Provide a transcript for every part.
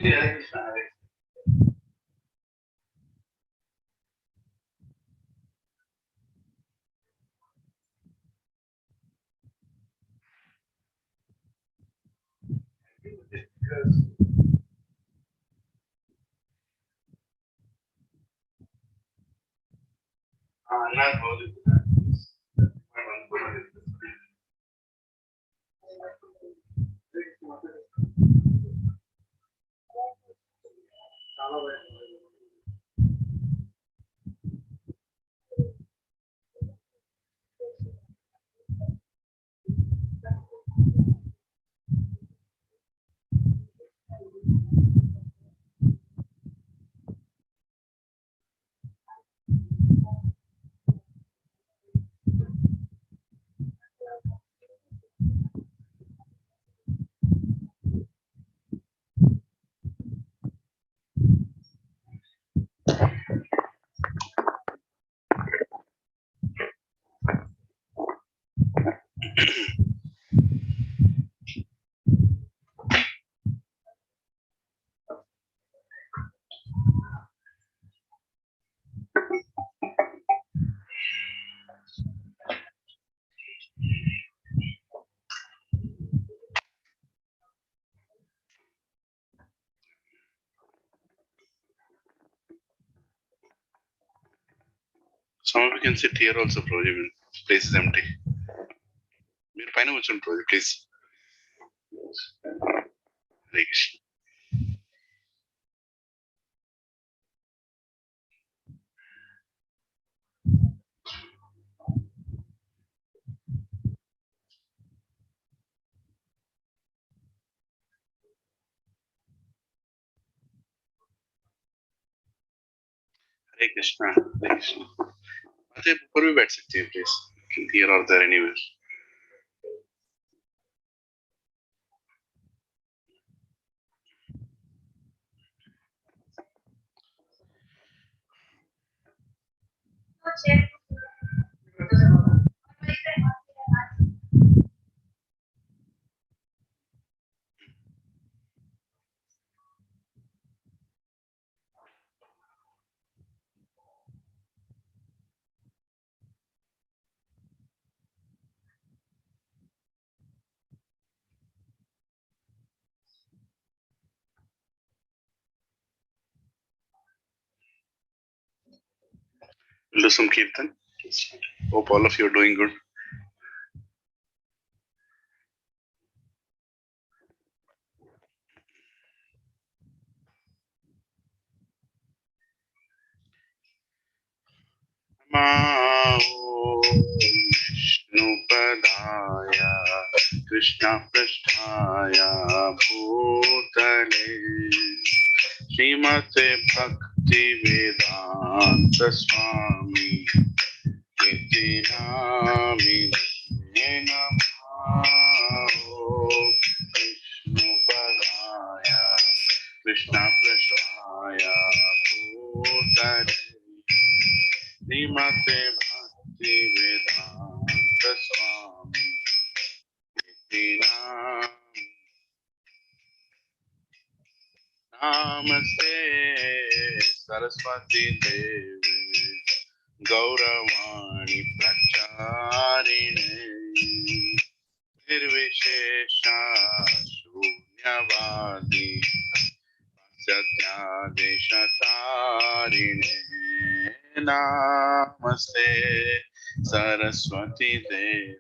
Hare Krishna, Hare because not only some of you can sit here also, Prabhu. Place is empty. మీరు పైన కూర్చోండి Prabhu, please. Hare Krishna. Hare Krishna, Hare Krishna. आप ऊपर भी बैठ सकते हैं, please. Here or there, anywhere. We'll do some kirtan. Hope all of you are doing good. Vishnupadaya Krishna Prasthaya Bhutale Srimate Bhakti Vedanta Swami Iti Namine Namaho Vishnupadaya Krishna Prasthaya Bhutale Srimate Bhakti Vedanta Swami Iti Namaste Saraswati Devi Gauravani Pracharine Nirvishesha Shunyavadi Satyadeshatarine Namaste Saraswati Devi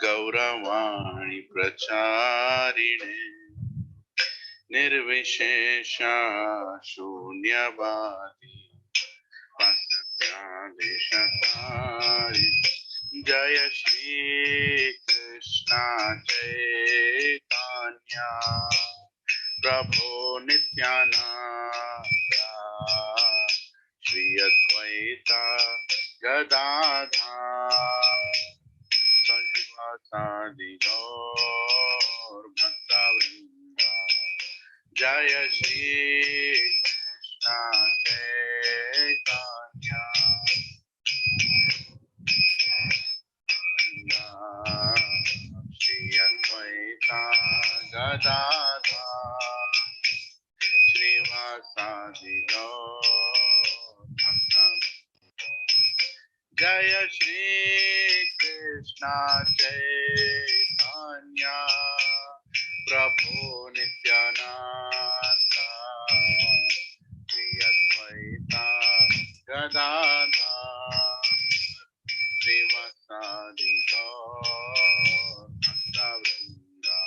Gauravani Pracharine Nirvishesha Shunyavadi Satyadeshatarine Jaya Shri Krishna Chaitanya Prabhu Nityananda Shri Advaita Gadadhar Sanjivasadi Gaur Bhaktavrinda Jaya Shri Krishna Chaitanya Shri Advaita Gadadhar Vasadi Jaya Shri Krishna Chaitanya Prabhu Nityananda Shri Advaita Gadadhara Srivasadi Bhakta-vrinda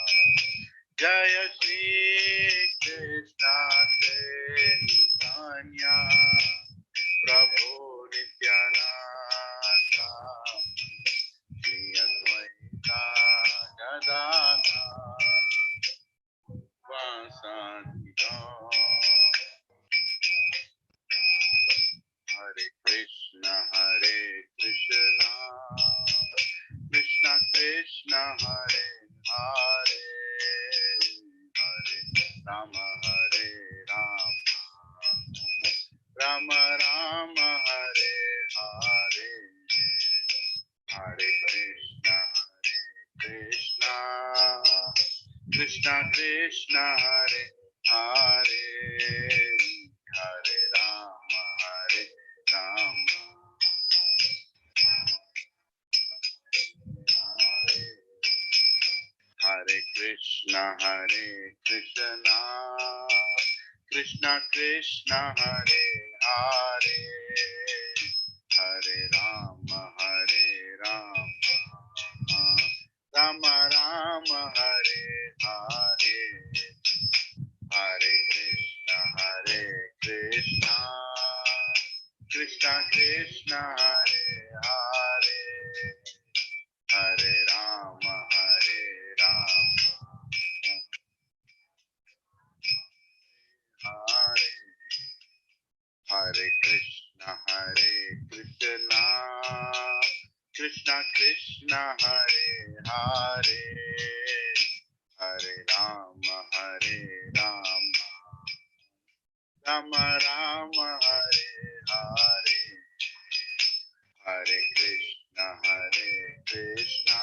Jaya Shri Krishna Chaitanya Prabhu Nityananda Shri Advaita Gadadhara Vasadi Hare Krishna Krishna Krishna Hare Hare Hare Rama Hare Rama Rama Rama Hare Hare Hare Krishna Krishna Krishna Hare Hare Hare Rama Hare Rama Hare Krishna Krishna Krishna Hare Hare Hare Rama Rama Rama Hare Hare Hare Krishna Krishna Krishna Hare Hare Hare Rama Hare Hare Krishna Krishna Krishna Hare Hare Hare Rama Rama Rama Hare Hare Hare Krishna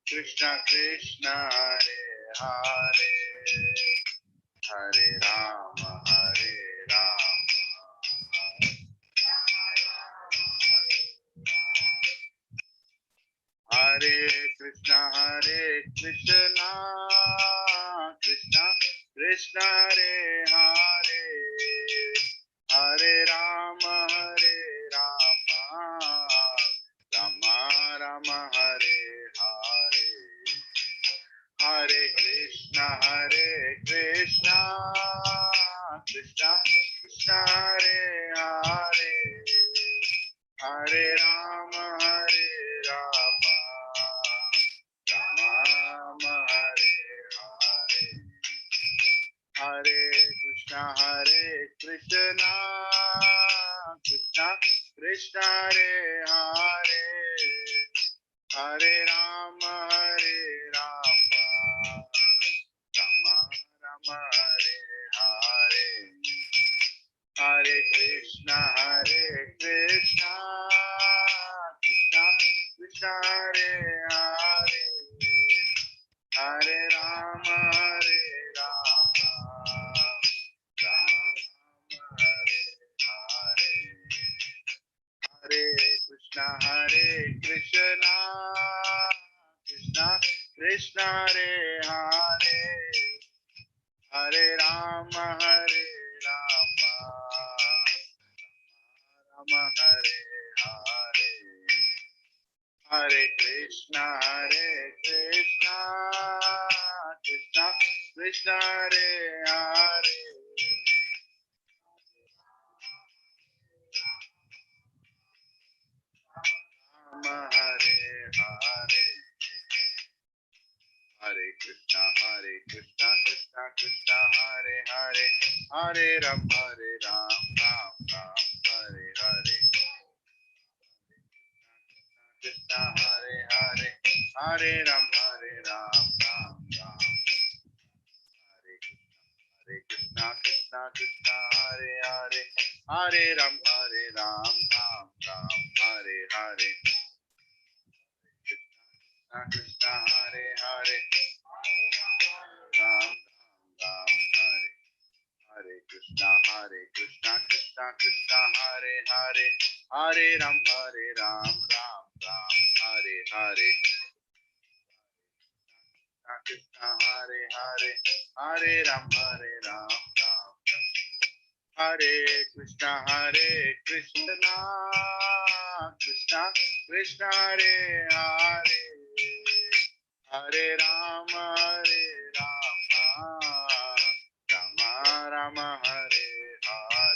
Krishna Krishna Hare Hare Hare Rama Hare Krishna Krishna Krishna Hare Hare Hare Rama Rama Rama Hare Hare Hare Krishna Krishna Krishna Hare Hare Hare Rama Rama Rama Hare Hare Hare Krishna Krishna Krishna Hare Hare Hare Rama Rama Rama Hare Hare Hare Krishna Krishna Krishna Hare Hare Hare Rama Rama Rama Hare Hare Hare Krishna Krishna Krishna Hare Hare Hare Rama Rama Rama Hare Hare Hare Krishna Krishna Krishna Hare Hare Rama Hare Hare Hare Krishna Krishna Hare Hare Hare Rama Ram Hare Hare Krishna Hare Hare Hare Rama Ram Hare Krishna Krishna Hare Hare Hare Rama Ram Hare Hare Krishna Hare Hare Ram Hare Hare Hare Krishna Krishna Krishna Hare Hare Hare Ram Ram Ram Hare Hare Krishna Hare Hare Hare Ram Ram Hare Krishna Krishna Krishna Hare Hare Hare Rama Rama Rama Hare Hare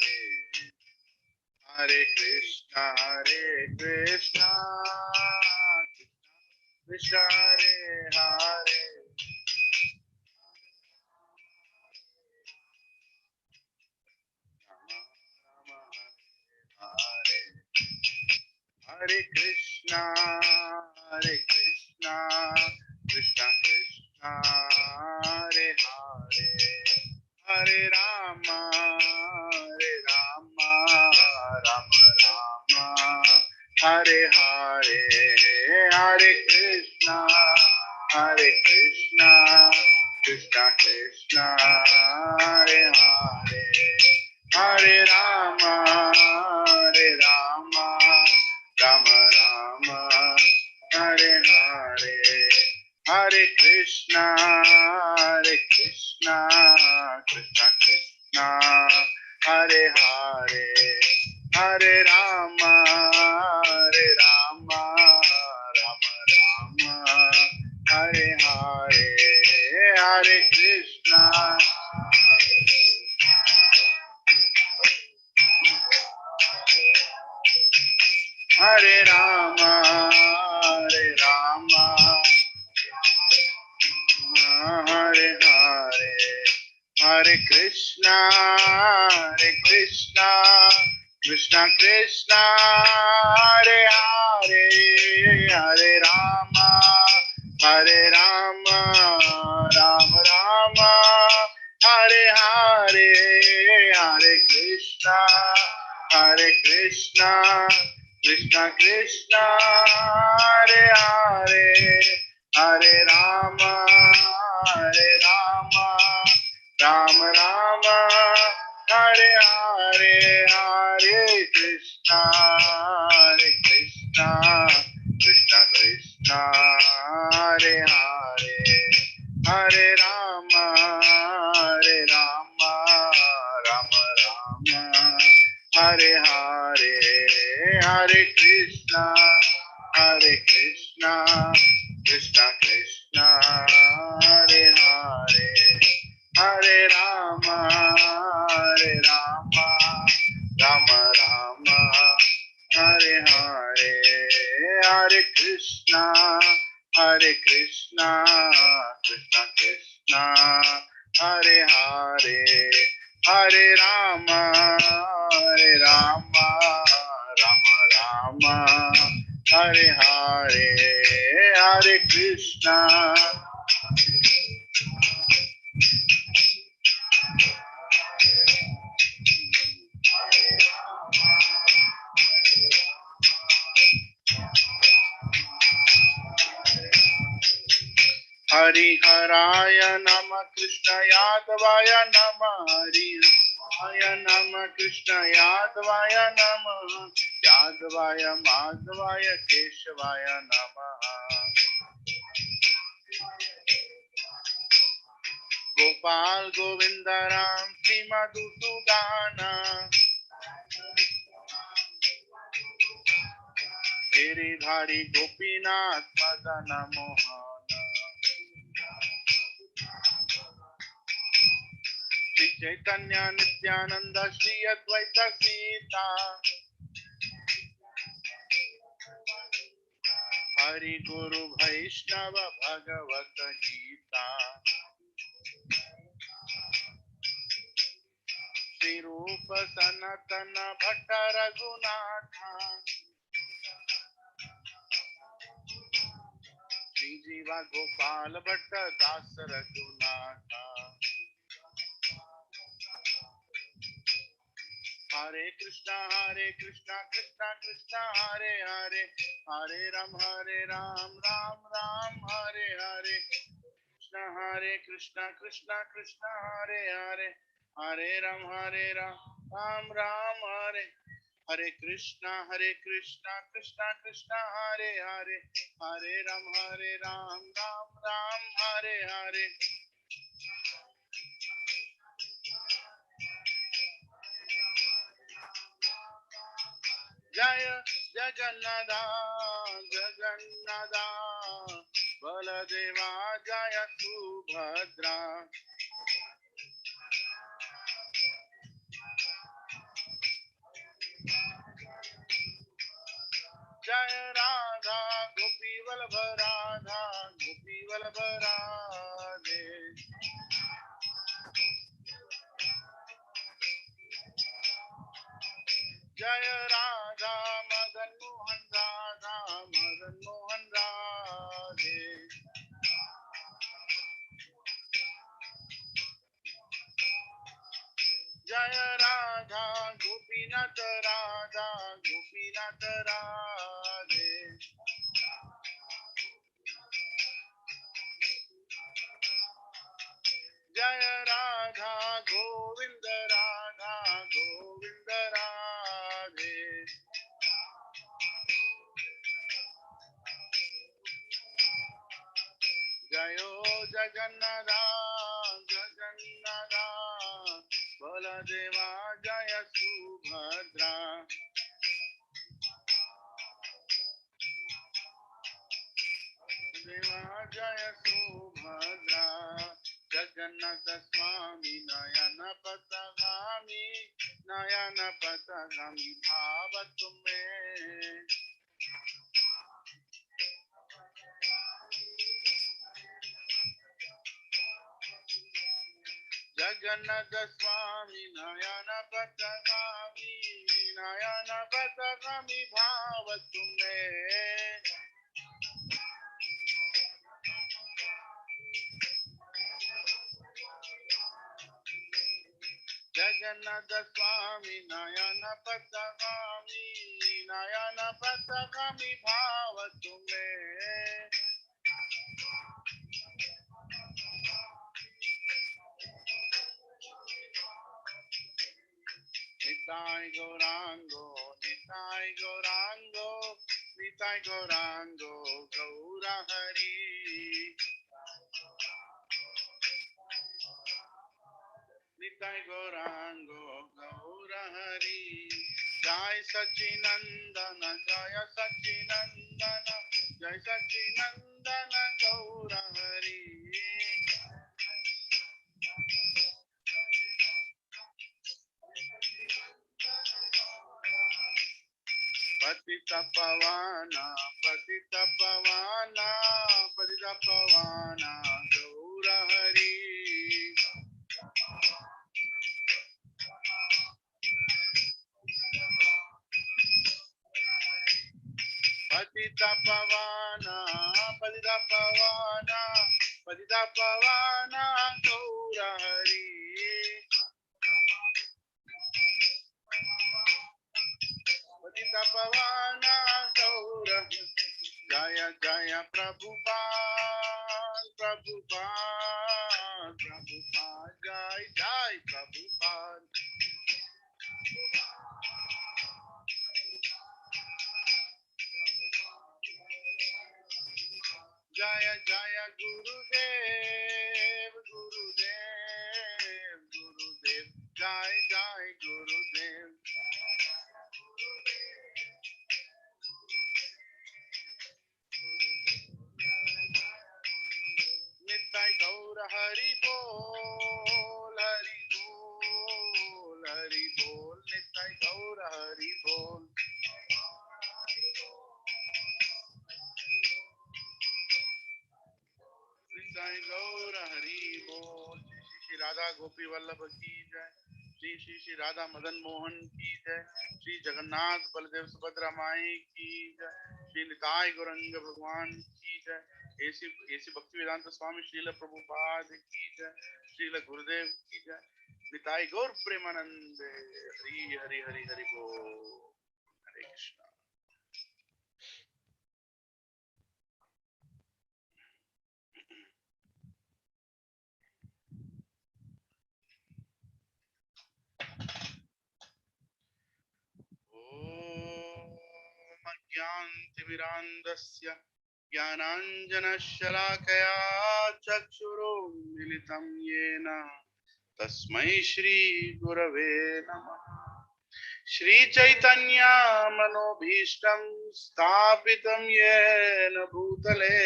Hare Krishna Krishna Hare Hare Hare Krishna Krishna Krishna Hare Hare Hare Rama Rama Rama Hare Hare Hare Krishna Krishna Krishna Hare Hare Hare Rama Rama Rama Hare Hare Hare Krishna Krishna Krishna Hare Hare Hare Rama Rama Rama Hare Hare Hare Krishna Hare Rama Hare Hare Hare Krishna Krishna Krishna Hare Hare Hare Rama Rama Hare Hare Hare Krishna Krishna Hare Hare Hare Rama Rama Hare Hare Hare Krishna Krishna Hare Hare Hare Rama Rama Hare Hare Hare Krishna Krishna Hare Hare Hare Rama Rama Hare Hare Hare Krishna Krishna Hare Hare Hare Rama Rama Hare Hare Hare Krishna Hari Haraya Nama Krishna Yadvaya Nama Hari Haraya Nama Krishna Yadvaya Nama Yadvaya Madhvaya Keshavaya Nama Gopal Govindaram Sri Madhusudana Giridhari Gopinath Madana Mohana Shri Chaitanya Nityananda Shri Advaita Sita Hari Guru Vaishnava Bhagavad Gita Shri Rupa Sanatana Bhatta Raghunatha Shri Jiva Gopal Bhatta Das Raghunatha Hare Krishna Krishna Krishna Hare Hare Hare Ram Ram Hare Hare Krishna Krishna Krishna Hare Hare Hare Ram Ram Ram Hare Hare Krishna Krishna Krishna Hare Hare Hare Ram Ram Ram Hare Hare Jaya Jagannatha Jagannatha Baladeva Jaya Subhadra Jaya Radha Gopi Vallabha Radha Gopi Vallabha Radhe Jaya Radha Madan Mohan Radha Madan Mohan Radhe Jaya Radha Gopinath Radha Gopinath Radhe Jaya Radha Govinda Radha Govinda Radhe Jayo Jagannatha Jagannatha Baladeva Jaya Subhadra Deva Jaya Subhadra Jagannatha Swami Nayana Patagami Nayana Patagami Bhava Tume Jagannatha Swami Nayana Patagami Nayana Patagami Bhava Tume Jagannatha Swami Nayana Patagami Bhava Tume Nitai Gaurango Nitai Gaurango Nitai Gaurango Gaura Hari Nitai Gaurango Gaura Hari Jai Sachinandana Jaya Sachinandana Jai Sachinandana Gaura Hari Patita Pavana Patita Pavana Patita Pavana Gaura Hari Patita Pavana Patita Pavana Patita Pavana Gaura Hari Patita Pavana Gaura Jaya Jaya Prabhupada Prabhupada Prabhupada Jai Jai Prabhupada Jaya Jaya Gurudev Gurudev Gurudev Jai Jai Gurudev Nitai Gaura Hari Bol Hari Bol Hari Bol Nitai Gaura Hari Bol Nitai Gaura Hari Bol Shri Radha Gopi Vallabha ki jai Shri Radha Madan Mohan ki jai Shri Jagannath Baladev Subhadra Mai ki jai Shri Nitai Gauranga Bhagwan ki jai ऐसी भक्ति वेदांत स्वामी श्रील प्रभुपाद की जय श्रील गुरुदेव की जय निताई गौर प्रेमानंद हरि हरि हरि हरि बोल हरे कृष्ण ज्ञानतिमिरान्धस्य ज्ञानाञ्जनशलाकया चक्षुरुन्मीलितं येन तस्मै श्रीगुरवे नमः। श्रीचैतन्य मनोभीष्टं स्थापितं येन भूतले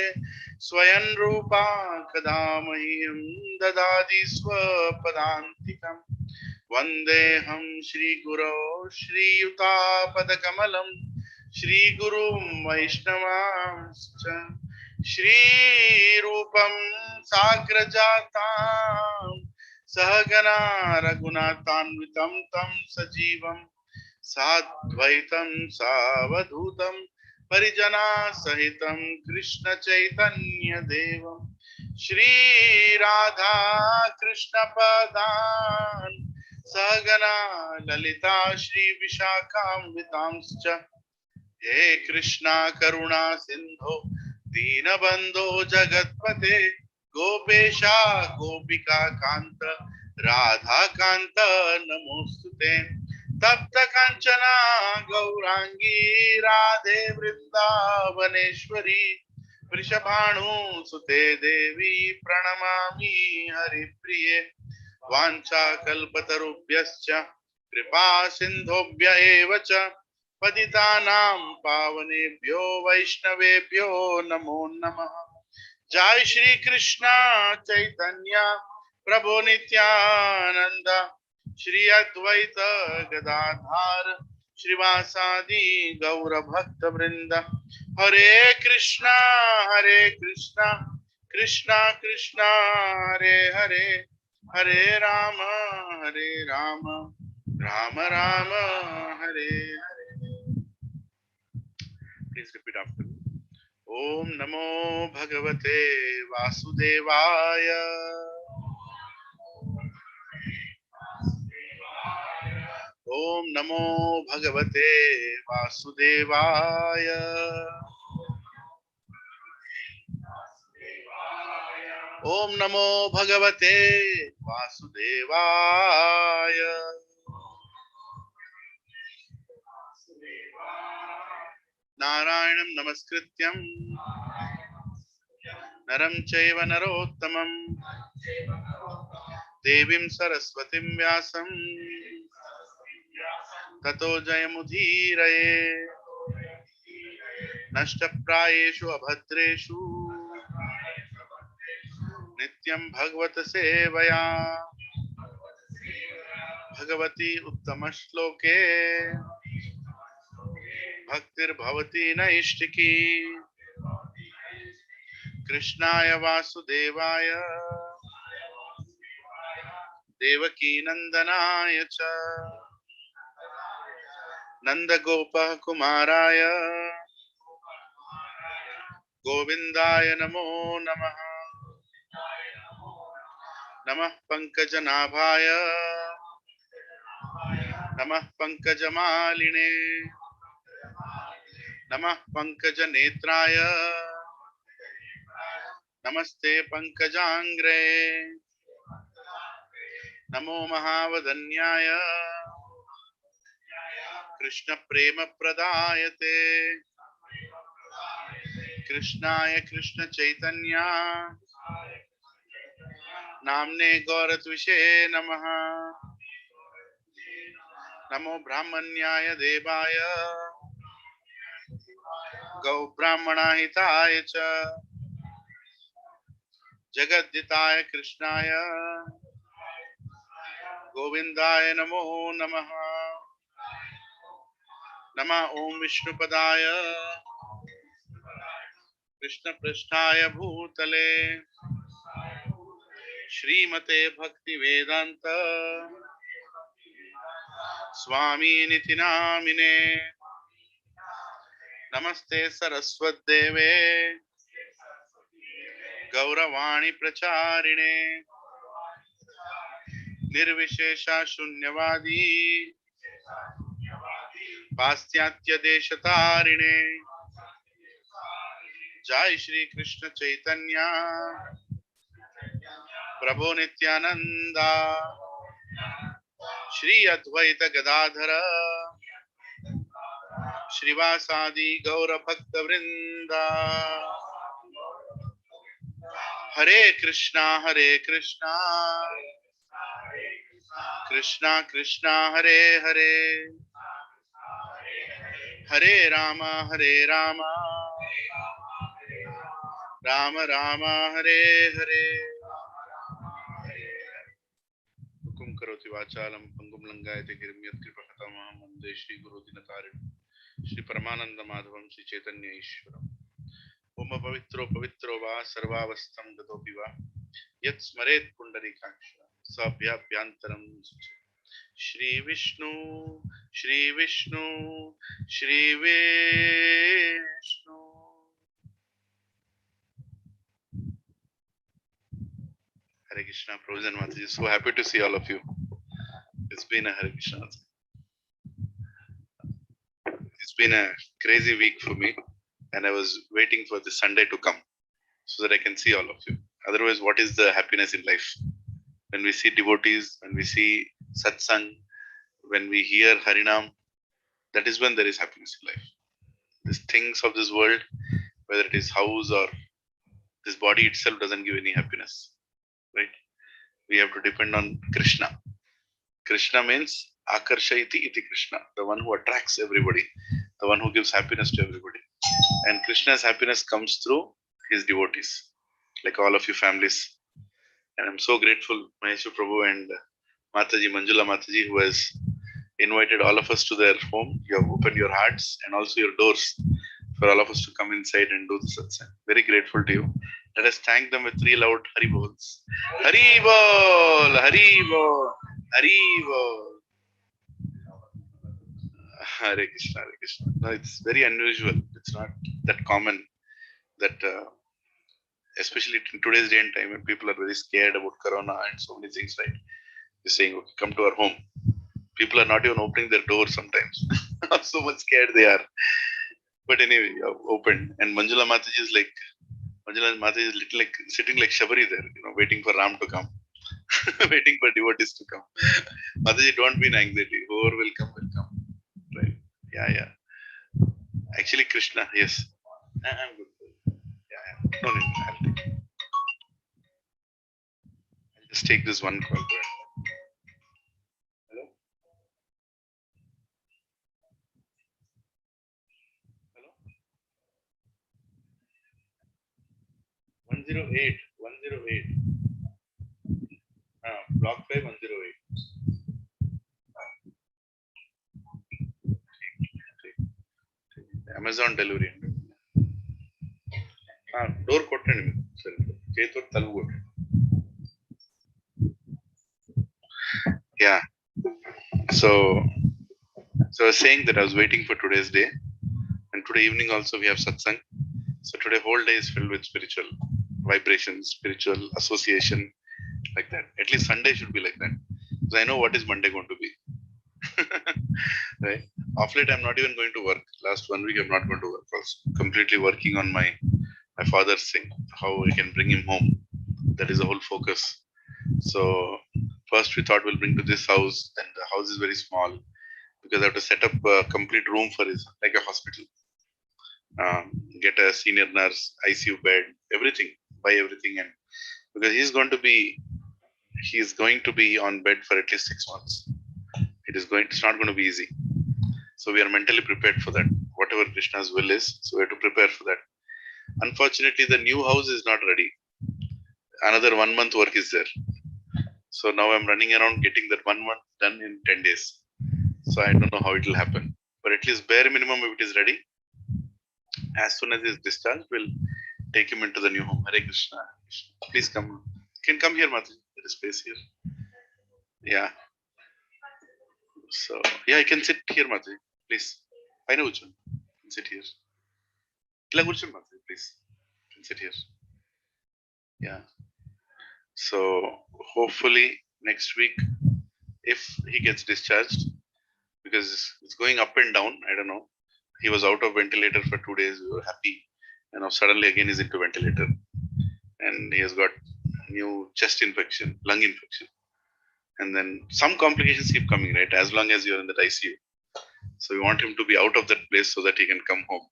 स्वयं रूपा कदा मह्यं ददाति स्वपदान्तिकम्। वन्देऽहं श्रीगुरो श्रीयुतापदकमलं श्रीगुरुं वैष्णवांश्च श्रीरूपं साग्रजातां सहगना रघुनाथान्वितं तं सजीवं साद्वैतं सावधूतं परिजनसहितं कृष्णचैतन्यदेवं श्रीराधा कृष्णपदान् सहगना ललिता श्रीविशाखान्वितांश्च हे कृष्णा करुणा सिंधो दीनबंधो जगत्पते गोपेशा गोपिका कांत राधा कांत नमोस्तुते। तप्त कांचना गौरांगी राधे वृंदावनेश्वरी वृषभानुसुते देवी प्रणमामि हरिप्रिये। वाञ्छाकल्पतरुभ्यश्च कृपा सिन्धुभ्य एव च पतितानां पावनेभ्यो वैष्णवेभ्यो नमो नमः। जय श्री कृष्ण चैतन्य प्रभु नित्यानंद श्री अद्वैत गदाधर श्रीवासादि गौर भक्त वृंद। Hare Krishna Krishna Krishna Hare Hare Hare Ram Ram Ram Hare Hare. Please repeat after me. Om नमो भगवते वासुदेवाय। ओम नमो भगवते वासुदेवाय। ओम नमो भगवते वासुदेवाय। नारायणं नमस्कृत्यं नरं चैव नरोत्तमं देवीं सरस्वतीं व्यासं ततो जयमुदीरये। नष्टप्रायेषु अभद्रेषु नित्यं भगवत सेवया भगवती उत्तम श्लोके भक्तिर्भवती नैष्टिकी। कृष्णाय वासुदेवाय देवकी नंदनाय च नंदगोपः कुमाराय गोविंदाय नमो नमः। नमः पंकजनाभाय नमः पंकजमालिने नमः पंकजनेत्राय नमस्ते पंकजांग्रे। नमो महावदन्याय कृष्ण प्रेम प्रदायते कृष्णाय कृष्ण चैतन्य नामने गौरत्विषे नमः। नमो ब्राह्मण्याय देवाय गौ ब्राह्मणाहिताय च जगद्दिताय कृष्णाय गोविंदाय नमो नमः। नमः ओम विष्णुपदाय कृष्ण पृष्ठाय भूतले श्रीमते भक्ति वेदांत स्वामी निति नामिने। नमस्ते सरस्वत्देवे गौरवाणी प्रचारिणे निर्विशेषा शून्यवादी पाश्चात्य देशतारिणे। जय श्री कृष्ण चैतन्य प्रभु Nityanand Shri Advaita Gadadhar Shrivasadi Gaura Bhakta Vrinda. Hare Krishna, Krishna Krishna, Hare Hare, Hare Rama, Rama Rama, Hare Hare. Hukum karoti vachalam pangum langayate girimyat kripahatamam vande Shri Guru Dinatarin Shri Paramananda Madhavam Shri Chaitanya Ishwaram. Oma pavitro va sarvavastam gatopi va yat smaret pundarikaksha sabhyabhyantaram suche. Shri Vishnu, Shri Vishnu, Shri Vishnu. Hare Krishna, Prabhuji and Mataji. So happy to see all of you. It's been a Hare Krishna. It's been a crazy week for me, and I was waiting for the Sunday to come so that I can see all of you. Otherwise, what is the happiness in life? When we see devotees, when we see satsang, when we hear Harinam, that is when there is happiness in life. These things of this world, whether it is house or this body itself, doesn't give any happiness, right? We have to depend on Krishna. Krishna means Akarshaiti iti Krishna, the one who attracts everybody, the one who gives happiness to everybody. And Krishna's happiness comes through his devotees, like all of you families. And I'm so grateful, Maheshwar Prabhu and Mataji, Manjula Mataji, who has invited all of us to their home. You have opened your hearts and also your doors for all of us to come inside and do the satsang. Very grateful to you. Let us thank them with 3 loud Hari Bols. Hari Bol, Hari Bol, Hari Bol. Hare Krishna, Hare Krishna. No, it's very unusual. It's not that common that, especially in today's day and time, when people are very scared about Corona and so many things, right? You're saying, okay, come to our home. People are not even opening their doors sometimes. So much scared they are. But anyway, you have opened. And Manjula Mataji is little like sitting like Shabari there, waiting for Ram to come. Waiting for devotees to come. Mataji, don't be in anxiety. Whoever will come, will come. Right? Yeah. Actually, Krishna, yes. I'm good. Yeah. No need. I'll just take this one call. Hello? 108. Block 5, 108. Amazon delivery. Door kottandi sir. Chetu talugu kottandi. Yeah. So I was saying that I was waiting for today's day, and today evening also we have satsang. So today whole day is filled with spiritual vibrations, spiritual association, like that. At least Sunday should be like that, because I know what is Monday going to be. Right? Off late, I'm not even going to work. Last 1 week, I'm not going to work. I was completely working on my father's thing, how we can bring him home. That is the whole focus. So first we thought we'll bring to this house, and the house is very small because I have to set up a complete room for his, like a hospital. Get a senior nurse, ICU bed, everything, buy everything, and because he's going to be on bed for at least 6 months. It's not going to be easy. So we are mentally prepared for that. Whatever Krishna's will is, so we have to prepare for that. Unfortunately, the new house is not ready. Another 1 month work is there. So now I'm running around getting that 1 month done in 10 days. So I don't know how it will happen. But at least bare minimum, if it is ready, as soon as he is discharged, we'll take him into the new home. Hare Krishna. Please come. You can come here, Mataji. There is space here. Yeah. So, yeah, I can sit here, Mataji. Please. I know which one. You can sit here. Ila kurchon, Mataji, please. You can sit here. Yeah. So, hopefully, next week, if he gets discharged, because it's going up and down, I don't know. He was out of ventilator for 2 days. We were happy. And now suddenly again he's into ventilator. And he has got new chest infection, lung infection. And then some complications keep coming, right? As long as you're in the ICU. So we want him to be out of that place so that he can come home.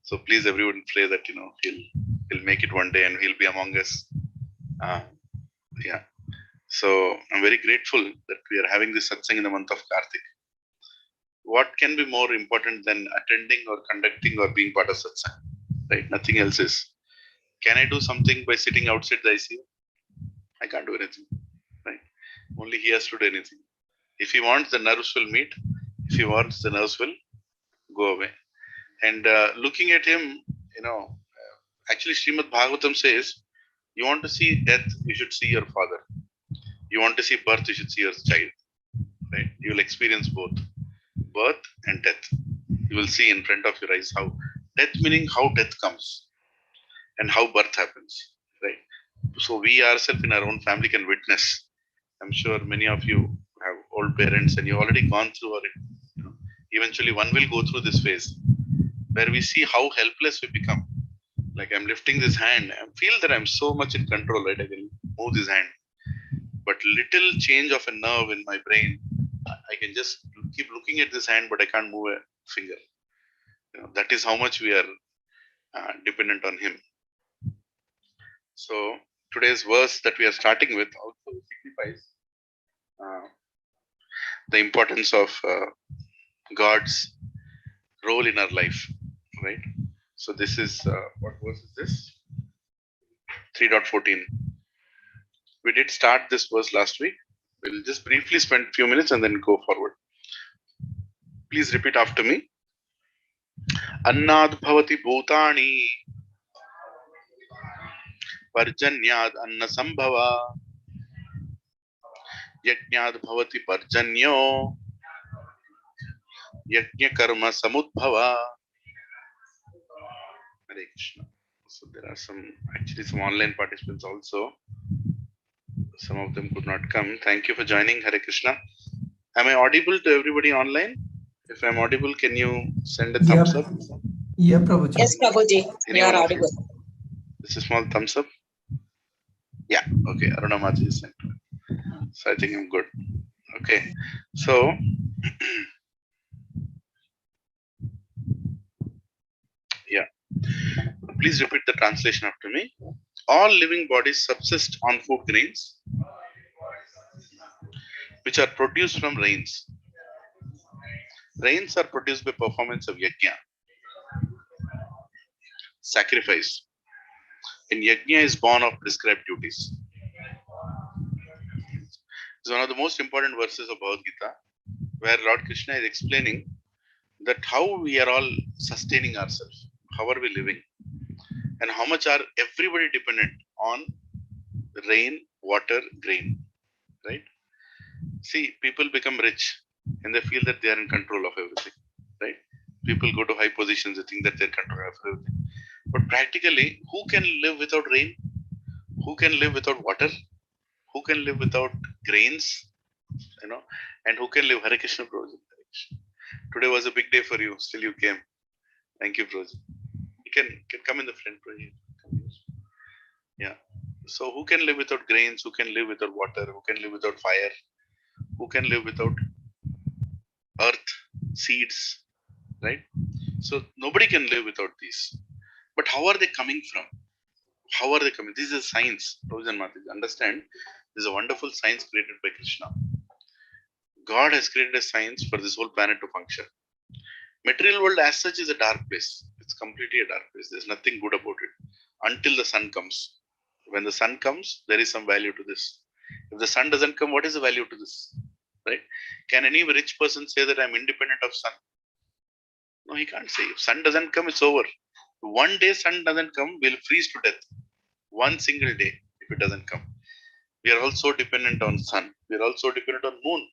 So please everyone pray that, he'll make it one day and he'll be among us. Yeah. So I'm very grateful that we are having this satsang in the month of Kartik. What can be more important than attending or conducting or being part of satsang? Right? Nothing else is. Can I do something by sitting outside the ICU? I can't do anything. Right? Only he has to do anything. If he wants, the nerves will meet. If he wants, the nerves will go away. And looking at him, actually Srimad Bhagavatam says, you want to see death, you should see your father. You want to see birth, you should see your child. Right? You will experience both birth and death. You will see in front of your eyes how death, meaning how death comes and how birth happens. Right? So we ourselves in our own family can witness. I'm sure many of you have old parents and you've already gone through, or eventually one will go through this phase where we see how helpless we become. Like I'm lifting this hand, I feel that I'm so much in control, right? I can move this hand. But little change of a nerve in my brain, I can just keep looking at this hand, but I can't move a finger. That is how much we are dependent on him. So today's verse that we are starting with also signifies the importance of God's role in our life, right? So this is, what verse is this? 3.14. We did start this verse last week. We'll just briefly spend a few minutes and then go forward. Please repeat after me. Annad bhavati bhutani parjanyad anna sambhava yajnad bhavati parjanyo yajna karma samudbhava. Hare Krishna. So there are some online participants also. Some of them could not come. Thank you for joining. Hare Krishna. Am I audible to everybody online? If I'm audible, can you send a thumbs up? Yeah, Prabhuji. Yes, Prabhuji. You are audible. Just a small thumbs up. Yeah. Okay. Aruna Maji is sent. So I think I'm good. Okay. So yeah. Please repeat the translation after me. All living bodies subsist on food grains which are produced from rains. Rains are produced by performance of yajna, sacrifice. And yajna is born of prescribed duties. It's one of the most important verses of Bhagavad Gita, where Lord Krishna is explaining that how we are all sustaining ourselves, how are we living, and how much are everybody dependent on rain, water, grain, right? See, people become rich and they feel that they are in control of everything, right? People go to high positions, they think that they're in control of everything. But practically, who can live without rain? Who can live without water? Who can live without grains? And who can live? Hare Krishna, Prabhuji. Today was a big day for you. Still you came. Thank you, Prabhuji. You can come in the front, Prabhuji. Yeah. So who can live without grains? Who can live without water? Who can live without fire? Who can live without earth, seeds, right? So nobody can live without these. But how are they coming from? How are they coming? This is science. Prabhuji and Mataji, understand, this is a wonderful science created by Krishna. God has created a science for this whole planet to function. Material world as such is a dark place. It's completely a dark place. There's nothing good about it until the sun comes. When the sun comes, there is some value to this. If the sun doesn't come, what is the value to this? Right? Can any rich person say that I'm independent of sun? No, he can't say. If sun doesn't come, it's over. One day sun doesn't come, we'll freeze to death. One single day, if it doesn't come. We are also dependent on sun. We are also dependent on moon.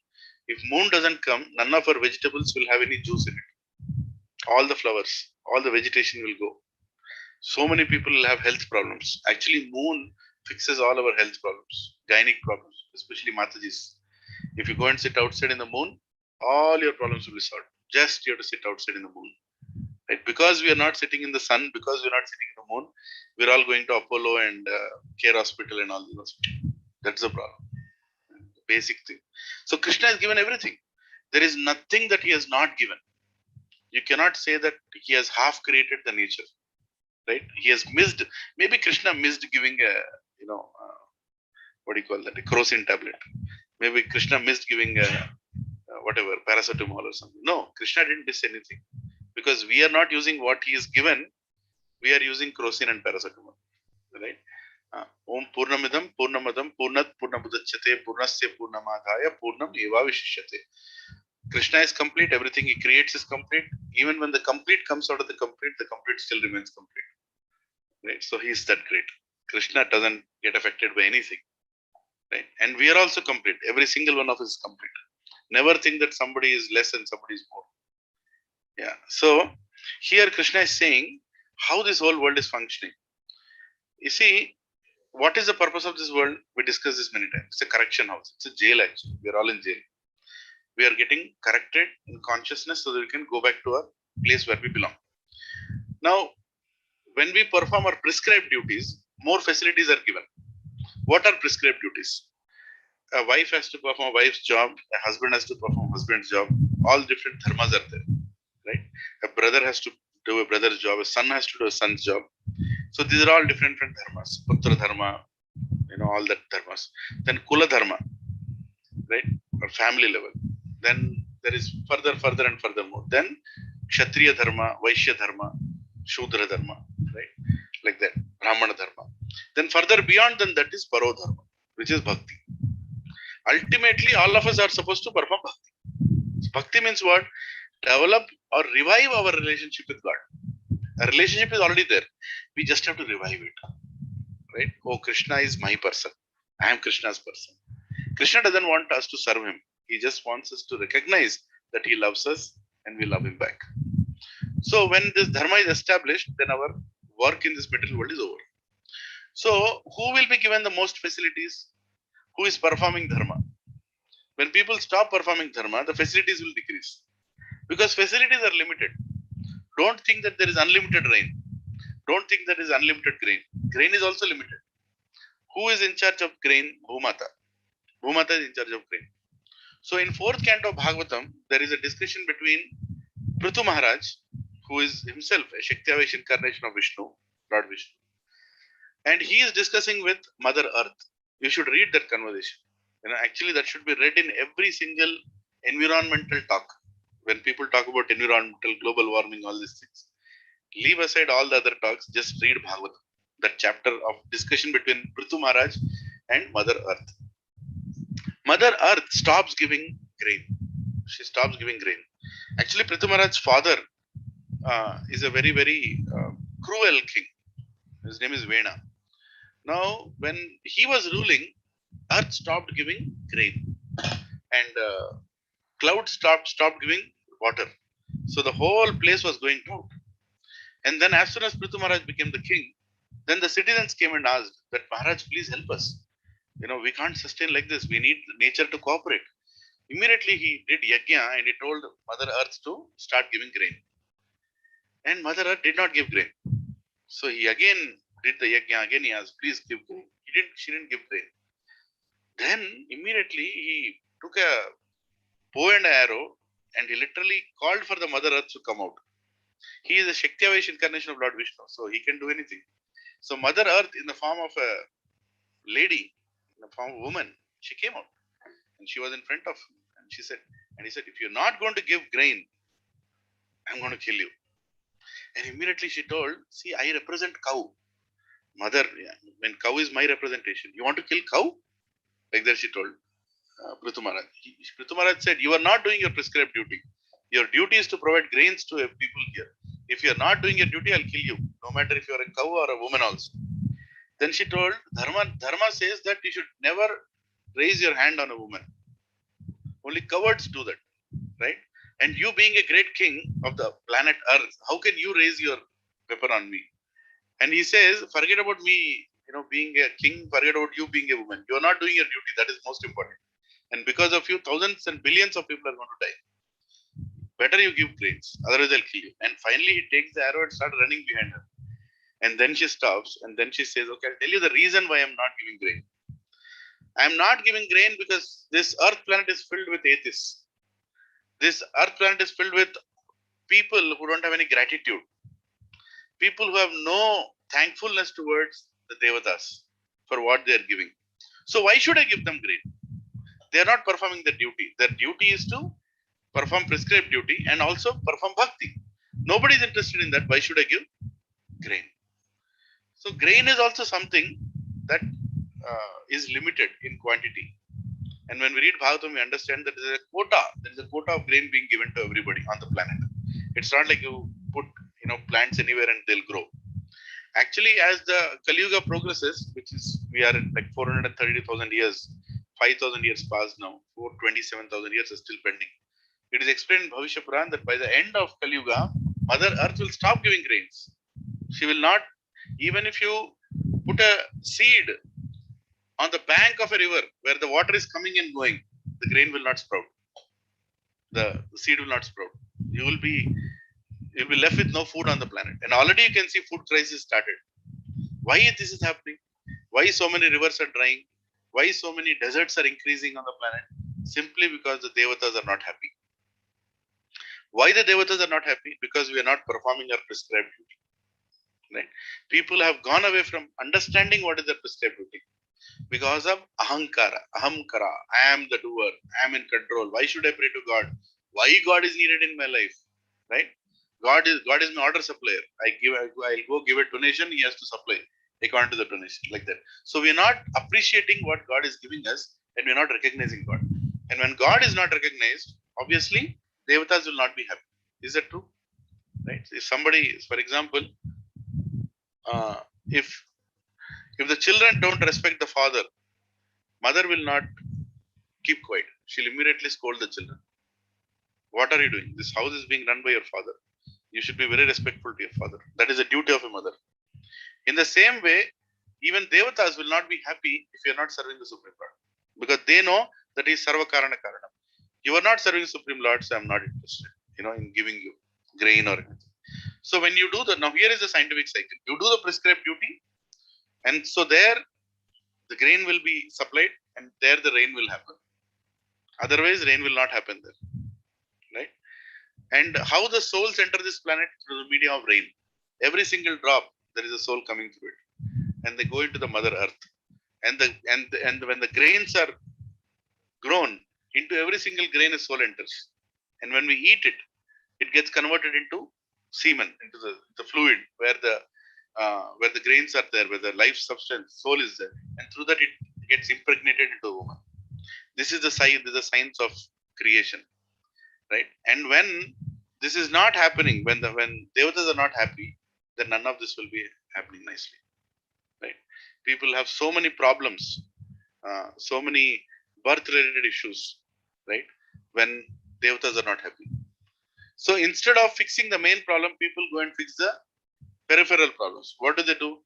If moon doesn't come, none of our vegetables will have any juice in it. All the flowers, all the vegetation will go. So many people will have health problems. Actually, moon fixes all our health problems, gynec problems, especially Mataji's. If you go and sit outside in the moon, all your problems will be solved. Just you have to sit outside in the moon. Right? Because we are not sitting in the sun, because we are not sitting in the moon, we are all going to Apollo and Care Hospital and all these hospitals. That's the problem. The basic thing. So Krishna has given everything. There is nothing that he has not given. You cannot say that he has half created the nature, right? He has missed. Maybe Krishna missed giving a, what do you call that? A kerosene tablet. Maybe Krishna missed giving a whatever paracetamol or something. No, Krishna didn't miss anything because we are not using what he is given. We are using kerosene and paracetamol, right? Om Purnamidam Purnamadam Purnat Purnamudachyate Purnasya Purnamadhaya Purnam Eva Vishishyate. Krishna is complete. Everything he creates is complete. Even when the complete comes out of the complete still remains complete. Right? So he is that great. Krishna doesn't get affected by anything. Right? And we are also complete. Every single one of us is complete. Never think that somebody is less and somebody is more. Yeah. So here Krishna is saying how this whole world is functioning. You see, what is the purpose of this world? We discussed this many times. It's a correction house. It's a jail actually. We are all in jail. We are getting corrected in consciousness so that we can go back to our place where we belong. Now, when we perform our prescribed duties, more facilities are given. What are prescribed duties? A wife has to perform a wife's job, a husband has to perform a husband's job. All different dharmas are there, right? A brother has to do a brother's job, a son has to do a son's job. So these are all different dharmas. Putra dharma, all that dharmas. Then kula dharma, right? Or family level. Then there is further and furthermore. Then Kshatriya dharma, Vaishya dharma, Shudra dharma, right? Like that, Brahmana dharma. Then further beyond than that is Paro dharma, which is bhakti. Ultimately, all of us are supposed to perform bhakti. So bhakti means what? Develop or revive our relationship with God. A relationship is already there. We just have to revive it, right? Oh, Krishna is my person. I am Krishna's person. Krishna doesn't want us to serve him. He just wants us to recognize that he loves us and we love him back. So when this dharma is established, then our work in this material world is over. So who will be given the most facilities? Who is performing dharma? When people stop performing dharma, the facilities will decrease. Because facilities are limited. Don't think that there is unlimited rain. Don't think that there is unlimited grain. Grain is also limited. Who is in charge of grain? Bhumata. Bhumata is in charge of grain. So in 4th canto of Bhagavatam, there is a discussion between Prithu Maharaj, who is himself a Shakti-Avesh incarnation of Vishnu, Lord Vishnu. And he is discussing with Mother Earth. You should read that conversation. Actually that should be read in every single environmental talk. When people talk about environmental, global warming, all these things. Leave aside all the other talks, just read Bhagavatam. That chapter of discussion between Prithu Maharaj and Mother Earth. Mother Earth stops giving grain. She stops giving grain. Actually, Prithu Maharaj's father is a very, very cruel king. His name is Vena. Now, when he was ruling, Earth stopped giving grain. And clouds stopped giving water. So the whole place was going drought. And then as soon as Prithu Maharaj became the king, then the citizens came and asked that Maharaj, please help us. We can't sustain like this. We need nature to cooperate. Immediately he did yajna and he told Mother Earth to start giving grain. And Mother Earth did not give grain. So he again did the yajna. Again he asked, please give grain. She didn't give grain. Then immediately he took a bow and arrow and he literally called for the Mother Earth to come out. He is a Shakti-Avesh incarnation of Lord Vishnu, so he can do anything. So Mother Earth in the form of a lady, in the form of a woman, she came out. And she was in front of him. And he said, if you're not going to give grain, I'm going to kill you. And immediately she told, see, I represent cow. Mother, when cow is my representation, you want to kill cow? Like that she told Prithu Maharaj. Prithu Maharaj said, you are not doing your prescribed duty. Your duty is to provide grains to people here. If you are not doing your duty, I'll kill you. No matter if you are a cow or a woman also. Then she told, Dharma says that you should never raise your hand on a woman. Only cowards do that, right? And you being a great king of the planet Earth, how can you raise your weapon on me? And he says, forget about me, being a king, forget about you being a woman. You are not doing your duty. That is most important. And because of you, thousands and billions of people are going to die. Better you give grains, otherwise they'll kill you. And finally he takes the arrow and starts running behind her. And then she stops and then she says, okay, I'll tell you the reason why I'm not giving grain. I'm not giving grain because this earth planet is filled with atheists. This earth planet is filled with people who don't have any gratitude, people who have no thankfulness towards the devatas for what they are giving. So why should I give them grain? They are not performing their duty. Their duty is to perform prescribed duty and also perform bhakti. Nobody is interested in that. Why should I give grain? So grain is also something that is limited in quantity. And when we read Bhagavatam, we understand that there is a quota. There is a quota of grain being given to everybody on the planet. It's not like you put plants anywhere and they'll grow. Actually, as the Kali Yuga progresses, which is we are in like 432,000 years, 5,000 years passed now, 427,000 years is still pending. It is explained in Bhavishya Puran that by the end of Kali Yuga, Mother Earth will stop giving grains. She will not, even if you put a seed on the bank of a river where the water is coming and going, the grain will not sprout. The seed will not sprout. You'll be left with no food on the planet. And already you can see food crisis started. Why this is happening? Why so many rivers are drying? Why so many deserts are increasing on the planet? Simply because the devatas are not happy. Why the devatas are not happy? Because we are not performing our prescribed duty. Right? People have gone away from understanding what is their prescribed duty because of ahankara, ahamkara. I am the doer. I am in control. Why should I pray to God? Why God is needed in my life? Right? God is my order supplier. I'll go give a donation. He has to supply according to the donation, like that. So we are not appreciating what God is giving us, and we are not recognizing God. And when God is not recognized, obviously devatas will not be happy. Is that true? Right? If somebody, for example, if the children don't respect the father, mother will not keep quiet. She'll immediately scold the children. What are you doing? This house is being run by your father. You should be very respectful to your father. That is a duty of a mother. In the same way, even devatas will not be happy if you are not serving the Supreme Lord, because they know that he is Sarva Karana Karanam. You are not serving the Supreme Lord, so I am not interested, in giving you grain or anything. So when you do now here is the scientific cycle. You do the prescribed duty, and so there the grain will be supplied, and there the rain will happen. Otherwise, rain will not happen there. Right? And how the souls enter this planet? Through the medium of rain. Every single drop, there is a soul coming through it, and they go into the Mother Earth. And when the grains are grown, into every single grain a soul enters. And when we eat it, it gets converted into semen, into the fluid where the grains are there, where the life substance, soul is there, and through that it gets impregnated into a woman. This is the science of creation, right? And when this is not happening, when devatas are not happy, then none of this will be happening nicely, right? People have so many problems, so many birth-related issues, right? When devatas are not happy. So instead of fixing the main problem, people go and fix the peripheral problems. What do?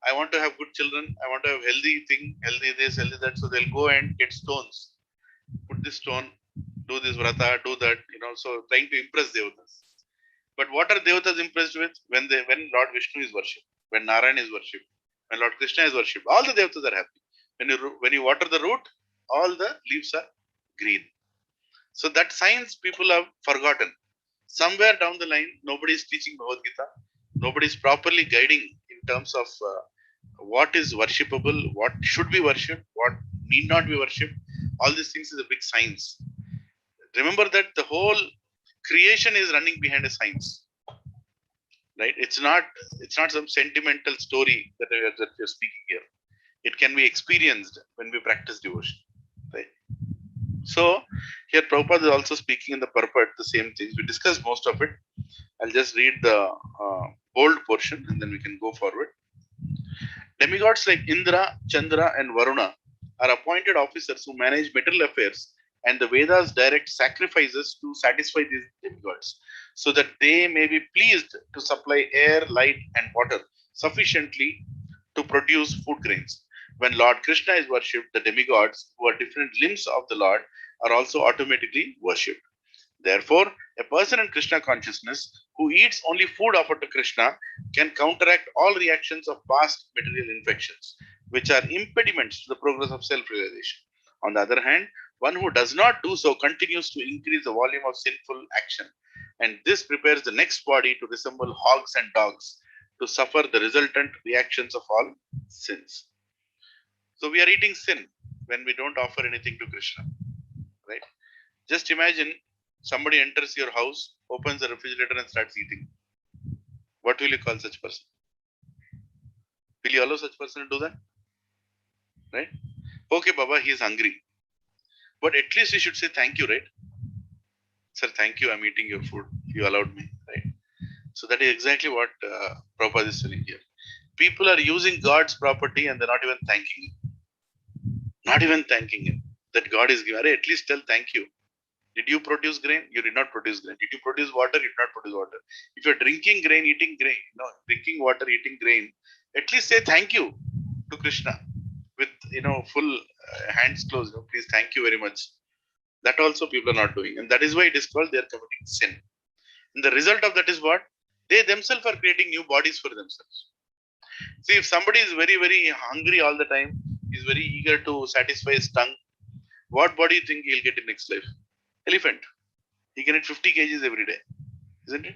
I want to have good children. I want to have healthy thing, healthy this, healthy that. So they'll go and get stones. Put this stone, do this vrata, do that. So trying to impress devatas. But what are devatas impressed with? When Lord Vishnu is worshipped, when Narayan is worshipped, when Lord Krishna is worshipped, all the devatas are happy. When you water the root, all the leaves are green. So that science people have forgotten. Somewhere down the line, nobody is teaching Bhagavad Gita. Nobody is properly guiding in terms of what is worshipable, what should be worshipped, what need not be worshipped. All these things is a big science. Remember that the whole creation is running behind a science, right? It's not some sentimental story that you're speaking here. It can be experienced when we practice devotion, right? So here Prabhupada is also speaking in the purport the same things. We discussed most of it. I'll just read the bold portion and then we can go forward. Demigods like Indra, Chandra and Varuna are appointed officers who manage material affairs, and the Vedas direct sacrifices to satisfy these demigods so that they may be pleased to supply air, light and water sufficiently to produce food grains. When Lord Krishna is worshipped, the demigods, who are different limbs of the Lord, are also automatically worshipped. Therefore, a person in Krishna consciousness who eats only food offered to Krishna can counteract all reactions of past material infections, which are impediments to the progress of self-realization. On the other hand, one who does not do so continues to increase the volume of sinful action And this prepares the next body to resemble hogs and dogs to suffer the resultant reactions of all sins. So we are eating sin when we don't offer anything to Krishna, right? Just imagine somebody enters your house, opens the refrigerator and starts eating. What will you call such person? Will you allow such person to do that? Right? Okay, Baba, he is hungry. But at least you should say thank you, right? Sir, thank you, I'm eating your food. You allowed me, right? So that is exactly what Prabhupada is telling here. People are using God's property and they're not even thanking Him. Not even thanking Him. That God is giving. At least tell thank you. Did you produce grain? You did not produce grain. Did you produce water? You did not produce water. If you're drinking grain, eating grain, no, drinking water, eating grain, at least say thank you to Krishna with full hands closed. Please, thank you very much. That also people are not doing, and that is why it is called they are committing sin. And the result of that is what? They themselves are creating new bodies for themselves. See, if somebody is very, very hungry all the time, is very eager to satisfy his tongue, what body do you think he'll get in next life? Elephant. He can eat 50 kgs every day, isn't it?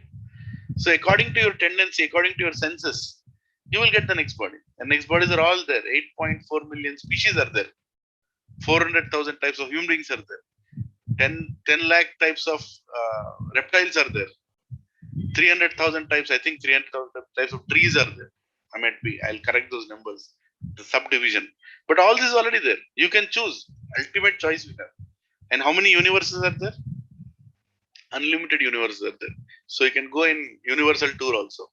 So according to your tendency, according to your senses, you will get the next body. And next bodies are all there. 8.4 million species are there. 400,000 types of human beings are there. 10 lakh types of reptiles are there. 300,000 types, I think 300,000 types of trees are there. I'll correct those numbers. The subdivision. But all this is already there. You can choose. Ultimate choice we have. And how many universes are there? Unlimited universes are there. So you can go in universal tour also.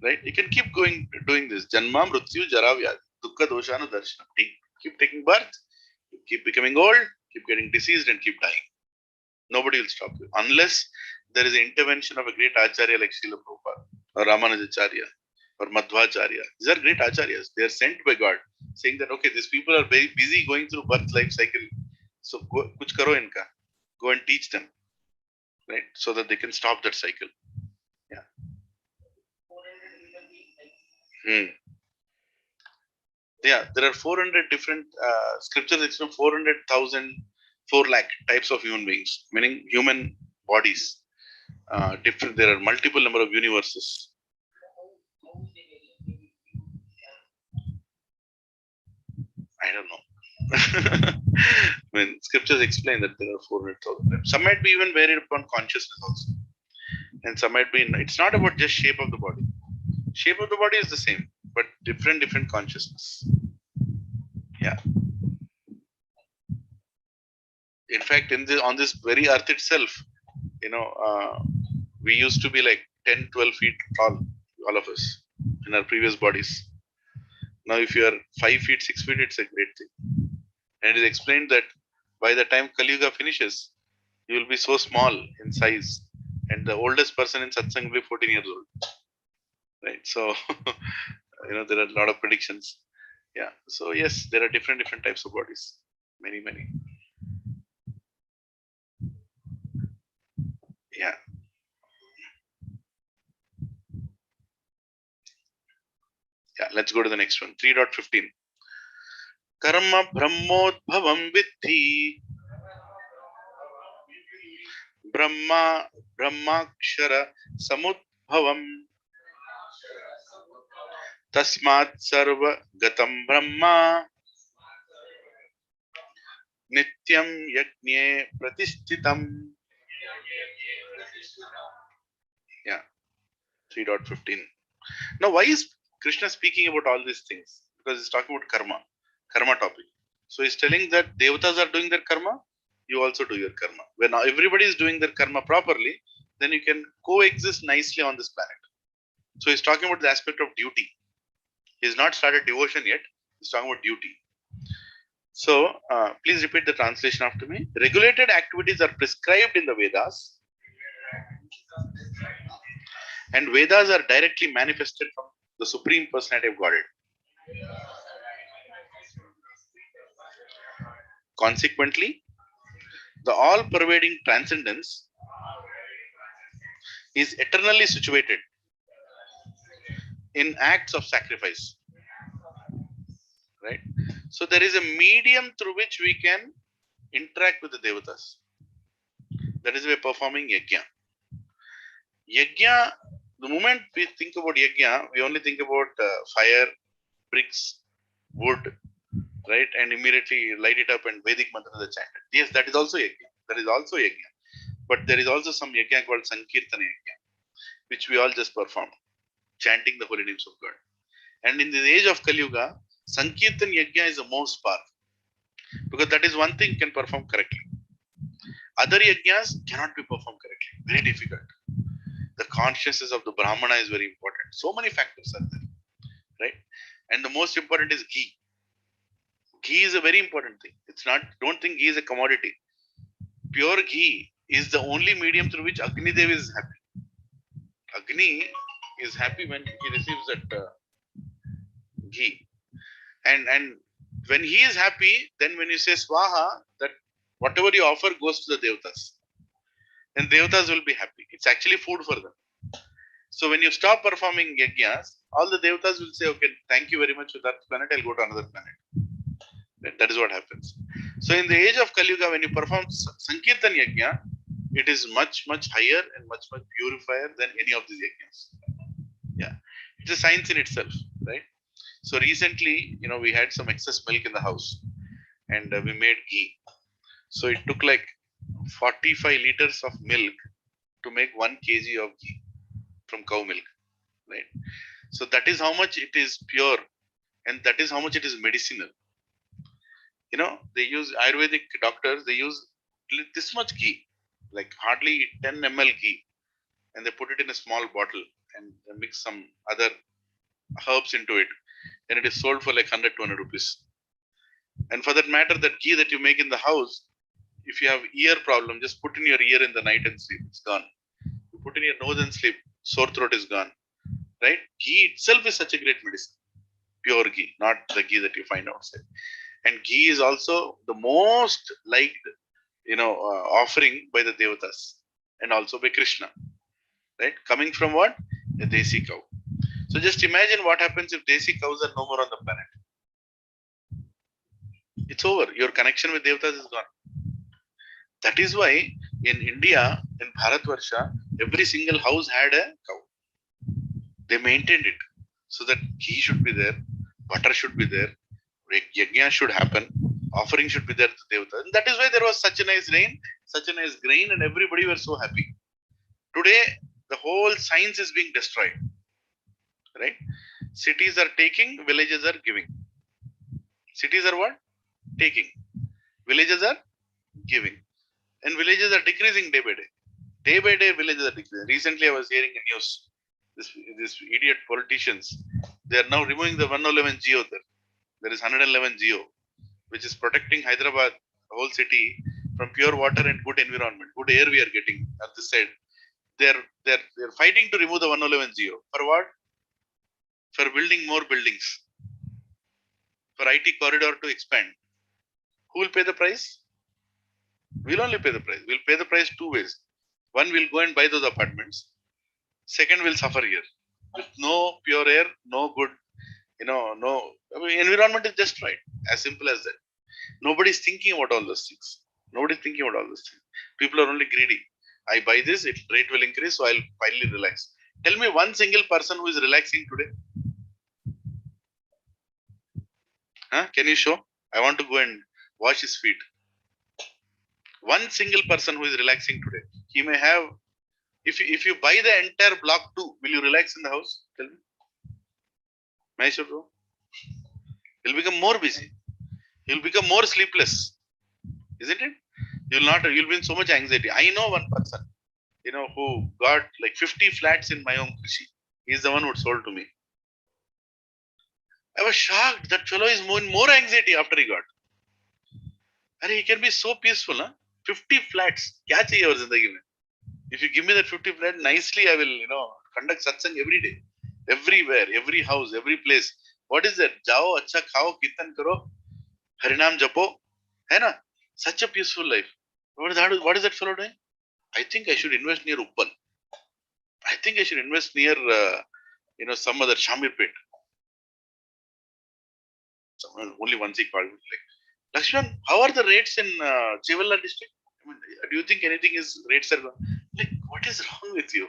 Right? You can keep going doing this. Janma, Mrityu, Jara, Vyadhi, Dukkha, Doshana, Darshanam. Keep taking birth, keep becoming old, keep getting diseased and keep dying. Nobody will stop you. Unless there is an intervention of a great Acharya like Srila Prabhupada or Ramanujacharya or Madhvacharya. These are great Acharyas. They are sent by God saying that, okay, these people are very busy going through birth life cycle. So go, kuch karo inka. Go and teach them. Right? So that they can stop that cycle. Yeah. Yeah, there are 400 different scriptures explain 400,000, 4 lakh types of human beings, meaning human bodies. Different. There are multiple number of universes. I don't know. When scriptures explain that there are 400,000. Some might be even varied upon consciousness also, and some might be. It's not about just shape of the body. Shape of the body is the same, but different consciousness. Yeah. In fact, on this very earth itself, we used to be like 10, 12 feet tall, all of us, in our previous bodies. Now, if you are 5 feet, 6 feet, it's a great thing. And it is explained that by the time Kali Yuga finishes, you will be so small in size, and the oldest person in satsang will be 14 years old. Right? So, there are a lot of predictions. Yeah. So, yes, there are different types of bodies. Many. Yeah. Yeah. Let's go to the next one. 3.15. Karma Brahmodbhavam Vidhi Brahmakshara Samudbhavam Tasmat Sarva Gatam Brahma Nityam Yajne Pratishtitam. Yeah, 3.15. Now, why is Krishna speaking about all these things? Because he's talking about karma topic. So he's telling that devatas are doing their karma, you also do your karma. When everybody is doing their karma properly, then you can coexist nicely on this planet. So he's talking about the aspect of duty. He's not started devotion yet. He's talking about duty. So please repeat the translation after me. Regulated activities are prescribed in the Vedas, and Vedas are directly manifested from the Supreme Personality of Godhead. Consequently, the all-pervading transcendence is eternally situated in acts of sacrifice. Right? So there is a medium through which we can interact with the devatas. That is by performing yajna. Yajna, the moment we think about yajna, we only think about fire, bricks, wood, right? And immediately light it up and Vedic mantras are chanted. Yes, that is also yajna. That is also yajna. But there is also some yajna called Sankirtana yajna, which we all just perform, chanting the holy names of God. And in the age of Kali Yuga, Sankirtan yajna is the most powerful because that is one thing can perform correctly. Other yajnas cannot be performed correctly. Very difficult. The consciousness of the Brahmana is very important. So many factors are there, right? And the most important is ghee. Ghee is a very important thing. It's not, don't think ghee is a commodity. Pure ghee is the only medium through which Agni Dev is happy. Agni is happy when he receives that ghee. And when he is happy, then when you say Swaha, that whatever you offer goes to the Devatas. And Devatas will be happy. It's actually food for them. So when you stop performing yajnas, all the Devatas will say, okay, thank you very much for that planet, I'll go to another planet. That is what happens. So in the age of Kali Yuga, when you perform Sankirtan yajna, it is much, much higher and much, much purifier than any of these yajnas. Yeah. It's a science in itself, right? So recently, we had some excess milk in the house and we made ghee. So it took like 45 liters of milk to make 1 kg of ghee from cow milk, right? So that is how much it is pure and that is how much it is medicinal. They use Ayurvedic doctors, they use this much ghee, like hardly 10 ml ghee, and they put it in a small bottle and they mix some other herbs into it, and it is sold for like 100-200 rupees. And for that matter, that ghee that you make in the house, if you have ear problem, just put in your ear in the night and sleep. It's gone. You put in your nose and sleep. Sore throat is gone. Right? Ghee itself is such a great medicine. Pure ghee, not the ghee that you find outside. And ghee is also the most liked, offering by the Devatas and also by Krishna. Right? Coming from what? A Desi cow. So just imagine what happens if Desi cows are no more on the planet. It's over. Your connection with Devatas is gone. That is why in India, in Bharatvarsha, every single house had a cow. They maintained it so that ghee should be there, butter should be there, yajna should happen, offering should be there to Devatas. And that is why there was such a nice rain, such a nice grain, and everybody were so happy. Today, the whole science is being destroyed. Right? Cities are taking, villages are giving. Cities are what? Taking. Villages are giving. And villages are decreasing day by day. Day by day, villages are decreasing. Recently, I was hearing a news. This idiot politicians, they are now removing the 111 geo there. There is 111 geo, which is protecting Hyderabad, the whole city, from pure water and good environment, good air we are getting at this side. They're fighting to remove the 111 geo. For what? For building more buildings. For IT corridor to expand. Who will pay the price? We'll only pay the price. We'll pay the price 2 ways. One, will go and buy those apartments. Second, will suffer here. With no pure air, no good, environment is destroyed. As simple as that. Nobody is thinking about all those things. Nobody is thinking about all those things. People are only greedy. I buy this, rate will increase, so I'll finally relax. Tell me one single person who is relaxing today. Can you show? I want to go and wash his feet. One single person who is relaxing today. He may have, if you buy the entire block too, will you relax in the house? Tell me. Maheshwar bro. You'll become more busy. You'll become more sleepless. Isn't it? You'll be in so much anxiety. I know one person, who got like 50 flats in Myhome. He's the one who sold to me. I was shocked. That fellow is more anxiety after he got. And he can be so peaceful, huh? 50 flats. Kya chahiye aur zindagi mein? If you give me that 50 flat, nicely I will, conduct satsang every day. Everywhere, every house, every place. What is that? Jao, acha khao, kirtan karo, harinam japo. Hai na? Such a peaceful life. What is that fellow doing? I think I should invest near Uppan. I think I should invest near, some other Shamirpet. Only once he called me like, Lakshman, how are the rates in Chivalla district? I mean, do you think anything is rates are gone? Like, what is wrong with you?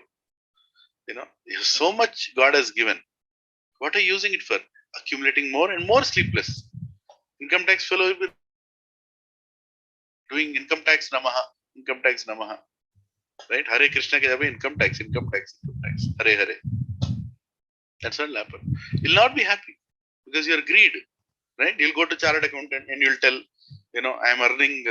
So much God has given. What are you using it for? Accumulating more and more sleepless. Income tax fellow will be doing income tax namaha, income tax namaha. Right? Hare Krishna ke income tax, income tax, income tax. Hare Hare. That's what will happen. You'll not be happy because you're greed. Right? You'll go to chartered accountant and you'll tell, I'm earning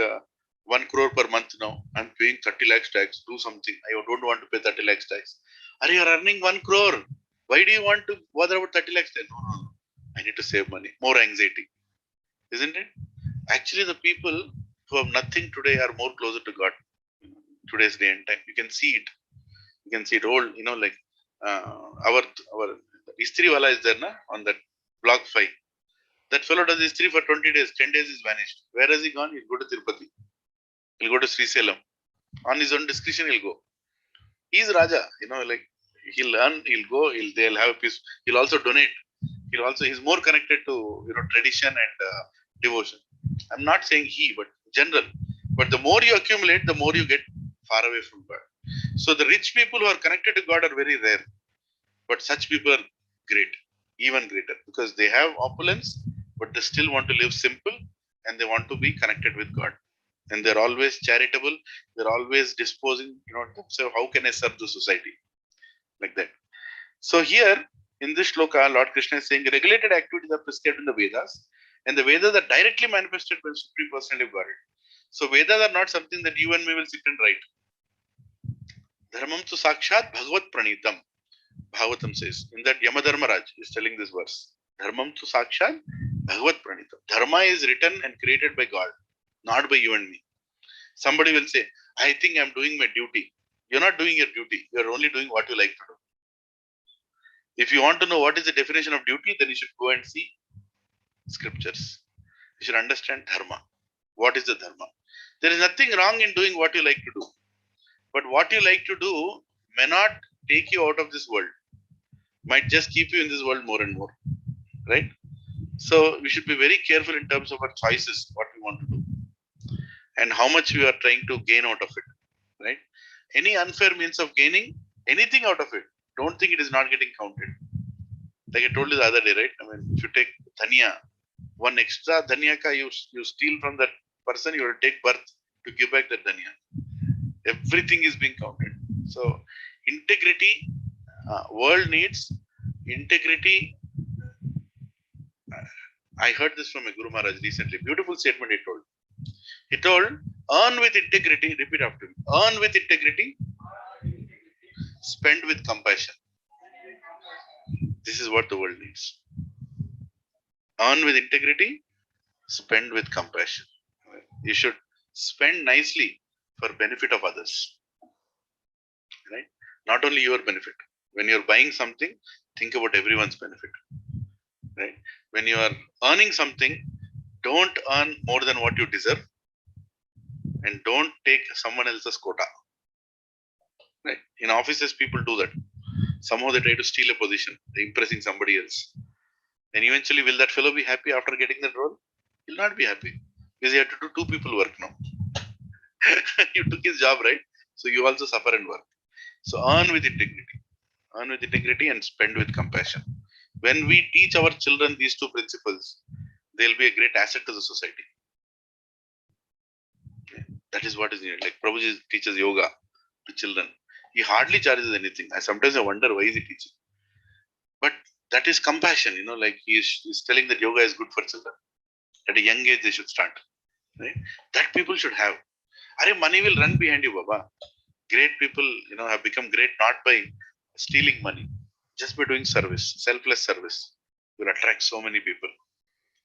1 crore per month now. I'm paying 30 lakhs tax. Do something. I don't want to pay 30 lakhs tax. Are you earning 1 crore? Why do you want to bother about 30 lakhs tax? No. I need to save money. More anxiety. Isn't it? Actually, the people who have nothing today are more closer to God. Today's day and time. You can see it. You can see it all, like our Istri wala is there on that block 5. That fellow does Istri for 20 days. 10 days is vanished. Where has he gone? He'll go to Tirupati. He'll go to Sri Salem. On his own discretion, he'll go. He's Raja. Like he'll earn, he'll go, they'll have a peace. He'll also donate. He's more connected to, tradition and devotion. I'm not saying he, but general. But the more you accumulate, the more you get far away from God. So the rich people who are connected to God are very rare. But such people are great, even greater, because they have opulence, but they still want to live simple and they want to be connected with God. And they're always charitable. They're always disposing, so how can I serve the society? Like that. So here, in this shloka, Lord Krishna is saying regulated activities are prescribed in the Vedas, and the Vedas are directly manifested by the Supreme Personality of Godhead. So Vedas are not something that you and me will sit and write. Dharmam tu sakshat bhagavad pranitam. Bhagavatam says, in that Yamadharmaraj is telling this verse. Dharmam tu sakshat bhagavad pranitam. Dharma is written and created by God, not by you and me. Somebody will say, I think I'm doing my duty. You're not doing your duty. You're only doing what you like to do. If you want to know what is the definition of duty, then you should go and see scriptures. You should understand dharma. What is the dharma? There is nothing wrong in doing what you like to do. But what you like to do may not take you out of this world. Might just keep you in this world more and more. Right? So we should be very careful in terms of our choices, what we want to do. And how much we are trying to gain out of it. Right? Any unfair means of gaining anything out of it, don't think it is not getting counted. Like I told you the other day, right? I mean, if you take dhania, one extra dhania ka you steal from that person, you will take birth to give back that dhania. Everything is being counted. So integrity, world needs integrity. I heard this from a Guru Maharaj recently. Beautiful statement he told. He told, earn with integrity, repeat after me. Earn with integrity, spend with compassion. This is what the world needs. Earn with integrity, spend with compassion. You should spend nicely for benefit of others. Right? Not only your benefit. When you're buying something, think about everyone's benefit. Right? When you are earning something, don't earn more than what you deserve, and don't take someone else's quota. Right? In offices, people do that. Somehow they try to steal a position, they're impressing somebody else. And eventually, will that fellow be happy after getting that role? He'll not be happy because he had to do 2 people work now. You took his job, right? So you also suffer and work. So earn with integrity. Earn with integrity and spend with compassion. When we teach our children these 2 principles, they'll be a great asset to the society. That is what is needed. Like Prabhuji teaches yoga to children. He hardly charges anything. Sometimes I wonder why is he teaching. But that is compassion, like he's telling that yoga is good for children. At a young age, they should start. Right? That people should have. Money will run behind you, Baba. Great people, have become great not by stealing money, just by doing service, selfless service. Will attract so many people.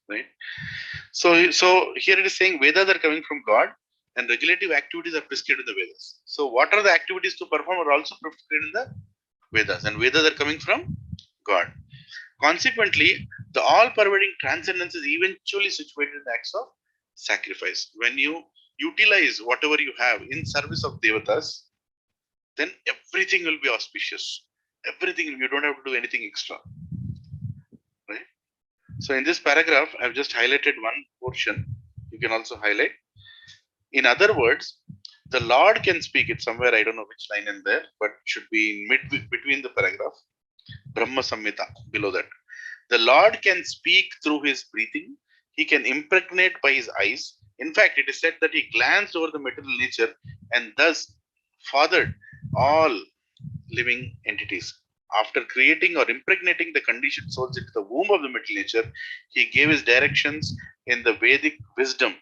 Right? So here it is saying Vedas are coming from God and regulative activities are prescribed in the Vedas. So what are the activities to perform are also prescribed in the Vedas, and Vedas are coming from God. Consequently, the all-pervading transcendence is eventually situated in the acts of sacrifice. When you utilize whatever you have in service of devatas, then everything will be auspicious. Everything, you don't have to do anything extra. Right? So in this paragraph, I've just highlighted one portion. You can also highlight. In other words, The Lord can speak. It's somewhere, I don't know which line in there, but should be in between the paragraph. Brahma Samhita, below that. The Lord can speak through his breathing. He can impregnate by his eyes. In fact, it is said that he glanced over the material nature and thus fathered all living entities. After creating or impregnating the conditioned souls into the womb of the material nature, he gave his directions in the Vedic wisdom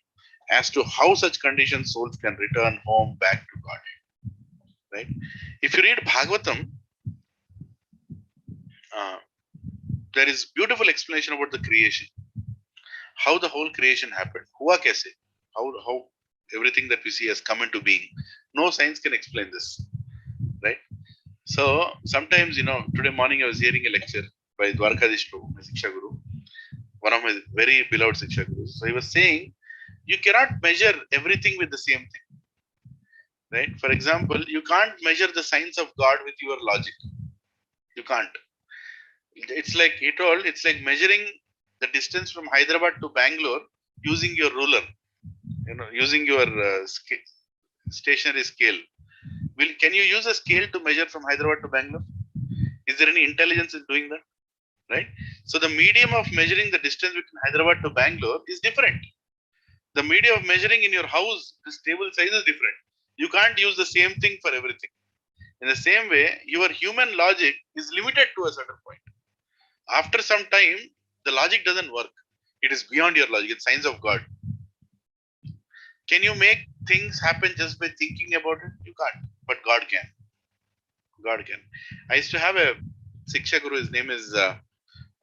as to how such conditioned souls can return home back to God. Right? If you read Bhagavatam, there is beautiful explanation about the creation, how the whole creation happened. Hua kaise? How everything that we see has come into being. No science can explain this, right? So sometimes, today morning I was hearing a lecture by Dwarkadish Prabhu, my Siksha Guru, one of my very beloved Siksha Gurus. So he was saying, you cannot measure everything with the same thing, right? For example, you can't measure the science of God with your logic. You can't. It's like he told, it's like measuring the distance from Hyderabad to Bangalore using your ruler, using your stationary scale. Can you use a scale to measure from Hyderabad to Bangalore? Is there any intelligence in doing that? Right? So the medium of measuring the distance between Hyderabad to Bangalore is different. The medium of measuring in your house, this table size is different. You can't use the same thing for everything. In the same way, your human logic is limited to a certain point. After some time, the logic doesn't work. It is beyond your logic. It's science of God. Can you make things happen just by thinking about it? You can't. But God can. God can. I used to have a Siksha Guru. His name is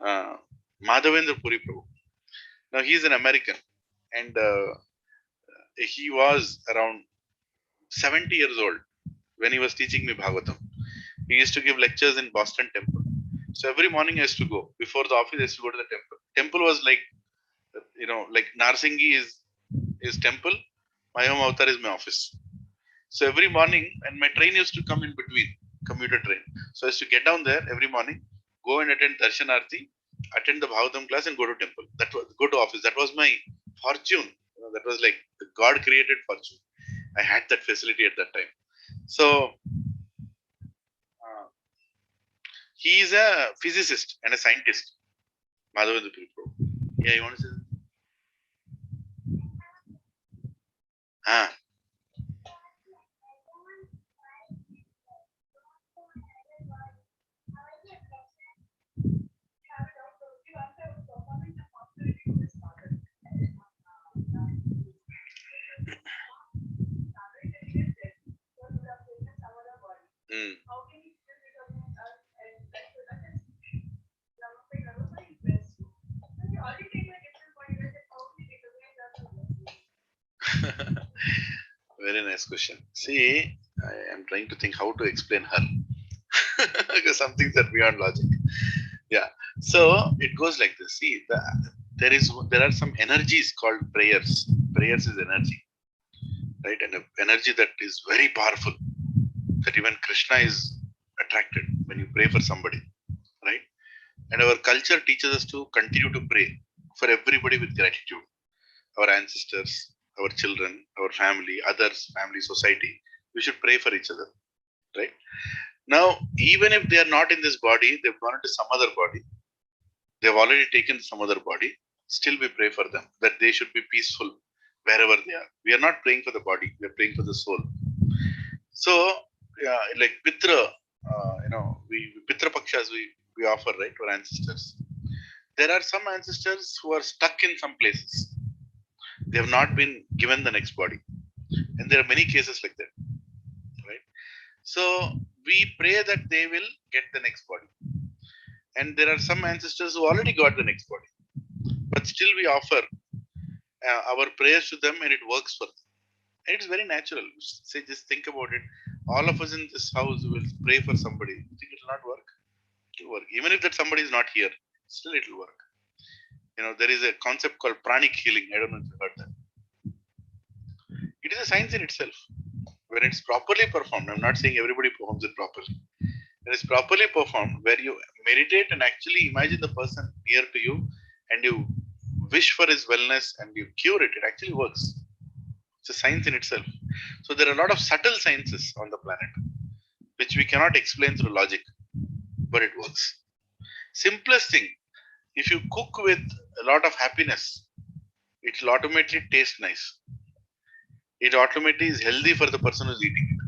Madhavendra Puri Prabhu. Now he is an American, and he was around 70 years old when he was teaching me Bhagavatam. He used to give lectures in Boston Temple. So every morning I used to go. Before the office, I used to go to the temple. Temple was like, like Narsinghi is his temple. Myhome Avatar is my office. So every morning, and my train used to come in between, commuter train. So I used to get down there every morning, go and attend Darshanarti, attend the Bhagavatam class, and go to temple. That was go to office. That was my fortune. That was like the God created fortune. I had that facility at that time. So he is a physicist and a scientist. Madhavendra Puri Prabhu. Yeah, you want to say that? Very nice question. See, I am trying to think how to explain her. Because some things are beyond logic. Yeah. So it goes like this. See, there are some energies called prayers. Prayers is energy, right? And energy that is very powerful. That even Krishna is attracted when you pray for somebody, right? And our culture teaches us to continue to pray for everybody with gratitude. Our ancestors, our children, our family, others, family, society. We should pray for each other, right? Now, even if they are not in this body, they've gone into some other body. They've already taken some other body. Still, we pray for them that they should be peaceful wherever they are. We are not praying for the body; we are praying for the soul. So, yeah, like Pitra, we Pitra Pakshas we offer, right, to our ancestors. There are some ancestors who are stuck in some places. They have not been given the next body, and there are many cases like that, right? So we pray that they will get the next body, and there are some ancestors who already got the next body, but still we offer our prayers to them, and it works for them. And it's very natural. Say, just think about it. All of us in this house will pray for somebody. You think it will not work? It will work. Even if that somebody is not here, still it will work. There is a concept called Pranic Healing. I don't know if you heard that. It is a science in itself. When it's properly performed, I'm not saying everybody performs it properly. When it's properly performed, where you meditate and actually imagine the person near to you and you wish for his wellness and you cure it, it actually works. It's a science in itself. So there are a lot of subtle sciences on the planet, which we cannot explain through logic, but it works. Simplest thing, if you cook with a lot of happiness, it will automatically taste nice. It automatically is healthy for the person who's eating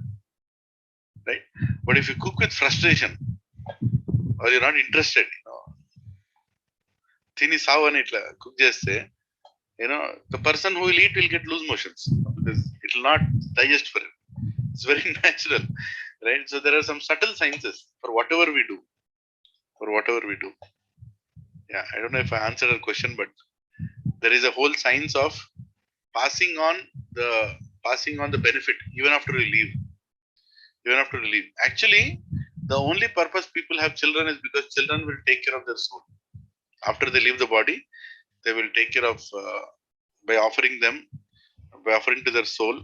it, right? But if you cook with frustration or you're not interested, tini sav ani itla cook cheste, the person who will eat will get loose motions because it will not digest for him. It's very natural, right? So there are some subtle sciences for whatever we do. For whatever we do. Yeah, I don't know if I answered the question, but there is a whole science of passing on the benefit even after we leave. Even after we leave. Actually, the only purpose people have children is because children will take care of their soul. After they leave the body, they will take care of by offering to their soul,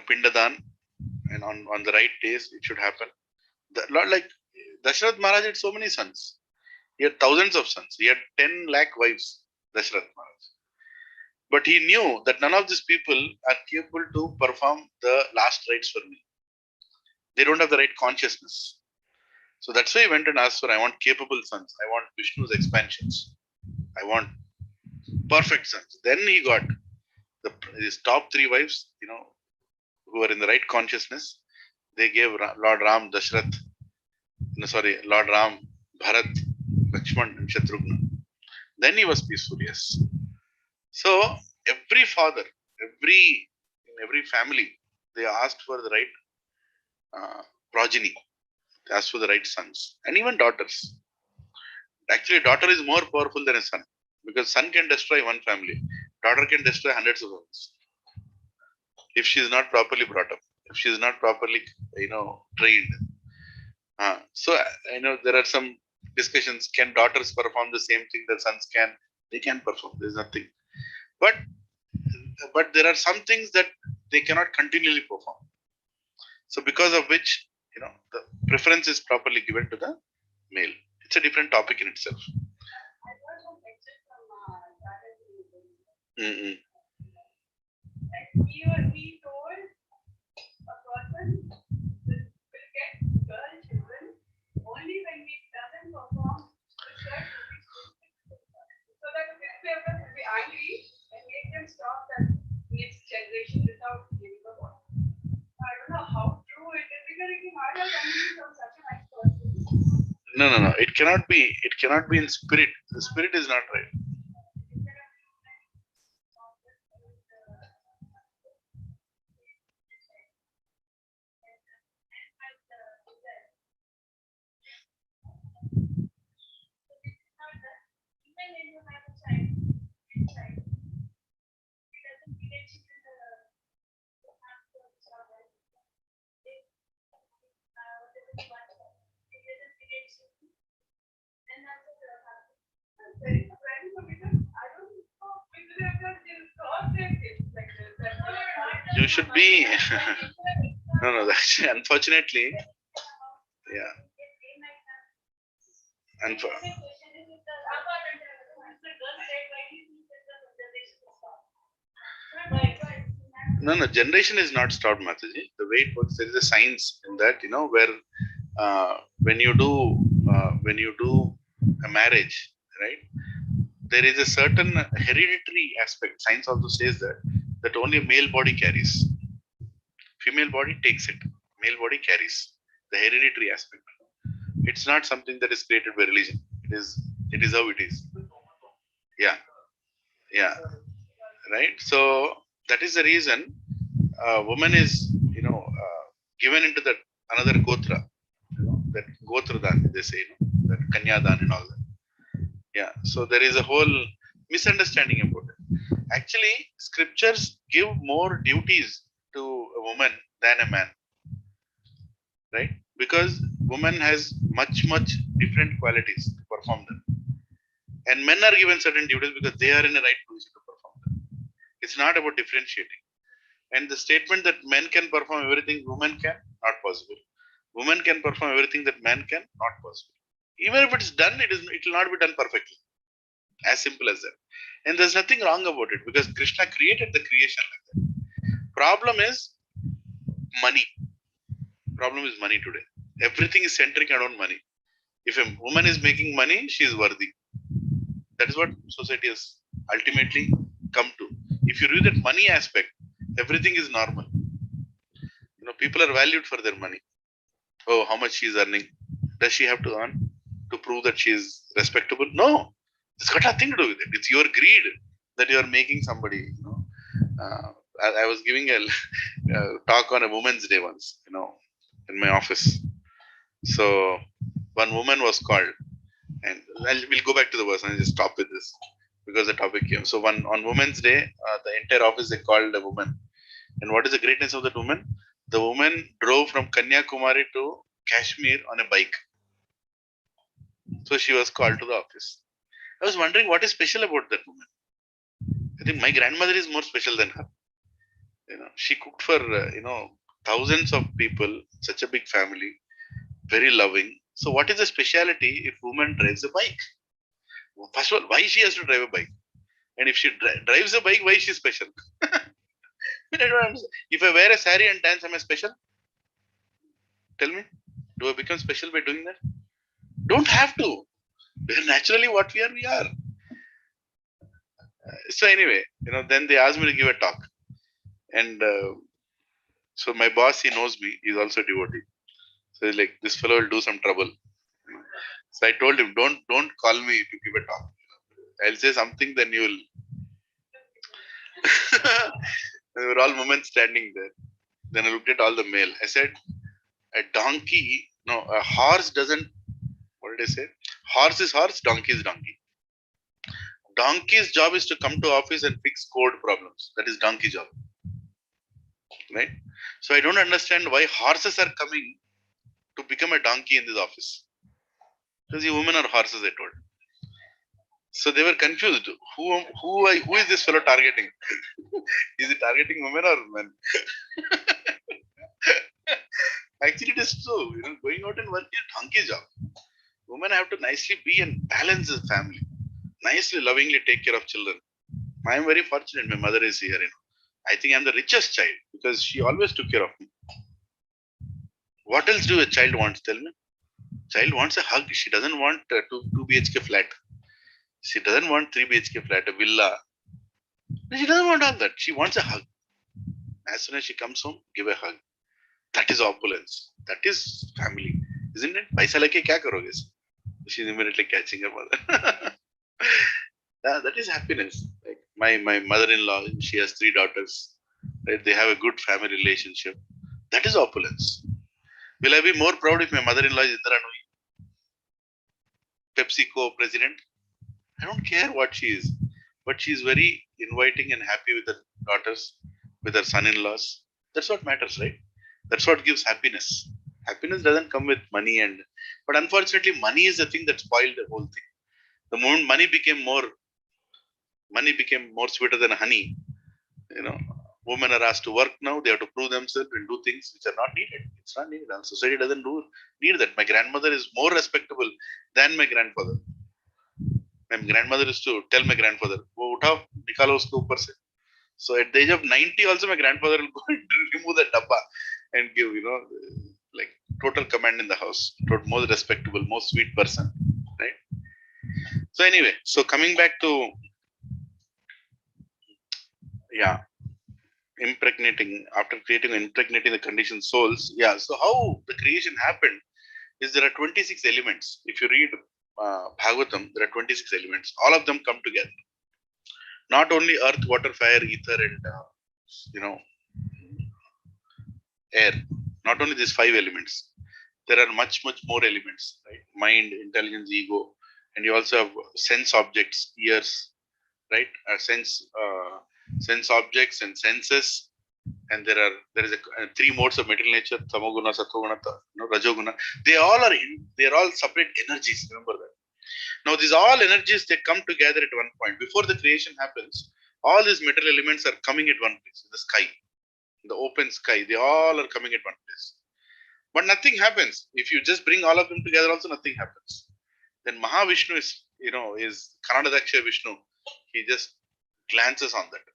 pindadan, and on the right days it should happen. Like Dashrath Maharaj had so many sons. He had thousands of sons. He had 10 lakh wives, Dashrath Maharaj. But he knew that none of these people are capable to perform the last rites for me. They don't have the right consciousness. So that's why he went and asked for, I want capable sons. I want Vishnu's expansions. I want perfect sons. Then he got his top 3 wives, who are in the right consciousness. They gave Lord Ram, Dashrath, Lord Ram, Bharat, Lakshman, and Shatrughna. Then he was peaceful, yes. So every father, in every family, they asked for the right progeny. They asked for the right sons and even daughters. Actually, daughter is more powerful than a son because son can destroy one family. Daughter can destroy hundreds of families if she is not properly brought up, if she is not properly, trained. So there are some discussions. Can daughters perform the same thing that sons can? They can perform. There's nothing. But there are some things that they cannot continually perform. So because of which, the preference is properly given to the male. It's a different topic in itself. Mm-hmm. He told a person will get girl children only when he doesn't perform so that whoever will be angry and make them stop that next generation without giving a body. I don't know how true it is because it is hard coming from such a nice person. No. It cannot be. It cannot be in spirit. The spirit is not right. You should be. No. Actually, unfortunately, yeah. No. Generation is not stopped, Mataji. The way it works, there is a science in that, where when you do a marriage, right? There is a certain hereditary aspect. Science also says that only male body carries. Female body takes it. Male body carries the hereditary aspect. It's not something that is created by religion. It is how it is. Yeah. Right. So that is the reason woman is given into that another gotra. That gotra dan they say, that kanya dan and all that. Yeah. So there is a whole misunderstanding about it. Actually, scriptures give more duties to a woman than a man, right? Because woman has much different qualities to perform them, and men are given certain duties because they are in the right position to perform them. It's not about differentiating. And the statement that men can perform everything women can, not possible. Women can perform everything that man can, not possible. Even if it's done, it will not be done perfectly. As simple as that. And there's nothing wrong about it because Krishna created the creation like that. problem is money. Problem is money today. Everything is centric around money. If a woman is making money, she is worthy. That is what society has ultimately come to. If you read that money aspect, everything is normal. People are valued for their money. Oh, how much she is earning? Does she have to earn to prove that she is respectable? No, it's got nothing to do with it. It's your greed that you are making somebody. I was giving a talk on a Women's Day once. In my office. So one woman was called, and we'll go back to the verse and just stop with this because the topic came. So on Women's Day, the entire office they called a woman. And what is the greatness of that woman? The woman drove from Kanyakumari to Kashmir on a bike. So she was called to the office. I was wondering what is special about that woman. I think my grandmother is more special than her. She cooked for thousands of people, such a big family, very loving. So what is the speciality if woman drives a bike? First of all, why she has to drive a bike? And if she drives a bike, why is she special? I don't understand. If I wear a sari and dance, am I special? Tell me. Do I become special by doing that? Don't have to. We're naturally what we are. So anyway, then they asked me to give a talk. And so my boss, he knows me. He's also a devotee. So he's like, this fellow will do some trouble. So I told him, don't call me to give a talk. I'll say something, then you will. There were all women standing there. Then I looked at all the male. I said, a horse doesn't. What did I say? Horse is horse, donkey is donkey. Donkey's job is to come to office and fix code problems. That is donkey job. Right? So I don't understand why horses are coming to become a donkey in this office. Because the women are horses, I told. So they were confused. Who is this fellow targeting? Is he targeting women or men? Actually, it is true. Going out and working a donkey job. Women have to nicely be and balance the family. Nicely, lovingly take care of children. I am very fortunate. My mother is here. I think I am the richest child because she always took care of me. What else do a child wants? Tell me. Child wants a hug. She doesn't want a 2 BHK flat. She doesn't want 3 BHK flat, a villa. She doesn't want all that. She wants a hug. As soon as she comes home, give a hug. That is opulence. That is family. Isn't it? Paisa lake kya karoge? She's immediately catching her mother. That is happiness. Like my mother-in-law, she has 3 daughters. Right? They have a good family relationship. That is opulence. Will I be more proud if my mother-in-law is Indira Nooyi? PepsiCo president? I don't care what she is. But she is very inviting and happy with her daughters, with her son-in-laws. That's what matters, right? That's what gives happiness. Happiness doesn't come with money, but unfortunately, money is the thing that spoiled the whole thing. The moment money became more sweeter than honey. Women are asked to work now. They have to prove themselves and do things which are not needed. It's not needed. Our society doesn't need that. My grandmother is more respectable than my grandfather. My grandmother used to tell my grandfather, "Wo uthao, nikalo usko upar se." So at the age of 90, also my grandfather will go and remove the dabba and give, like total command in the house. Most respectable, most sweet person, right? So anyway, so coming back to impregnating the conditioned souls. Yeah. So how the creation happened is there are 26 elements. If you read Bhagavatam, there are 26 elements. All of them come together. Not only earth, water, fire, ether, and air. Not only these 5 elements. There are much more elements, right? Mind, intelligence, ego, and you also have sense objects, ears, right? Sense objects and senses, and there is 3 modes of material nature: tamoguna, sattoguna, rajoguna. They are all separate energies. Remember that. Now these all energies, they come together at one point. Before the creation happens, all these material elements are coming at one place, in the sky, in the open sky. They all are coming at one place. But nothing happens. If you just bring all of them together, also nothing happens. Then Mahavishnu is Kanadadaksha Vishnu. He just glances on that.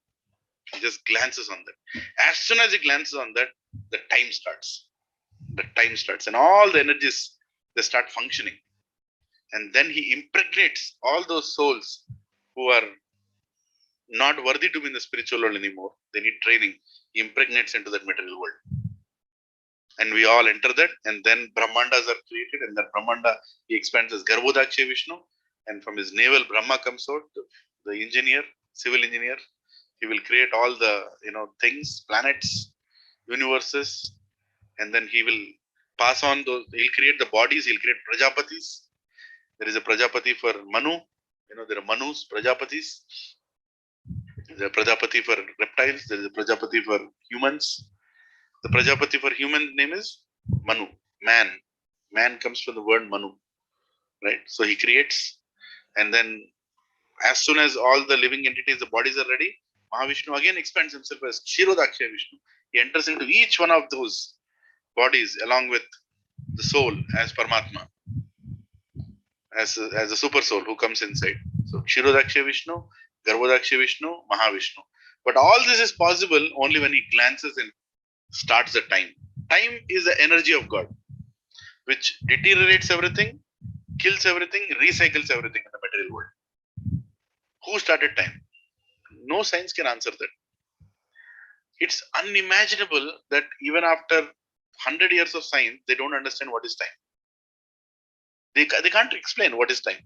He just glances on that. As soon as he glances on that, the time starts. The time starts, and all the energies, they start functioning. And then he impregnates all those souls who are not worthy to be in the spiritual world anymore. They need training. He impregnates into that material world. And we all enter that, and then Brahmandas are created, and that Brahmanda, he expands as Garbhodakshay Vishnu, and from his navel Brahma comes out, the engineer, civil engineer. He will create all the things, planets, universes, and then he will pass on those. He'll create the bodies. He'll create Prajapatis. There is a Prajapati for Manu. There are Manus, Prajapatis. There is a Prajapati for reptiles. There is a Prajapati for humans. The Prajapati for human name is Manu, man. Man comes from the word Manu, right? So he creates, and then as soon as all the living entities, the bodies are ready, Mahavishnu again expands himself as Kshirodakshay Vishnu. He enters into each one of those bodies along with the soul as Paramatma, as a super soul who comes inside. So Kshirodakshay Vishnu, Garbhodakshay Vishnu, Mahavishnu. But all this is possible only when he glances and starts the time. Time is the energy of God, which deteriorates everything, kills everything, recycles everything in the material world. Who started time? No science can answer that. It's unimaginable that even after 100 years of science, they don't understand what is time. They can't explain what is time.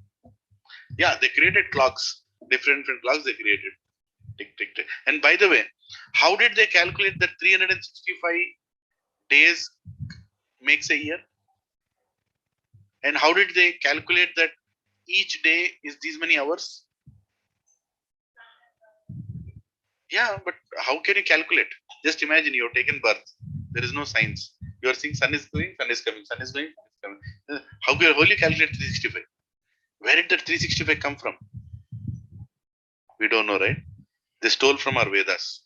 Yeah, they created clocks, different clocks they created. Tick, tick, tick. And by the way, how did they calculate that 365 days makes a year? And how did they calculate that each day is these many hours? Yeah, but how can you calculate? Just imagine you're taken birth. There is no science. You are seeing sun is going, sun is coming, sun is going, sun is coming. How can you calculate 365? Where did that 365 come from? We don't know, right? They stole from our Vedas.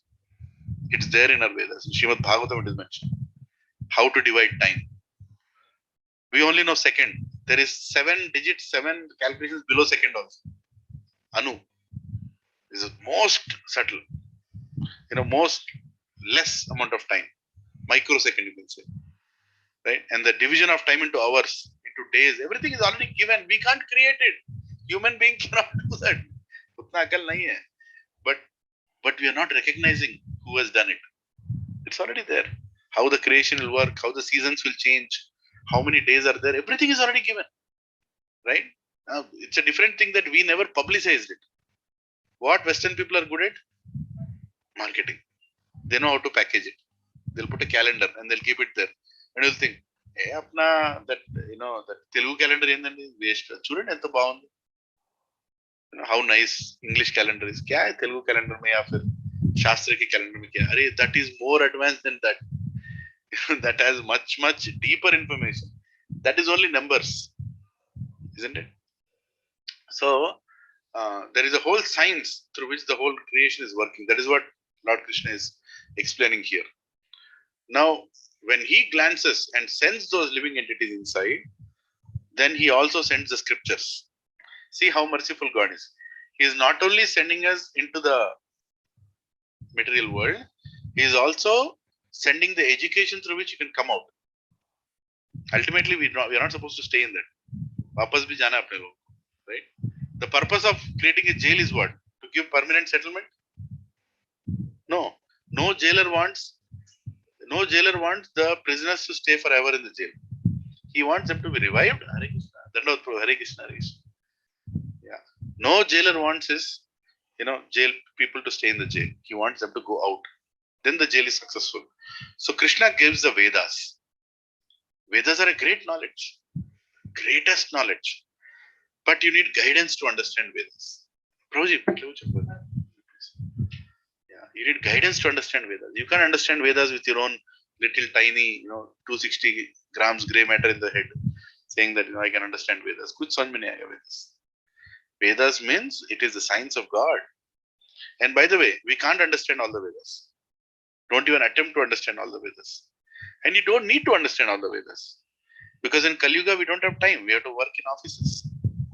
It's there in our Vedas. In Srimad Bhagavatam it is mentioned. How to divide time. We only know second. There is 7 digits, 7 calculations below second also. Anu is most subtle. Most less amount of time. Microsecond, you can say. Right? And the division of time into hours, into days, everything is already given. We can't create it. Human being cannot do that. Utna akal nahi hai. But we are not recognizing who has done it. It's already there. How the creation will work, how the seasons will change, how many days are there, everything is already given. Right? It's a different thing that we never publicized it. What Western people are good at? Marketing. They know how to package it. They'll put a calendar and they'll keep it there. And you'll think, hey, that Telugu calendar is waste. Chudandi enta baagundi. How nice English calendar is. Kya hai Telugu calendar mein ya fir Shastra ke calendar mein kya? Arey, that is more advanced than that. That has much deeper information. That is only numbers, isn't it? So there is a whole science through which the whole creation is working. That is what Lord Krishna is explaining here. Now, when he glances and sends those living entities inside, then he also sends the scriptures. See how merciful God is. He is not only sending us into the material world, he is also sending the education through which you can come out. Ultimately, we are not supposed to stay in that. Vapas bhi jana apne log, right? The purpose of creating a jail is what? To give permanent settlement? No. No jailer wants the prisoners to stay forever in the jail. He wants them to be revived. Hare Krishna. Dandavad Prabhu. Hare Krishna. Hare Krishna. Yeah. No jailer wants his, jail people to stay in the jail. He wants them to go out. Then the jail is successful. So Krishna gives the Vedas. Vedas are a great knowledge. Greatest knowledge. But you need guidance to understand Vedas. Prabhuji, you need guidance to understand Vedas. You can't understand Vedas with your own little tiny, 260 grams gray matter in the head, saying that I can understand Vedas. Kuch samajh mein nahi aayega Vedas. Vedas means it is the science of God. And by the way, we can't understand all the Vedas. Don't even attempt to understand all the Vedas. And you don't need to understand all the Vedas. Because in Kali Yuga, we don't have time. We have to work in offices.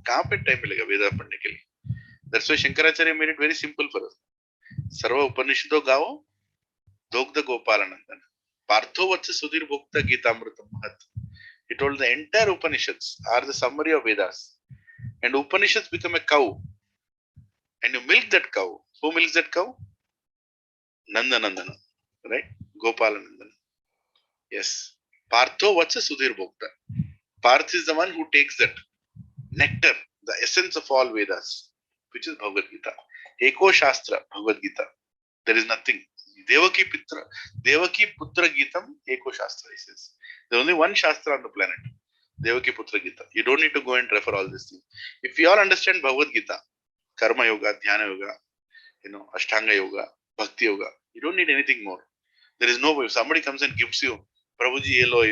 Kahan pe time milega Veda padhne ke liye? That's why Shankaracharya made it very simple for us. Sarva Upanishado Gao, Dogda Gopalanandan. Partho Vatsa Sudhir Bhokta Gita Amritam Mahat. He told the entire Upanishads are the summary of Vedas. And Upanishads become a cow. And you milk that cow. Who milks that cow? Nandanandana. Right? Gopalanandana. Yes. Partho Vatsa Sudhir Bhokta. Parth is the one who takes that nectar, the essence of all Vedas, which is Bhagavad Gita. Eko Shastra, Bhagavad Gita. There is nothing. Devaki Putra Gitam, Eko Shastra, he says. There is only one Shastra on the planet. Devaki Putra Gita. You don't need to go and refer all these things. If we all understand Bhagavad Gita, Karma Yoga, Dhyana Yoga, Ashtanga Yoga, Bhakti Yoga, you don't need anything more. There is no way. If somebody comes and gives you, Prabhuji, yellow,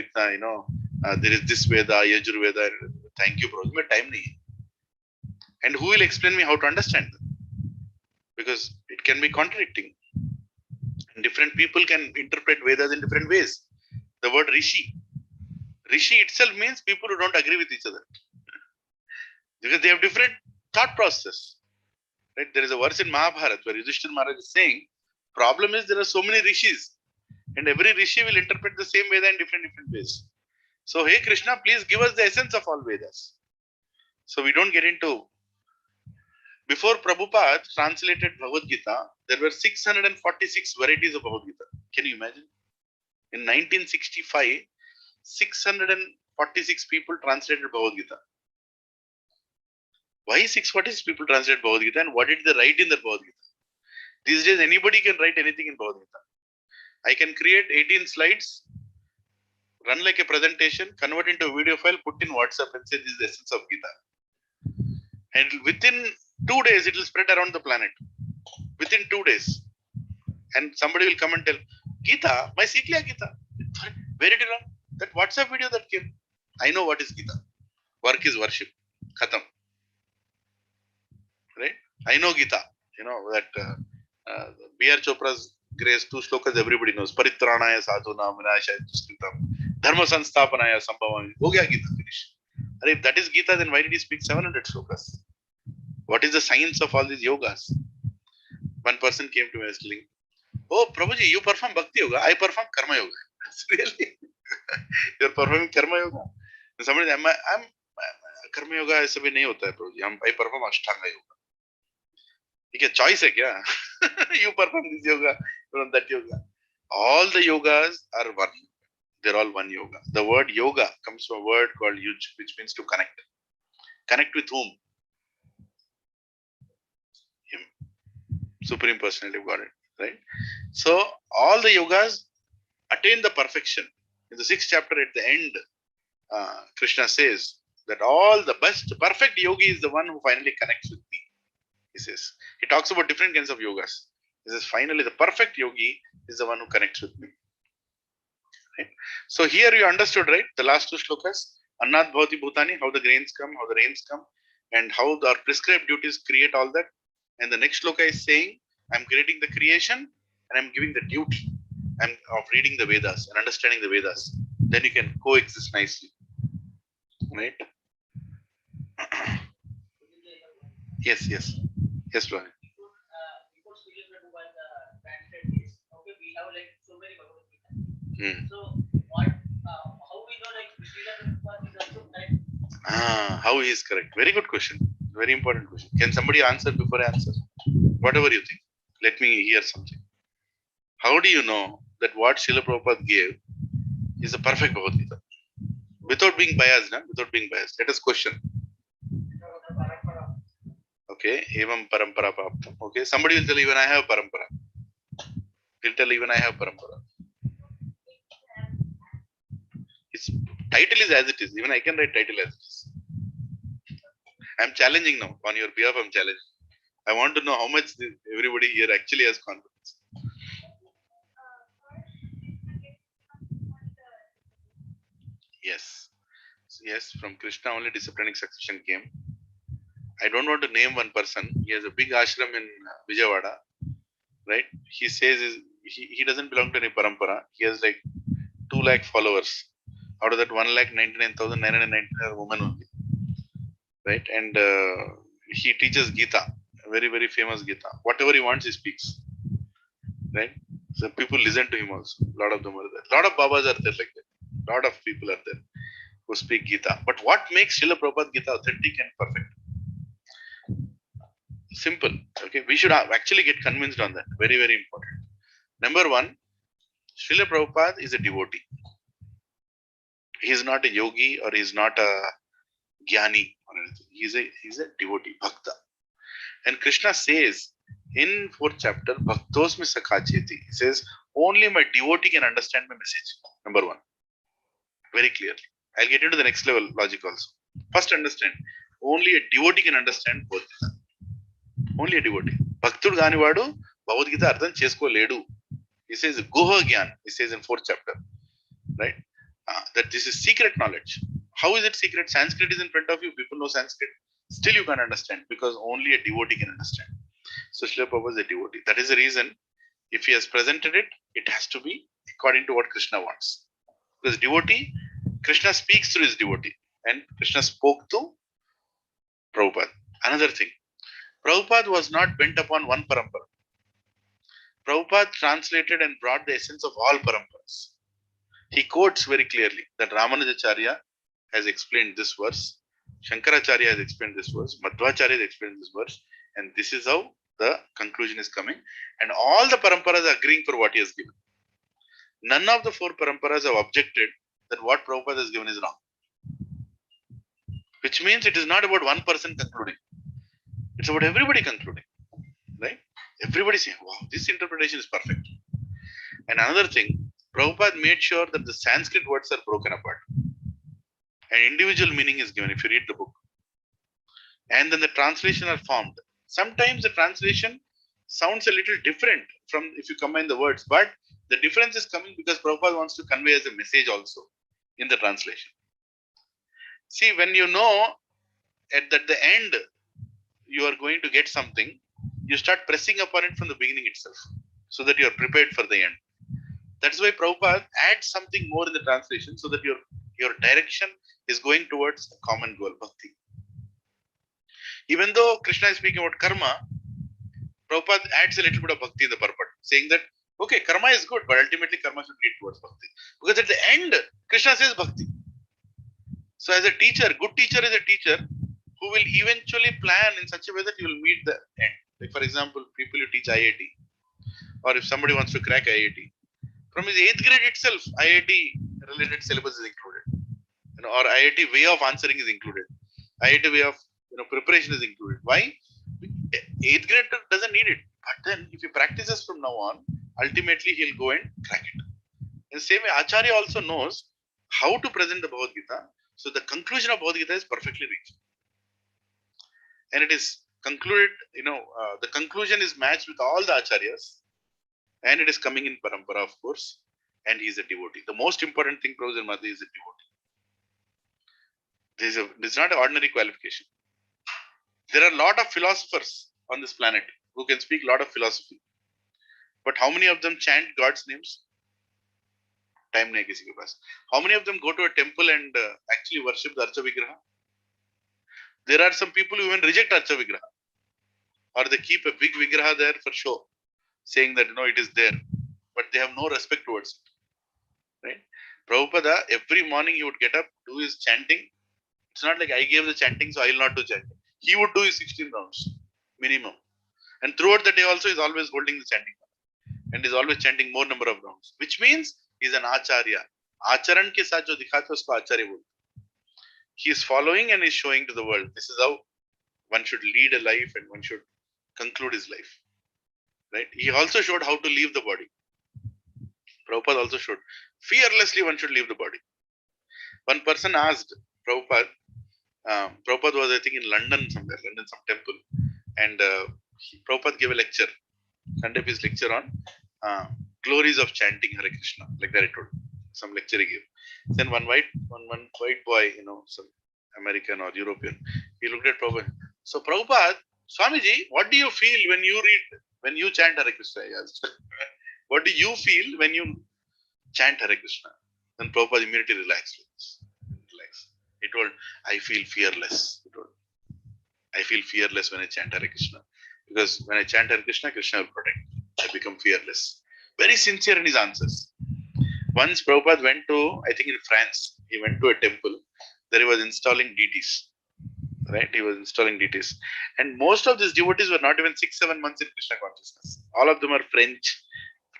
there is this Veda, Yajur Veda. Thank you, Prabhuji. My time nahi. And who will explain me how to understand them? Because it can be contradicting. And different people can interpret Vedas in different ways. The word Rishi. Rishi itself means people who don't agree with each other. Because they have different thought process. Right? There is a verse in Mahabharata where Yudhishthira Maharaj is saying, problem is there are so many Rishis. And every Rishi will interpret the same Veda in different ways. So, hey Krishna, please give us the essence of all Vedas. So we don't get into... Before Prabhupada translated Bhagavad Gita, there were 646 varieties of Bhagavad Gita. Can you imagine? In 1965, 646 people translated Bhagavad Gita. Why 646 people translated Bhagavad Gita and what did they write in the Bhagavad Gita? These days, anybody can write anything in Bhagavad Gita. I can create 18 slides, run like a presentation, convert into a video file, put in WhatsApp and say this is the essence of Gita. And within 2 days, it will spread around the planet. Within 2 days. And somebody will come and tell, Gita, my Sikliya Gita. Where did you learn? That WhatsApp video that came. I know what is Gita. Work is worship. Khatam. Right? I know Gita. That B.R. Chopra's grace, 2 slokas everybody knows. Paritranaya sadhuna vinashaya duskritam. Dharma sansthapanaya sambhavami. Ho gaya Gita, finish. If that is Gita, then why did he speak 700 slokas? What is the science of all these yogas? One person came to me and was telling, oh, Prabhuji, you perform Bhakti Yoga, I perform Karma Yoga. Really? You're performing Karma Yoga? And somebody said, I'm Karma Yoga ऐसा भी नहीं होता है Prabhuji. I perform Ashtanga Yoga. ये क्या choice है क्या? You perform this yoga, you perform that yoga. All the yogas are one. They're all one yoga. The word yoga comes from a word called yuj, which means to connect. Connect with whom? Him. Supreme Personality of Godhead. Right? So, all the yogas attain the perfection. In the 6th chapter at the end, Krishna says that all the best, perfect yogi is the one who finally connects with me. He says. He talks about different kinds of yogas. He says, finally, the perfect yogi is the one who connects with me. Right? So here you understood, right? The last 2 shlokas. Annat bhavati bhutani, how the grains come, how the rains come, and how our prescribed duties create all that. And the next shloka is saying, I'm creating the creation and I'm giving the duty of reading the Vedas and understanding the Vedas. Then you can coexist nicely. Right? Yes. Yes, Bhagavad. Before Sri Prabhupada translated this, okay, we have like so many Bhagavad Gita. So what? How we know like Sri Prabhupada is also correct? How he is correct? Very good question. Very important question. Can somebody answer before I answer? Whatever you think. Let me hear something. How do you know that what Srila Prabhupada gave is a perfect Bhagavad Gita? Without being biased, without being biased. Let us question. Okay, evam parampara praptam. Okay, somebody will tell even I have parampara. He'll tell even I have parampara. His title is as it is. Even I can write title as it is. I'm challenging now. On your behalf, I'm challenging. I want to know how much everybody here actually has confidence. Yes, from Krishna only disciplinic succession came. I don't want to name one person. He has a big ashram in Vijayawada. Right? He says he doesn't belong to any parampara. He has like 2 lakh followers. Out of that 1,99,999 are women only. Right? And he teaches Gita. A very, very famous Gita. Whatever he wants, he speaks. right? So people listen to him also. A lot of them are there. A lot of Babas are there like that. A lot of people are there who speak Gita. But what makes Srila Prabhupada Gita authentic and perfect? Simple. Okay, we should actually get convinced on that. Very, very important. Number one, Srila Prabhupada is a devotee. He is not a yogi or he is not a jnani or anything. He's a devotee, bhakta. And Krishna says in 4th chapter, Bhaktos me sakha cheti. He says, only my devotee can understand my message. Number one. Very clearly. I'll get into the next level logic also. First understand, only a devotee can understand both. Only a devotee. Bhaktudu ganivadu Bhagavad Gita ardham cheskoledu. He says Guha Gyan. He says in 4th chapter, right? That this is secret knowledge. How is it secret? Sanskrit is in front of you. People know Sanskrit. Still you can't understand because only a devotee can understand. So Srila Prabhupada is a devotee. That is the reason if he has presented it, it has to be according to what Krishna wants. Because devotee, Krishna speaks through his devotee. And Krishna spoke to Prabhupada. Another thing, Prabhupada was not bent upon one parampara. Prabhupada translated and brought the essence of all paramparas. He quotes very clearly that Ramanujacharya has explained this verse, Shankaracharya has explained this verse, Madhvacharya has explained this verse, and this is how the conclusion is coming. And all the paramparas are agreeing for what he has given. None of the 4 paramparas have objected that what Prabhupada has given is wrong. Which means it is not about one person concluding. It's about everybody concluding. Right? Everybody saying, wow, this interpretation is perfect. And another thing, Prabhupada made sure that the Sanskrit words are broken apart. An individual meaning is given if you read the book. And then the translation are formed. Sometimes the translation sounds a little different from if you combine the words, but the difference is coming because Prabhupada wants to convey as a message also in the translation. See, when you know at the end you are going to get something, you start pressing upon it from the beginning itself so that you are prepared for the end. That's why Prabhupada adds something more in the translation so that your direction is going towards a common goal, bhakti. Even though Krishna is speaking about karma, Prabhupada adds a little bit of bhakti in the purport, saying that, okay, karma is good, but ultimately karma should lead towards bhakti. Because at the end, Krishna says bhakti. So as a teacher, good teacher is a teacher who will eventually plan in such a way that you will meet the end. Like for example, people who teach IIT, or if somebody wants to crack IIT, from his 8th grade itself, IIT related syllabus is included. Or IIT way of answering is included. IIT way of preparation is included. Why? 8th grade doesn't need it. But then if he practices from now on, ultimately he'll go and crack it. In the same way, Acharya also knows how to present the Bhagavad Gita. So the conclusion of Bhagavad Gita is perfectly reached. And it is concluded, the conclusion is matched with all the Acharyas. And it is coming in parampara, of course. And he is a devotee. The most important thing, Prabhupada Mati, is a devotee. This is not an ordinary qualification. There are a lot of philosophers on this planet who can speak a lot of philosophy. But how many of them chant God's names? Time nahi kisi ke paas. How many of them go to a temple and actually worship the Archa Vigraha? There are some people who even reject Archa Vigraha. Or they keep a big Vigraha there for show, saying that it is there. But they have no respect towards it. Right? Prabhupada, every morning he would get up, do his chanting. It's not like I gave the chanting, so I will not do chanting. He would do his 16 rounds, minimum. And throughout the day also, he's always holding the chanting. And he's always chanting more number of rounds. Which means he's an acharya. Acharan ke saath jo dikhata usko acharya bolte. He is following and is showing to the world. This is how one should lead a life and one should conclude his life. Right? He also showed how to leave the body. Prabhupada also showed. Fearlessly one should leave the body. One person asked Prabhupada, Prabhupada was I think in London somewhere, some temple. And Prabhupada gave a lecture. Sunday his lecture on glories of chanting Hare Krishna. Like that I told. Some lecture he gave. Then one white boy, some American or European, he looked at Prabhupada. So Prabhupada, Swamiji, what do you feel when you chant Hare Krishna? He asked. What do you feel when you chant Hare Krishna? Then Prabhupada immediately relaxed. He told, I feel fearless. He told, I feel fearless when I chant Hare Krishna. Because when I chant Hare Krishna, Krishna will protect. I become fearless. Very sincere in his answers. Once Prabhupada went to, I think in France, he went to a temple. There he was installing deities. Right? He was installing deities. And most of these devotees were not even 6-7 months in Krishna consciousness. All of them are French,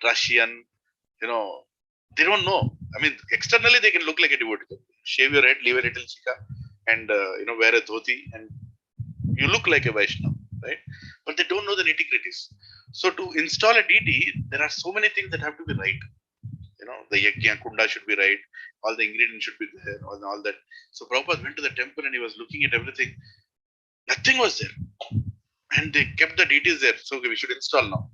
Russian, they don't know. I mean, externally they can look like a devotee. Shave your head, leave a little chika, and wear a dhoti, and you look like a Vaishnava, right? But they don't know the nitty-gritties. So to install a deity, there are so many things that have to be right. The yajna kunda should be right, all the ingredients should be there, all that. So Prabhupada went to the temple and he was looking at everything. Nothing was there. And they kept the deities there. So okay, we should install now.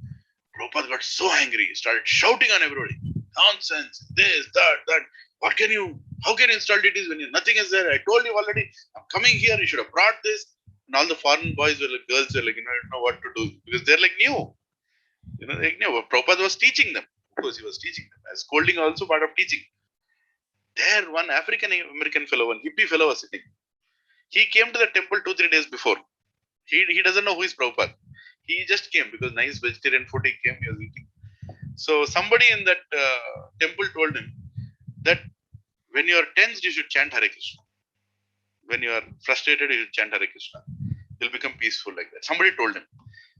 Prabhupada got so angry, he started shouting on everybody. Nonsense, this, that. How can you install deities when nothing is there? I told you already, I'm coming here, you should have brought this. And all the foreign boys were like, girls were like, I don't know what to do. Because they're like new. Like new. Prabhupada was teaching them. Of course, he was teaching them. Scolding also part of teaching. There, one African American fellow, one hippie fellow was sitting. He came to the temple 2-3 days before. He doesn't know who is Prabhupada. He just came because nice vegetarian food he came, he was eating. So somebody in that temple told him that when you are tensed, you should chant Hare Krishna. When you are frustrated, you should chant Hare Krishna. You'll become peaceful like that. Somebody told him.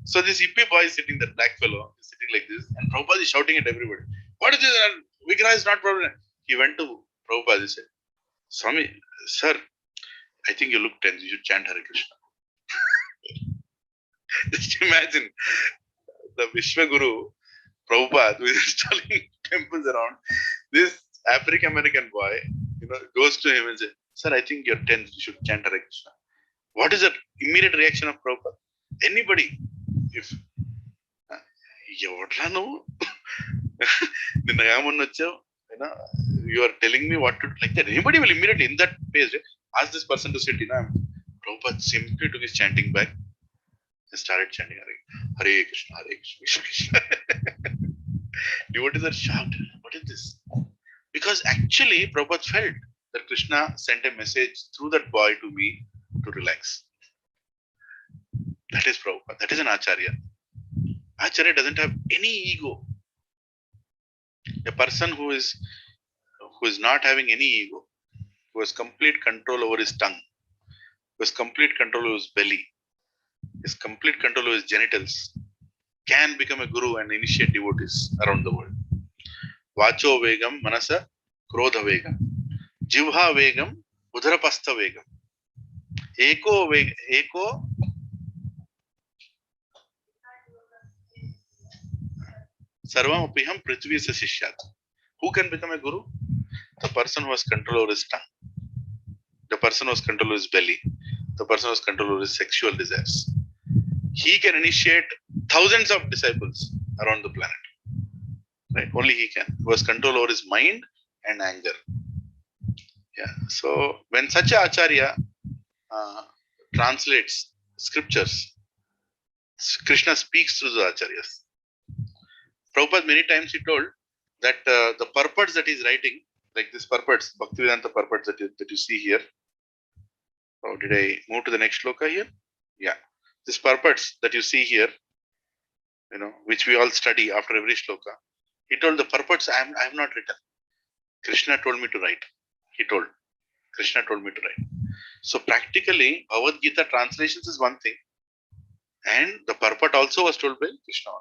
So this hippie boy is sitting, that black fellow is sitting like this, and Prabhupada is shouting at everybody. What is this? Vigraha is not problem. He went to Prabhupada and said, Swami, sir, I think you look tense. You should chant Hare Krishna. Just imagine the Vishwaguru, Prabhupada, who is installing temples around. This African American boy, goes to him and says, Sir, I think you're tense. You should chant Hare Krishna. What is the immediate reaction of Prabhupada? Anybody, if you are telling me what to do, like that, anybody will immediately in that page ask this person to sit. Prabhupada simply took his chanting bag and started chanting Hare Krishna, Hare Krishna, Krishna. Devotees are shocked. What is this? Because actually Prabhupada felt that Krishna sent a message through that boy to me to relax. That is Prabhupada. That is an Acharya. Acharya doesn't have any ego. A person who is not having any ego, who has complete control over his tongue, who has complete control over his belly, his complete control over his genitals, can become a guru and initiate devotees around the world. Vacho vegam manasa krodha vegam. Jivha vegam udharapastha vegam. Eko sarvam apiham prithvi sa sishyat. Who can become a guru? The person who has control over his tongue, the person who has control over his belly, the person who has control over his sexual desires. He can initiate thousands of disciples around the planet. Right? Only he can. Who has control over his mind and anger. Yeah. So when such a Acharya translates scriptures, Krishna speaks through the Acharyas. Prabhupada many times he told that the purports that he's writing, like this purports, Bhaktivedanta purports that you see here. Oh, did I move to the next shloka here? Yeah. This purports that you see here, which we all study after every shloka. He told the purports I have not written. Krishna told me to write. Krishna told me to write. So practically, Bhagavad Gita translations is one thing, and the purport also was told by Krishna.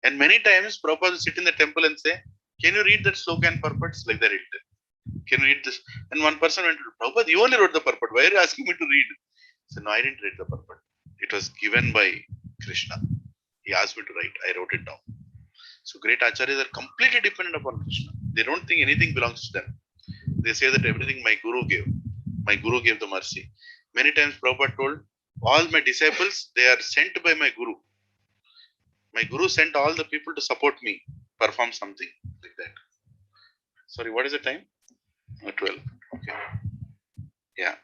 And many times, Prabhupada will sit in the temple and say, "Can you read that sloka and purports?" Like that. Can you read this? And one person went to Prabhupada, "You only wrote the purport. Why are you asking me to read?" So no, I didn't read the purport. It was given by Krishna. He asked me to write. I wrote it down. So great acharyas are completely dependent upon Krishna. They don't think anything belongs to them. They say that everything my guru gave. My guru gave the mercy. Many times Prabhupada told, all my disciples, they are sent by my guru. My guru sent all the people to support me, perform something like that. Sorry, what is the time? 12. Okay. Yeah.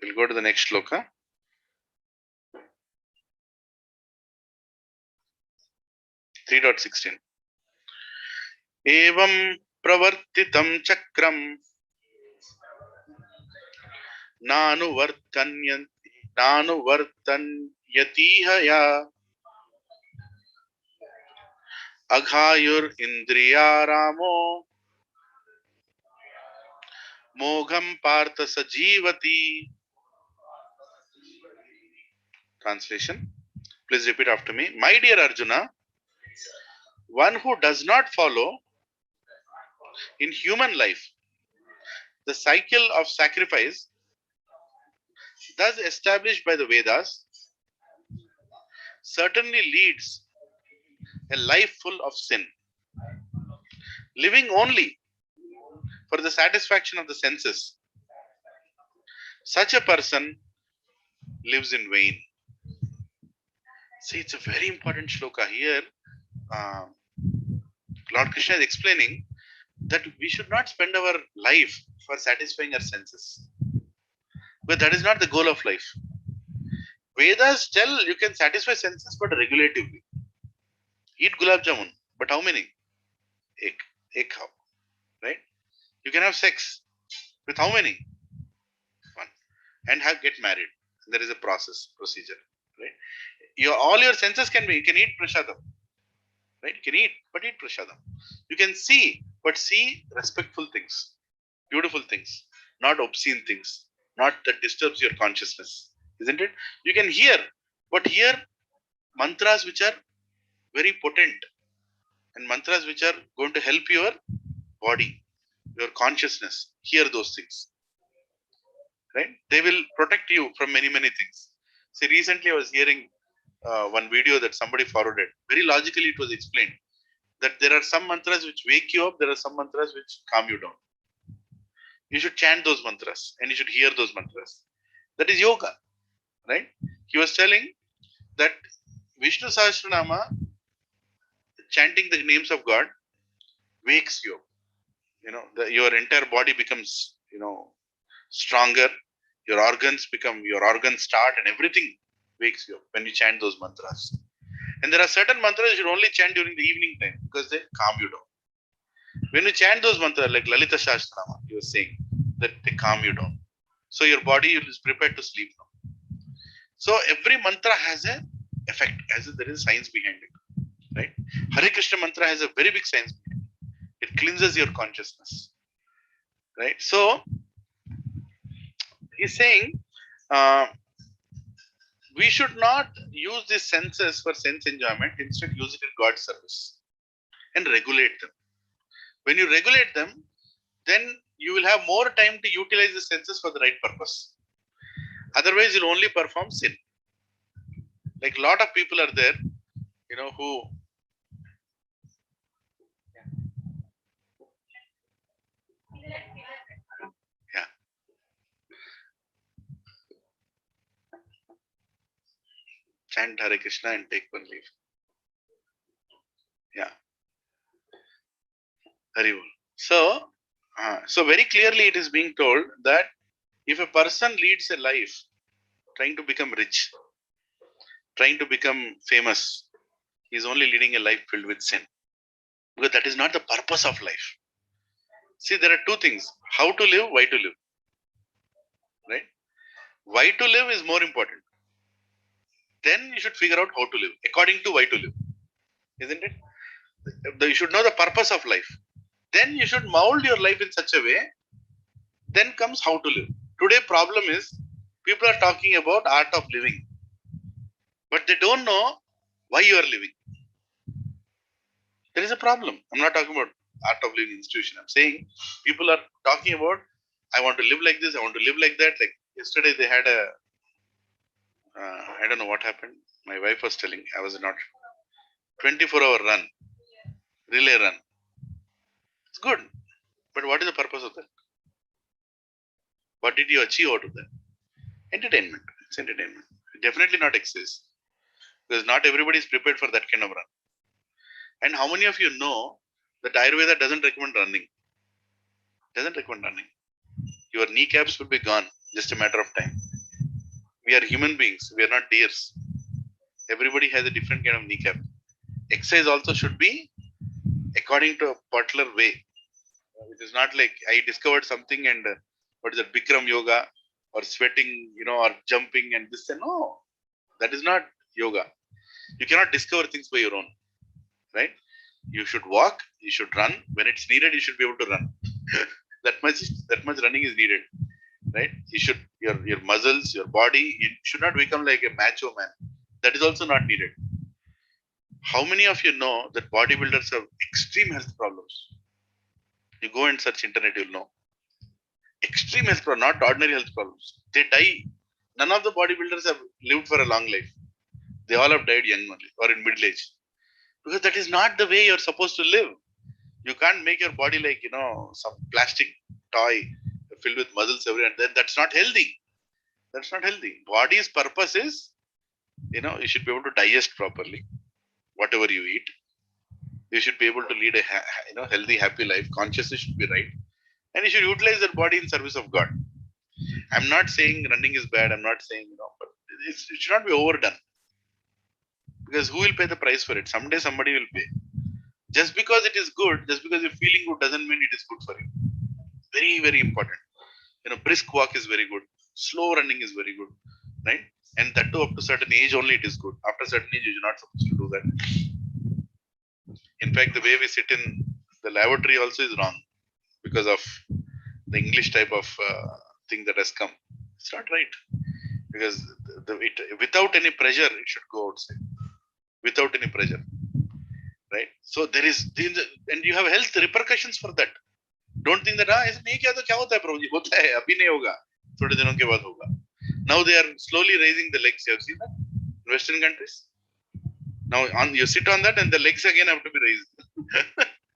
We'll go to the next shloka. (3.16) Evam pravartitam chakram nanu vartanyatiha ya Aghayur indriyaramo mogham partha sajivati. Translation. Please repeat after me. My dear Arjuna, one who does not follow in human life the cycle of sacrifice thus established by the Vedas certainly leads a life full of sin. Living only for the satisfaction of the senses, such a person lives in vain. See, it's a very important shloka here. Uh, Lord Krishna is explaining that we should not spend our life for satisfying our senses. But that is not the goal of life. Vedas tell you can satisfy senses but regulatively. Eat gulab jamun, but how many? Ek how, right? You can have sex with how many? One. And get married. There is a procedure, right? All your senses can be, you can eat prashadam, right? You can eat, but eat prashadam. You can see, but see respectful things, beautiful things, not obscene things, not that disturbs your consciousness, isn't it? You can hear, but hear mantras which are very potent and mantras which are going to help your body, your consciousness. Hear those things, right? They will protect you from many things. See, recently I was hearing one video that somebody forwarded. Very logically, it was explained that there are some mantras which wake you up, there are some mantras which calm you down. You should chant those mantras and you should hear those mantras. That is yoga, right? He was telling that Vishnu Sahasranama, chanting the names of God, wakes you up. Your entire body becomes, stronger. Your organs start and everything wakes you up when you chant those mantras. And there are certain mantras you should only chant during the evening time because they calm you down. When you chant those mantras like Lalita Shastranama, he was saying that they calm you down. So your body is prepared to sleep now. So every mantra has an effect, there is science behind it. Right? Hare Krishna mantra has a very big science behind it. It cleanses your consciousness. Right? So he's saying we should not use these senses for sense enjoyment, instead use it in God's service and regulate them. When you regulate them, then you will have more time to utilize the senses for the right purpose. Otherwise, you'll only perform sin. Like a lot of people are there, who chant Hare Krishna and take one leave. Yeah. Very well. So very clearly it is being told that if a person leads a life trying to become rich, trying to become famous, he is only leading a life filled with sin. Because that is not the purpose of life. See, there are two things. How to live, why to live. Right? Why to live is more important. Then you should figure out how to live, according to why to live. Isn't it? You should know the purpose of life. Then you should mold your life in such a way. Then comes how to live. Today problem is, people are talking about art of living. But they don't know why you are living. There is a problem. I'm not talking about art of living institution. I'm saying people are talking about, I want to live like this, I want to live like that. Like yesterday they had a, I don't know what happened. My wife was telling, I was not 24-hour run, relay run. It's good. But what is the purpose of that? What did you achieve out of that? Entertainment. It's entertainment. Definitely not exercise. Because not everybody is prepared for that kind of run. And how many of you know that Ayurveda doesn't recommend running? Doesn't recommend running. Your kneecaps will be gone. Just a matter of time. We are human beings. We are not deers. Everybody has a different kind of kneecap. Exercise also should be according to a particular way. It is not like I discovered something and what is it, Bikram yoga or sweating, or jumping and this and no. That is not yoga. You cannot discover things by your own. Right? You should walk, you should run. When it's needed, you should be able to run. that much running is needed, right? You should your muscles, your body, you should not become like a macho man. That is also not needed. How many of you know that bodybuilders have extreme health problems? You go and search internet, you'll know. Extreme health problems, not ordinary health problems. They die. None of the bodybuilders have lived for a long life. They all have died young only or in middle age. Because that is not the way you're supposed to live. You can't make your body like, some plastic toy filled with muscles everywhere. Then that's not healthy. That's not healthy. Body's purpose is, you should be able to digest properly. Whatever you eat, you should be able to lead a healthy, happy life. Consciousness should be right. And you should utilize that body in service of God. I'm not saying running is bad. I'm not saying, but it should not be overdone. Because who will pay the price for it? Someday somebody will pay. Just because it is good, just because you're feeling good doesn't mean it is good for you. Very, very important. Brisk walk is very good. Slow running is very good. Right? And that too up to certain age only it is good. After certain age, you're not supposed to do that. In fact, the way we sit in the lavatory also is wrong because of the English type of thing that has come. It's not right. Because without any pressure, it should go outside. Without any pressure. Right? So there is, and you have health repercussions for that. Don't think that, ऐसा नहीं किया तो क्या होता है प्रभु जी? होता है, अभी नहीं होगा, थोड़े दिनों के बाद होगा. Now they are slowly raising the legs. You have seen that in Western countries. Now you sit on that and the legs again have to be raised.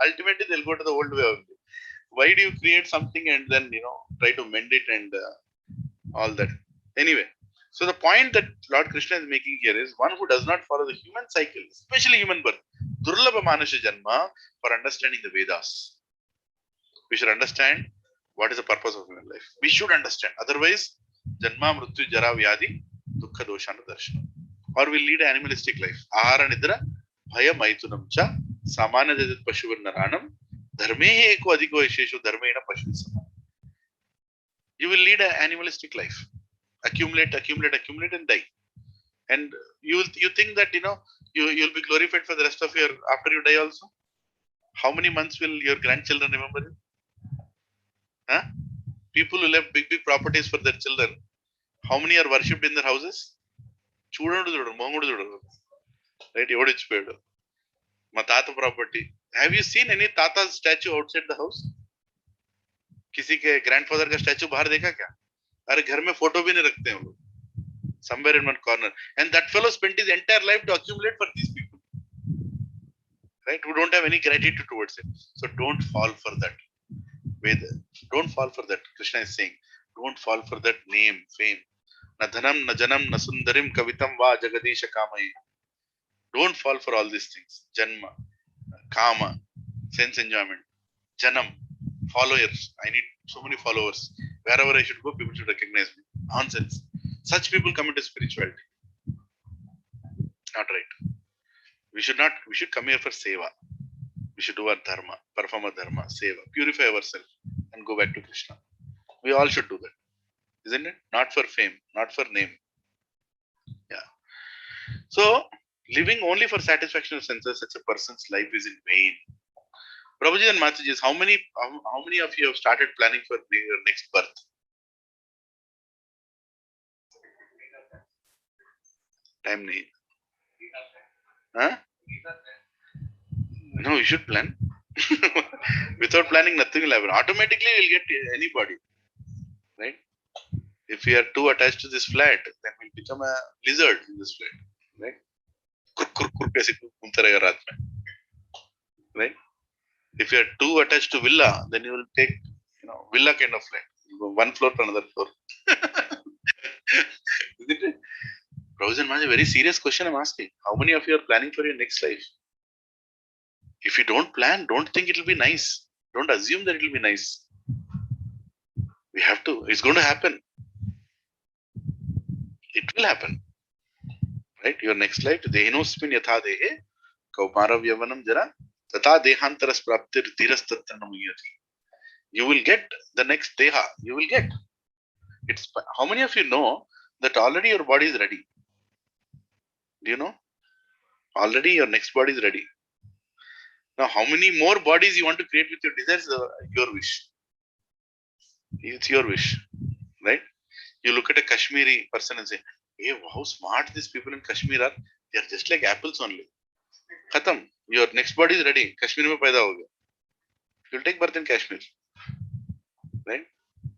Ultimately, they'll go to the old way of it. Why do you create something and then try to mend it and all that? Anyway, so the point that Lord Krishna is making here is one who does not follow the human cycle, especially human birth, Durlabha Manusha Janma, for understanding the Vedas. We should understand what is the purpose of human life. We should understand. Otherwise, Janma Mrityu Jara Vyadi Dukkha Doshana Darshana. Or we lead an animalistic life. Ahara Nidra Bhaya Maitunam Cha Samana Jadit Pashuvar Naranam Dharmehe Eko Adhiko Isheshu Dharmeena Pashu Sama. You will lead an animalistic life. Accumulate and die. And you think that you'll be glorified for the rest of your after you die also? How many months will your grandchildren remember you? Huh? People who left big properties for their children, how many are worshipped in their houses? Right? My tata property. Have you seen any Tata's statue outside the house? किसी के grandfather का statue बाहर देखा क्या? अरे घर में photo भी नहीं रखते हैं लोग. Somewhere in one corner. And that fellow spent his entire life to accumulate for these people. Right? Who don't have any gratitude towards it. So don't fall for that. Don't fall for that. Krishna is saying, don't fall for that name, fame. Na dhanam, na janam, na sundarim, kavitam va jagadisha kamai. Don't fall for all these things. Janma, kama, sense enjoyment, janam, followers. I need so many followers. Wherever I should go, people should recognize me. Nonsense. Such people come into spirituality. Not right. We should come here for seva. We should do our dharma, perform our dharma, seva, purify ourselves and go back to Krishna. We all should do that. Isn't it? Not for fame, not for name. Yeah. So, living only for satisfaction of senses, such a person's life is in vain. Prabhuji and Mataji, how many of you have started planning for your next birth? Time nahi. Huh? No, you should plan. Without planning, nothing will happen. Automatically, you'll get anybody. Right? If we are too attached to this flat, then we'll become a lizard in this flat. Right? Right? If you are too attached to villa, then you will take, villa kind of flat. You go one floor to another floor. Isn't it? Prabhuji, a very serious question I'm asking. How many of you are planning for your next life? If you don't plan, don't think it will be nice. Don't assume that it will be nice. We have to. It's going to happen. It will happen. Right? Your next life. Dehinosmin yatha dehe kauparav yavanam jara tata dehantaras praptir dhirastattanamuyati. You will get the next deha. You will get. It's. How many of you know that already your body is ready? Do you know? Already your next body is ready. Now, how many more bodies you want to create with your desires? Your wish. It's your wish, right? You look at a Kashmiri person and say, "Hey, how smart these people in Kashmir are! They are just like apples only." Khatam. Your next body is ready. Kashmir mein paida ho gaya. You'll take birth in Kashmir, right?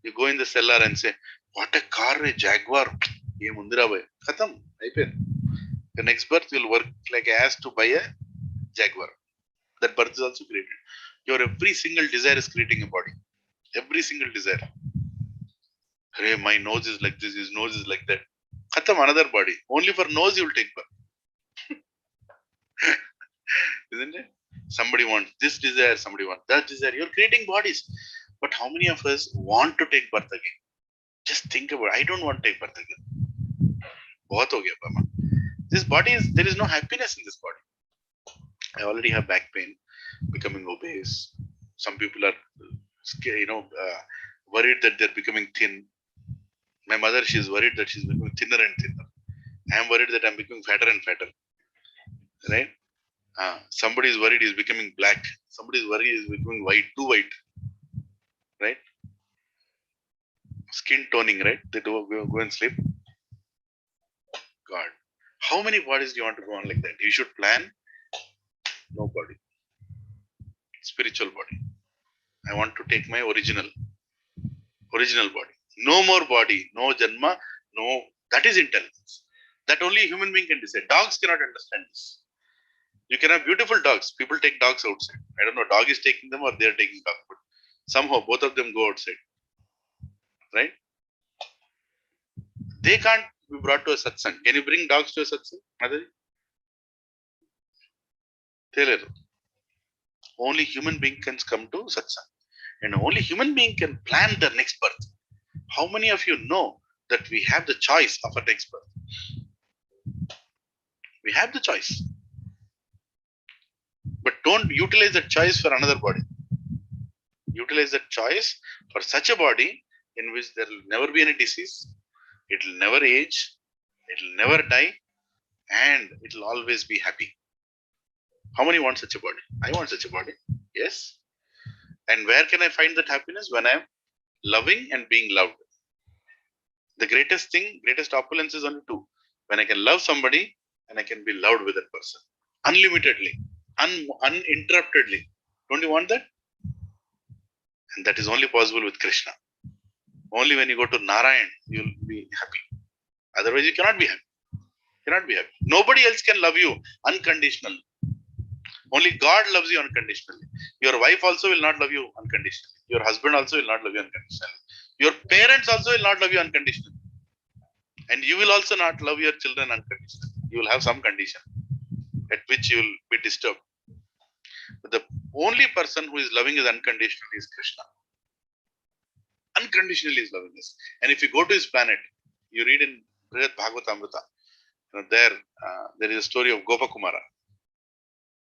You go in the cellar and say, "What a car, a Jaguar! Ye Mundira bhai." Khatam. The next birth will work like ass to buy a Jaguar. That birth is also created. Your every single desire is creating a body. Every single desire. Hey, my nose is like this, his nose is like that. Khatam, another body. Only for nose you will take birth. Isn't it? Somebody wants this desire, somebody wants that desire. You're creating bodies. But how many of us want to take birth again? Just think about it. I don't want to take birth again. Bahut ho gaya, Mama. This body is, there is no happiness in this body. I already have back pain, becoming obese. Some people are, worried that they're becoming thin. My mother, she's worried that she's becoming thinner and thinner. I am worried that I'm becoming fatter and fatter. Right? Somebody is worried he's becoming black. Somebody is worried he's becoming white, too white. Right? Skin toning, right? They do go and sleep. God. How many bodies do you want to go on like that? You should plan. No body. Spiritual body. I want to take my original body. No more body. No janma. No. That is intelligence. That only a human being can decide. Dogs cannot understand this. You can have beautiful dogs. People take dogs outside. I don't know, dog is taking them or they are taking dog. But somehow both of them go outside. Right? They can't be brought to a satsang. Can you bring dogs to a satsang? Madhuri? Only human being can come to satsang. And only human being can plan their next birth. How many of you know that we have the choice of our next birth? We have the choice. But don't utilize that choice for another body. Utilize that choice for such a body in which there will never be any disease, it will never age, it will never die, and it will always be happy. How many want such a body? I want such a body. Yes. And where can I find that happiness? When I am loving and being loved. The greatest thing, greatest opulence is only two. When I can love somebody and I can be loved with that person. Unlimitedly. Uninterruptedly. Don't you want that? And that is only possible with Krishna. Only when you go to Narayan, you will be happy. Otherwise, you cannot be happy. Cannot be happy. Nobody else can love you unconditionally. Only God loves you unconditionally. Your wife also will not love you unconditionally. Your husband also will not love you unconditionally. Your parents also will not love you unconditionally. And you will also not love your children unconditionally. You will have some condition at which you will be disturbed. But the only person who is loving is unconditionally is Krishna. Unconditionally is loving us. And if you go to his planet, you read in Bhagavad Amrita, there is a story of Gopakumara.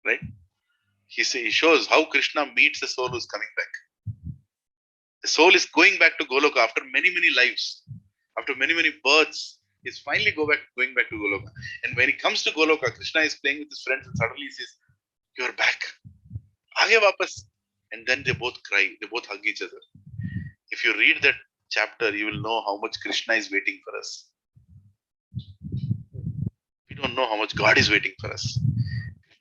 Right? He shows how Krishna meets the soul who is coming back. The soul is going back to Goloka after many, many lives. After many, many births, he's finally going back to Goloka. And when he comes to Goloka, Krishna is playing with his friends and suddenly he says, "You're back. Aage vapas." And then they both cry. They both hug each other. If you read that chapter, you will know how much Krishna is waiting for us. We don't know how much God is waiting for us.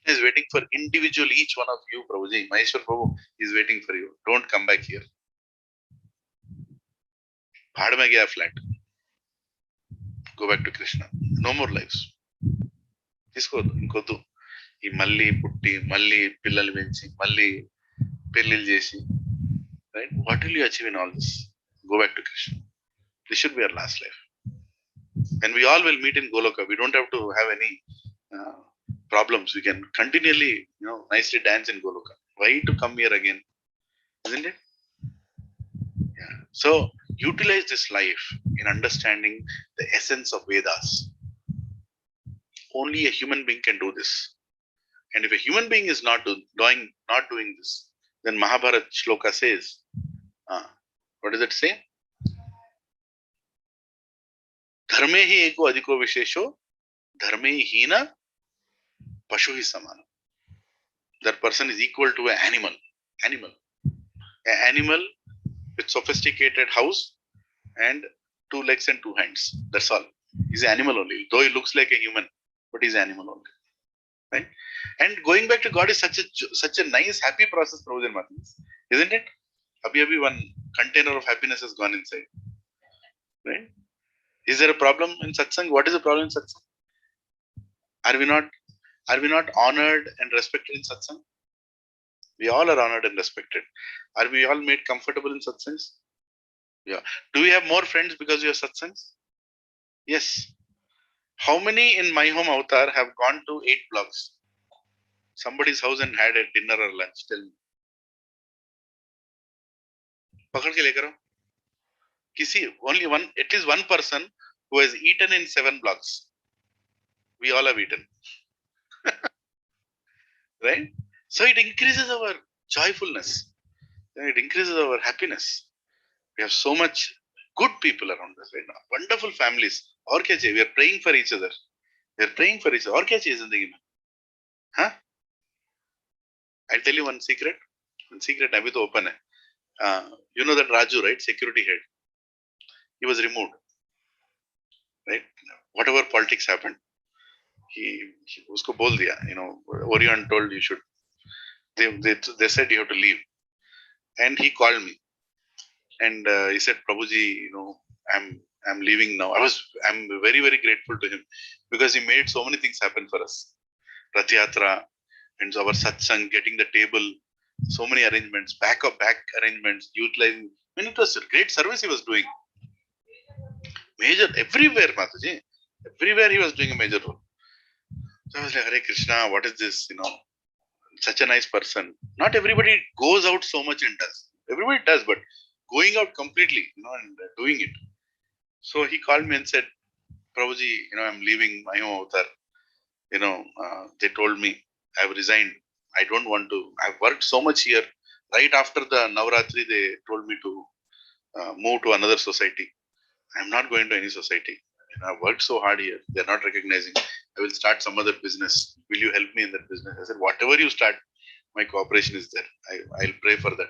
Krishna is waiting for individual, each one of you, Prabhuji. Maheshwar Prabhu is waiting for you. Don't come back here. Bhad mein gaya flat. Go back to Krishna. No more lives. తీసుకోవద్దు ఇంకొద్దు ఈ మళ్ళీ పుట్టి మళ్ళీ పిల్లలు పెంచి మళ్ళీ పెళ్లిళ్ళు చేసి right? What will you achieve in all this? Go back to Krishna. This should be our last life. And we all will meet in Goloka. We don't have to have any problems. We can continually, nicely dance in Goloka. Why to come here again? Isn't it? Yeah. So utilize this life in understanding the essence of Vedas. Only a human being can do this. And if a human being is not doing this, then Mahabharata shloka says, what does it say? Dharme hi eko adhiko vishesho, dharme hina pashu hi samana. that person is equal to an animal. Animal. An animal with sophisticated house and 2 legs and 2 hands. That's all. He's an animal only. Though he looks like a human, but he's an animal only. Right? And going back to God is such a nice, happy process, Prabhupada and Matas, isn't it? Abhi one container of happiness has gone inside. Right? Is there a problem in satsang? What is the problem in satsang? Are we not honored and respected in satsang? We all are honored and respected. Are we all made comfortable in satsangs? Yeah. Do we have more friends because we have satsangs? Yes. How many in Myhome avatar have gone to 8 blocks? Somebody's house and had a dinner or lunch? Tell me. Pakad ke lekar aao. Only one, at least one person who has eaten in 7 blocks. We all have eaten. Right? So it increases our joyfulness. It increases our happiness. We have so much good people around us right now. Wonderful families. Aur kya chahiye? We are praying for each other. We are praying for each other. Aur kya chahiye zindagi mein? Huh? I'll tell you one secret. One secret abhi to open hai. You know that Raju, right? Security head. He was removed. Right? Whatever politics happened, he usko bol diya. You know, Orion told you should. They said you have to leave. And he called me. And he said, Prabhuji, you know, I'm leaving now. I'm very, very grateful to him because he made so many things happen for us. Rath Yatra and our satsang, getting the table, so many arrangements, back arrangements, utilizing. I mean, it was a great service he was doing. Major, everywhere, Mataji. Everywhere he was doing a major role. So I was like, Hare Krishna, what is this? You know, such a nice person. Not everybody goes out so much and does. Everybody does, but going out completely, you know, and doing it. So he called me and said, Prabhuji, you know, I'm leaving Myhome avatar. You know, they told me I've resigned. I don't want to. I've worked so much here. Right after the Navratri, they told me to move to another society. I'm not going to any society. You know, I've worked so hard here. They're not recognizing. I will start some other business. Will you help me in that business? I said, whatever you start, my cooperation is there. I'll pray for that.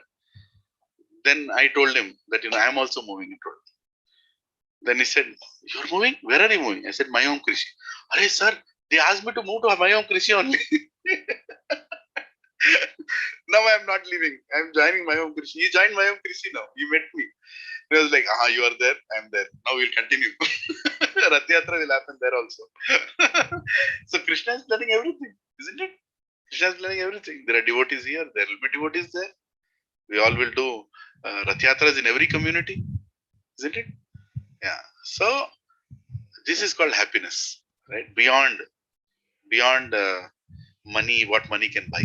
Then I told him that, you know, I'm also moving. He told me. Then he said, you're moving? Where are you moving? I said, Myhome Krishi. Hey, sir, they asked me to move to Myhome Krishi only. Now I'm not leaving. I'm joining Myhome Krishi. He joined Myhome Krishi now. He met me. He was like, you are there. I'm there. Now we'll continue. Rath Yatra will happen there also. So Krishna is planning everything, isn't it? Krishna is planning everything. There are devotees here. There will be devotees there. We all will do Rath Yatras in every community, isn't it? Yeah. So this is called happiness, right? Beyond money, what money can buy.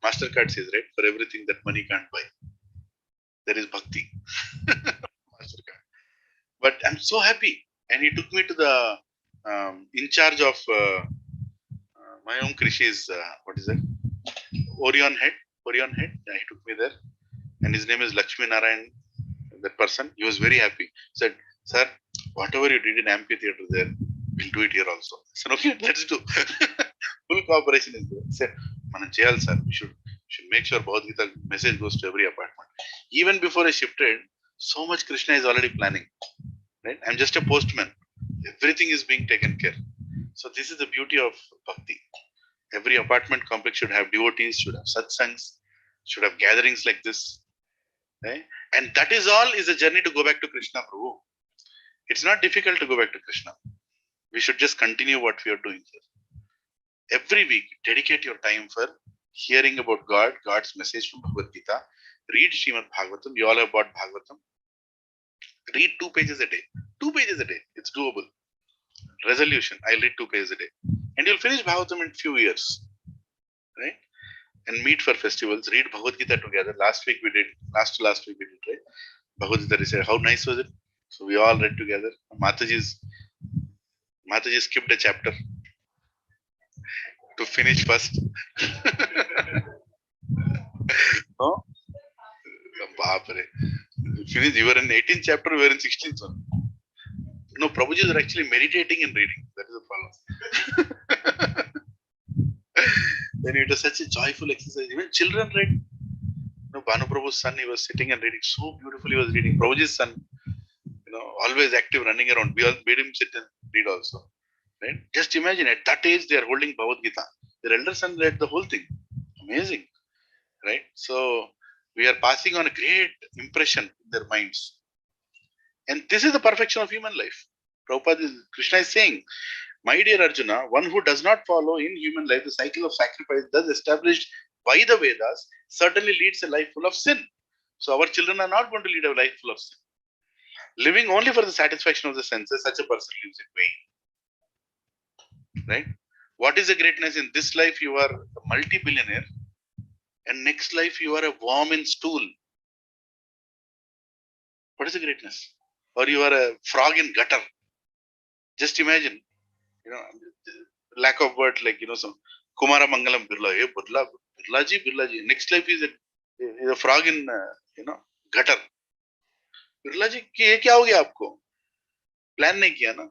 MasterCard says, right? For everything that money can't buy, there is bhakti. MasterCard. But I'm so happy. And he took me to the in charge of Myhome Krishi's, what is that? Orion head. Yeah, he took me there. And his name is Lakshmi Narayan, that person. He was very happy. He said, sir, whatever you did in Amphitheater there, we'll do it here also. I said, okay, let's do. Full cooperation is there. He said, Manan Chayal, sir, we should make sure Bhagavad Gita message goes to every apartment. Even before I shifted, so much Krishna is already planning. Right? I'm just a postman. Everything is being taken care. So this is the beauty of bhakti. Every apartment complex should have devotees, should have satsangs, should have gatherings like this. Right? And that is all is a journey to go back to Krishna, Prabhu. It's not difficult to go back to Krishna. We should just continue what we are doing here. Every week, dedicate your time for hearing about God, God's message from Bhagavad Gita. Read Srimad Bhagavatam. You all have bought Bhagavatam. Read 2 pages a day. 2 pages a day. It's doable. Resolution. I'll read 2 pages a day. And you'll finish Bhagavatam in few years. Right? And meet for festivals. Read Bhagavad Gita together. Last week we did, right? Bhagavad Gita, said, how nice was it? So we all read together. Mataji skipped a chapter to finish first. No? Finish. You were in 18th chapter, we were in 16th one. No, Prabhuji are actually meditating and reading. That is the problem. Then it was such a joyful exercise. Even children read. Bhanu Prabhu's son, he was sitting and reading so beautifully. He was reading. Prabhuji's son, always active, running around. We all made him sit and read also. Right? Just imagine, at that age, they are holding Bhagavad Gita. Their elder son read the whole thing. Amazing. Right? So, we are passing on a great impression in their minds. And this is the perfection of human life. Prabhupada, Krishna is saying, my dear Arjuna, one who does not follow in human life the cycle of sacrifice thus established by the Vedas certainly leads a life full of sin. So our children are not going to lead a life full of sin. Living only for the satisfaction of the senses, such a person lives in vain. Right? What is the greatness? In this life you are a multi-billionaire, and next life you are a worm in stool. What is the greatness? Or you are a frog in gutter. Just imagine. Lack of words, like some Kumara Mangalam Birla. Hey, Birlaji. Next life is a frog in gutter. Birlaji, ये क्या हो गया आपको? Plan नहीं किया ना?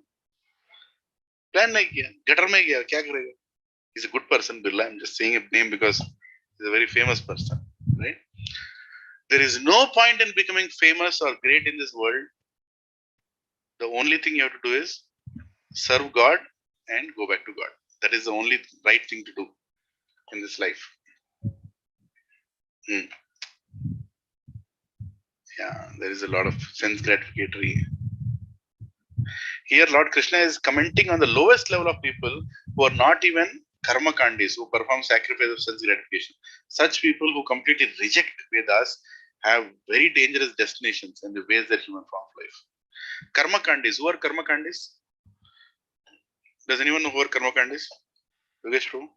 Plan नहीं किया. Gutter में गया. क्या करेगा? He's a good person, Birla. I'm just saying a name because he's a very famous person, right? There is no point in becoming famous or great in this world. The only thing you have to do is serve God and go back to God. That is the only right thing to do in this life. Yeah, there is a lot of sense gratificatory. Here Lord Krishna is commenting on the lowest level of people who are not even karma kandis, who perform sacrifice of sense gratification. Such people who completely reject Vedas have very dangerous destinations and they waste their human form of life. Karma kandis. Who are karma kandis? Does anyone know who are karma kandis? Yogesh Prabhu?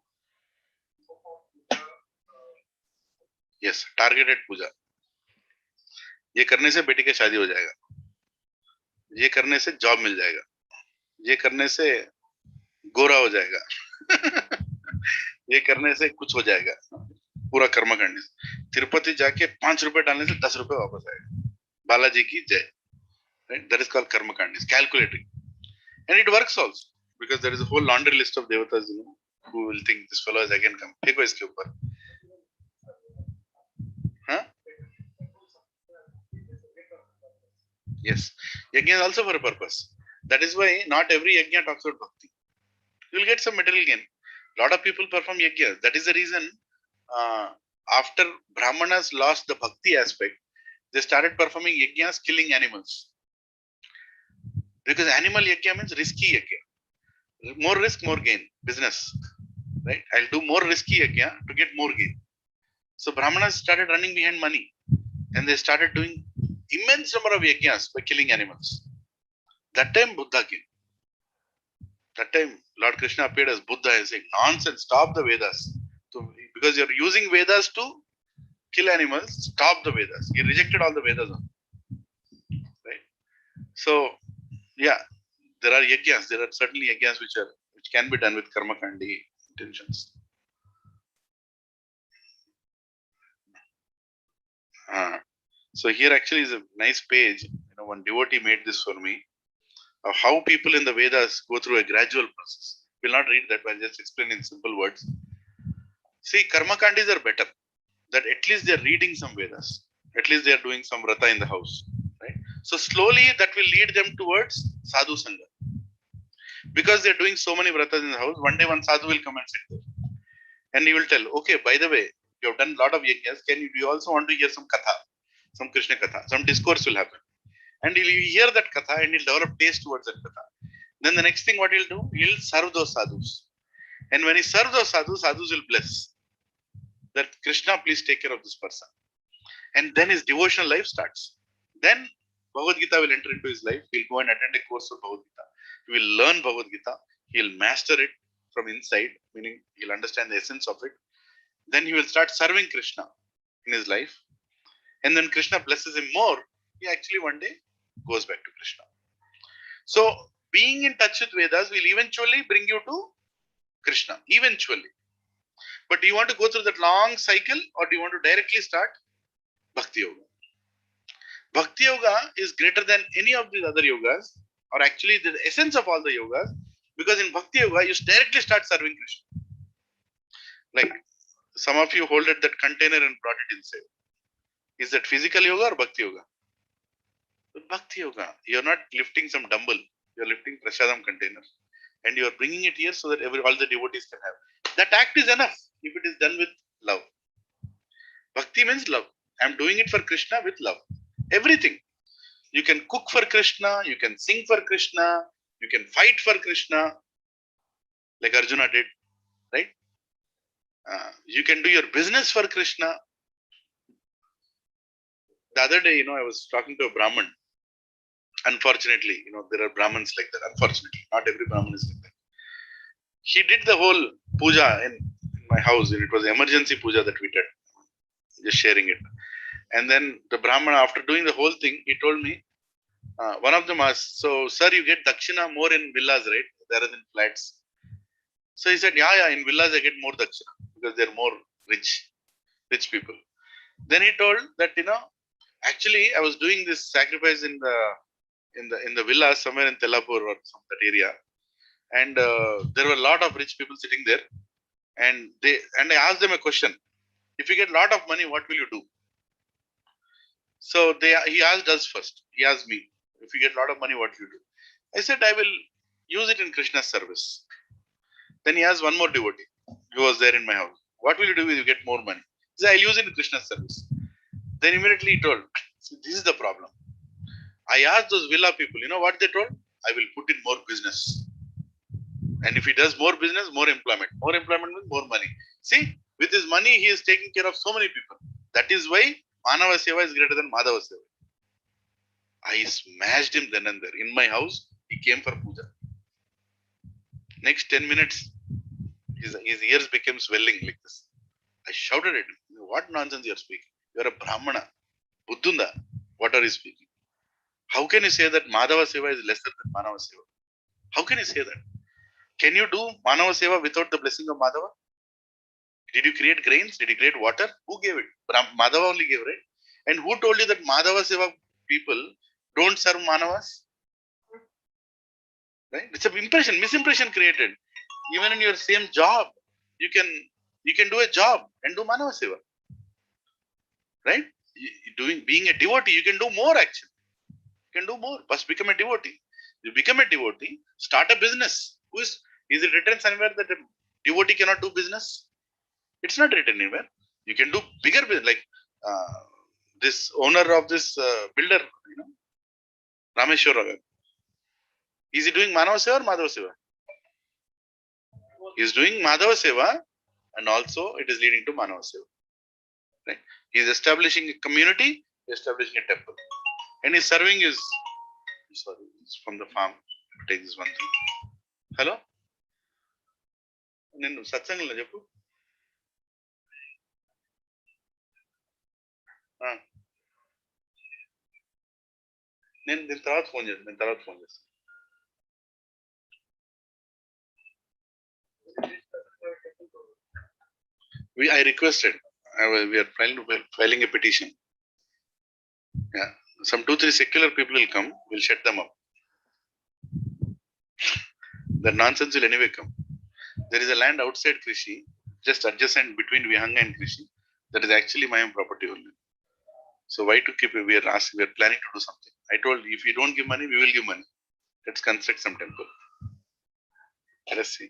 Yes, targeted puja. ये करने से बेटी की शादी हो जाएगा, ये करने से जॉब मिल जाएगा, ये करने से गोरा हो जाएगा, ये करने से कुछ हो जाएगा. पूरा कर्म करने से तिरुपति जाके 5 रुपए डालने से 10 रुपए वापस आएगा. बालाजी की जय. Right? That is called karma kandis, calculating, and it works also because there is a whole laundry list of devatas, who will think this fellow has again come. देखो इसके ऊपर. Huh? Yes, yajna is also for a purpose. That is why not every yajna talks about bhakti. You will get some material gain. Lot of people perform yajnas. That is the reason after Brahmanas lost the bhakti aspect, they started performing yajnas killing animals. Because animal yajna means risky yajna. More risk, more gain. Business. Right? I'll do more risky yajna to get more gain. So Brahmanas started running behind money. And they started doing immense number of yajnas by killing animals. That time Buddha came. That time Lord Krishna appeared as Buddha and saying, nonsense, stop the Vedas. So, because you're using Vedas to kill animals, stop the Vedas. He rejected all the Vedas. Right? So, yeah, there are yajnas. There are certainly yajnas which can be done with karma kandi intentions. So here actually is a nice page. One devotee made this for me of how people in the Vedas go through a gradual process. We'll not read that, but I'll just explain in simple words. See, karma kandis are better. That at least they are reading some Vedas. At least they are doing some vrata in the house. Right? So slowly that will lead them towards sadhu sangha. Because they are doing so many vratas in the house, one day one sadhu will come and sit there. And he will tell, okay, by the way, you have done a lot of yajnas. Do you also want to hear some katha? Some Krishna katha. Some discourse will happen. And he'll hear that katha and he'll develop taste towards that katha. Then the next thing what he'll do, he'll serve those sadhus. And when he serves those sadhus, sadhus will bless. That Krishna, please take care of this person. And then his devotional life starts. Then Bhagavad Gita will enter into his life. He'll go and attend a course of Bhagavad Gita. He will learn Bhagavad Gita. He'll master it from inside, meaning he'll understand the essence of it. Then he will start serving Krishna in his life. And then Krishna blesses him more. He actually one day goes back to Krishna. So, being in touch with Vedas will eventually bring you to Krishna. Eventually. But do you want to go through that long cycle or do you want to directly start Bhakti Yoga? Bhakti Yoga is greater than any of these other yogas, or actually the essence of all the yogas, because in Bhakti Yoga you directly start serving Krishna. Like some of you hold that container and brought it inside. Is that physical yoga or bhakti yoga? Bhakti yoga. You're not lifting some dumbbell. You're lifting prasadam container. And you're bringing it here so that all the devotees can have. That act is enough if it is done with love. Bhakti means love. I'm doing it for Krishna with love. Everything. You can cook for Krishna. You can sing for Krishna. You can fight for Krishna. Like Arjuna did. Right? You can do your business for Krishna. The other day, I was talking to a Brahmin. Unfortunately, there are Brahmins like that. Unfortunately, not every Brahmin is like that. He did the whole puja in my house. It was emergency puja that we did. Just sharing it. And then the Brahmana, after doing the whole thing, he told me, one of them asked, so sir, you get dakshina more in villas, right? Rather than flats. So he said, yeah, in villas I get more dakshina because they're more rich people. Then he told that, actually I was doing this sacrifice in the villa somewhere in Tellapur or some that area. And there were a lot of rich people sitting there. And I asked them a question. If you get a lot of money, what will you do? So he asked us first. He asked me, if you get a lot of money, what will you do? I said, I will use it in Krishna's service. Then he asked one more devotee who was there in my house. What will you do if you get more money? He said, I'll use it in Krishna's service. Then immediately he told, this is the problem. I asked those villa people, what they told? I will put in more business. And if he does more business, more employment. More employment means more money. See, with his money, he is taking care of so many people. That is why Manava Seva is greater than Madhava Seva. I smashed him then and there. In my house, he came for puja. Next 10 minutes, his ears became swelling like this. I shouted at him, what nonsense you are speaking? You are a Brahmana. Buddhunda. What are you speaking? How can you say that Madhava Seva is lesser than Manava Seva? How can you say that? Can you do Manava Seva without the blessing of Madhava? Did you create grains? Did you create water? Who gave it? Madhava only gave, right? And who told you that Madhava Seva people don't serve Manavas? Right? It's a misimpression created. Even in your same job, you can do a job and do Manava Seva. Right? Being a devotee, you can do more actually. You can do more. First become a devotee. You become a devotee, start a business. Is it written somewhere that a devotee cannot do business? It's not written anywhere. You can do bigger business. Like this owner of this builder, Rameshwar. Is he doing Manava Seva or Madhava Seva? He is doing Madhava Seva and also it is leading to Manava Seva. Right? He is establishing a community, establishing a temple. And his serving is, it's from the farm. Take this one thing. Hello? నేను సత్సంగంలో చెప్పు నేను తర్వాత phone చేస్తాను I requested. We are filing a petition. Yeah. Some 2-3 secular people will come. We'll shut them up. The nonsense will anyway come. There is a land outside Krishi, just adjacent between Vihanga and Krishi. That is actually my own property only. So why to keep it? We are planning to do something. I told, if you don't give money, we will give money. Let's construct some temple. Let's see.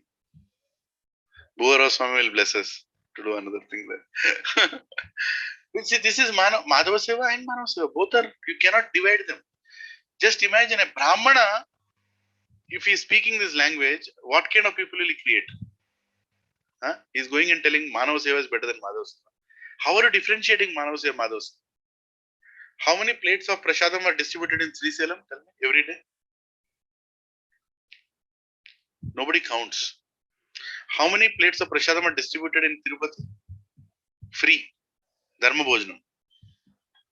Bhuvarao Swami will bless us to do another thing there. This is Madhava Seva and Manava Seva. Both are, you cannot divide them. Just imagine a Brahmana, if he is speaking this language, what kind of people will he create? He is going and telling Manava Seva is better than Madhava Seva. How are you differentiating Manava Seva, Madhava Seva? How many plates of prasadam are distributed in Sri Salem? Tell me, every day? Nobody counts. How many plates of prasadam are distributed in Tirupati? Free. Dharma Bhojanam.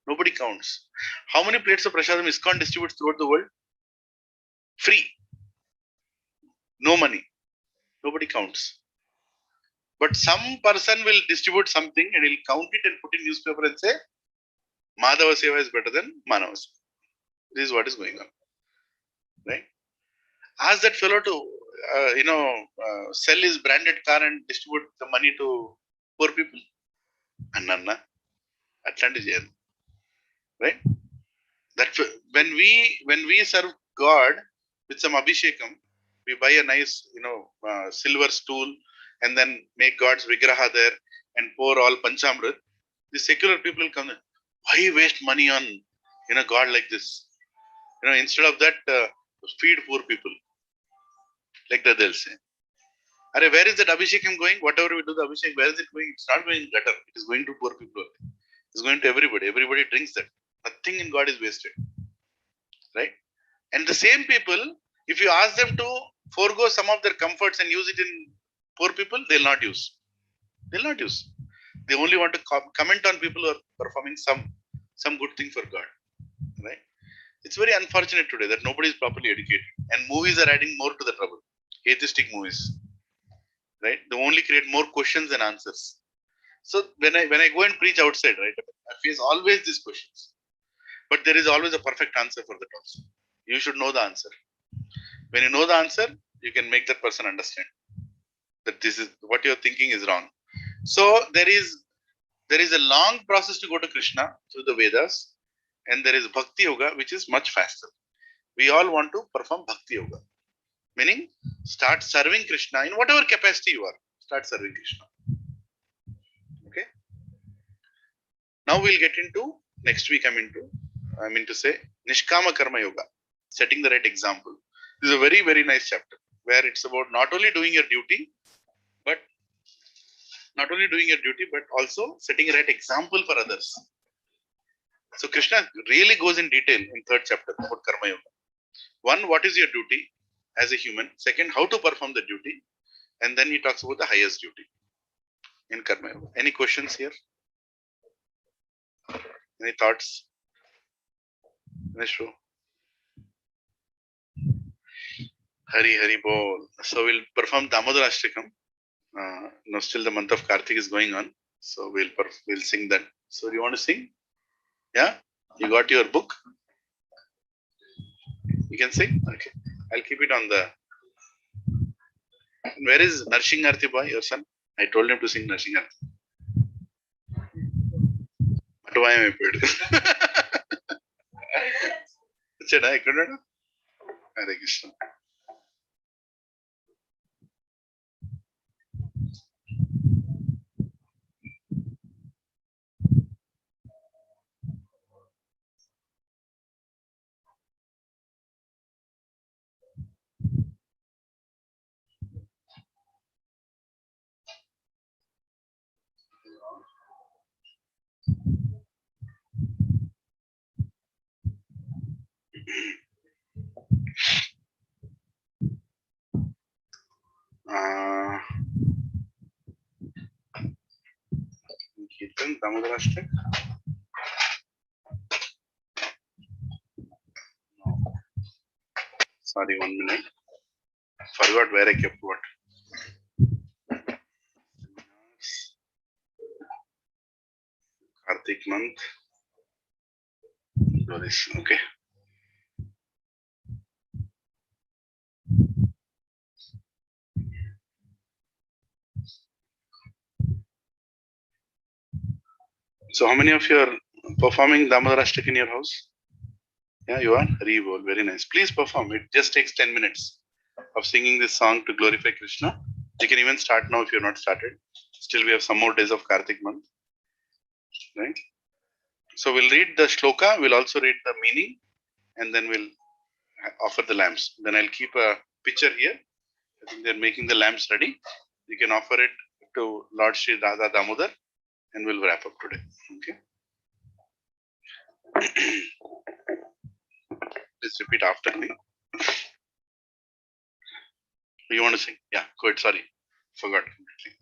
Nobody counts. How many plates of prasadam ISKCON distributes throughout the world? Free. No money. Nobody counts. But some person will distribute something and he'll count it and put in newspaper and say, Madhava Seva is better than Manava Seva. This is what is going on. Right? Ask that fellow to, sell his branded car and distribute the money to poor people? Anna, Atlantis, right? That when we serve God with some abhishekam, we buy a nice silver stool and then make God's vigraha there and pour all panchamrit. The secular people come. Why waste money on God like this? Instead of that, feed poor people. Like that they'll say. Are, where is that abhishekam going? Whatever we do the abhishek, where is it going? It's not going gutter. It is going to poor people. It's going to everybody. Everybody drinks that. Nothing in God is wasted. Right? And the same people, if you ask them to forego some of their comforts and use it in poor people, they'll not use. They'll not use. They only want to comment on people who are performing some good thing for God. Right? It's very unfortunate today that nobody is properly educated. And movies are adding more to the trouble. Atheistic movies. Right? They only create more questions than answers. So when I go and preach outside, right, I face always these questions. But there is always a perfect answer for that also. You should know the answer. When you know the answer, you can make that person understand that this is what you're thinking is wrong. So there is a long process to go to Krishna through the Vedas, and there is Bhakti Yoga, which is much faster. We all want to perform Bhakti Yoga, meaning start serving Krishna in whatever capacity you are. Start serving Krishna. Okay. Now we'll get into next week. I mean to say Nishkama Karma Yoga, setting the right example. This is a very, very nice chapter where it's about not only doing your duty, but also setting a right example for others. So Krishna really goes in detail in third chapter about Karma Yoga. One, what is your duty as a human? Second, how to perform the duty. And then he talks about the highest duty in Karma Yoga. Any questions here? Any thoughts? Vishnu? Hari Hari Bol. So we'll perform Damodara Ashtakam. No, still the month of Kartik is going on. So we'll sing that. So do you want to sing? Yeah? You got your book? You can sing? Okay. I'll keep it on the... Where is Narsingharthi boy, your son? I told him to sing Narsingharthi. But why am I paid? Cheda, I couldn't. Hare Krishna. Kirtan, Damodara Ashtak. No. Sorry, 1 minute. Forgot where I kept what. Kartik month. Okay. So how many of you are performing Damodara Ashtak in your house? Yeah, you are? Haribol, very nice. Please perform. It just takes 10 minutes of singing this song to glorify Krishna. You can even start now if you're not started. Still we have some more days of Kartik month. Right? So we'll read the shloka, we'll also read the meaning, and then we'll offer the lamps. Then I'll keep a picture here. I think they're making the lamps ready. You can offer it to Lord Sri Radha Damodar, and we'll wrap up today. Okay. Please repeat after me. You want to sing? Yeah, go ahead. Sorry, forgot completely.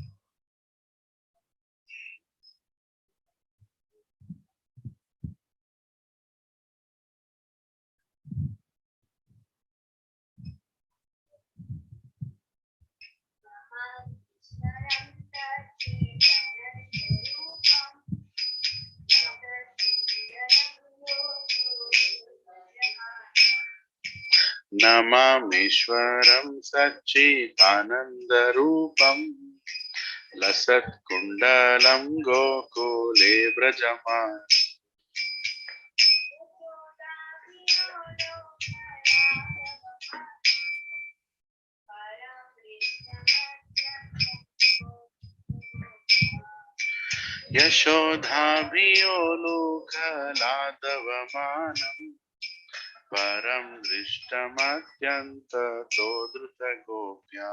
Namameshwaram Satchitananda Rupam लसत् कुण्डलं गोकुले व्रजमान यशोधाभियोलुकलादवमानम् परं दृष्टमत्यन्ततो धृतगोप्या.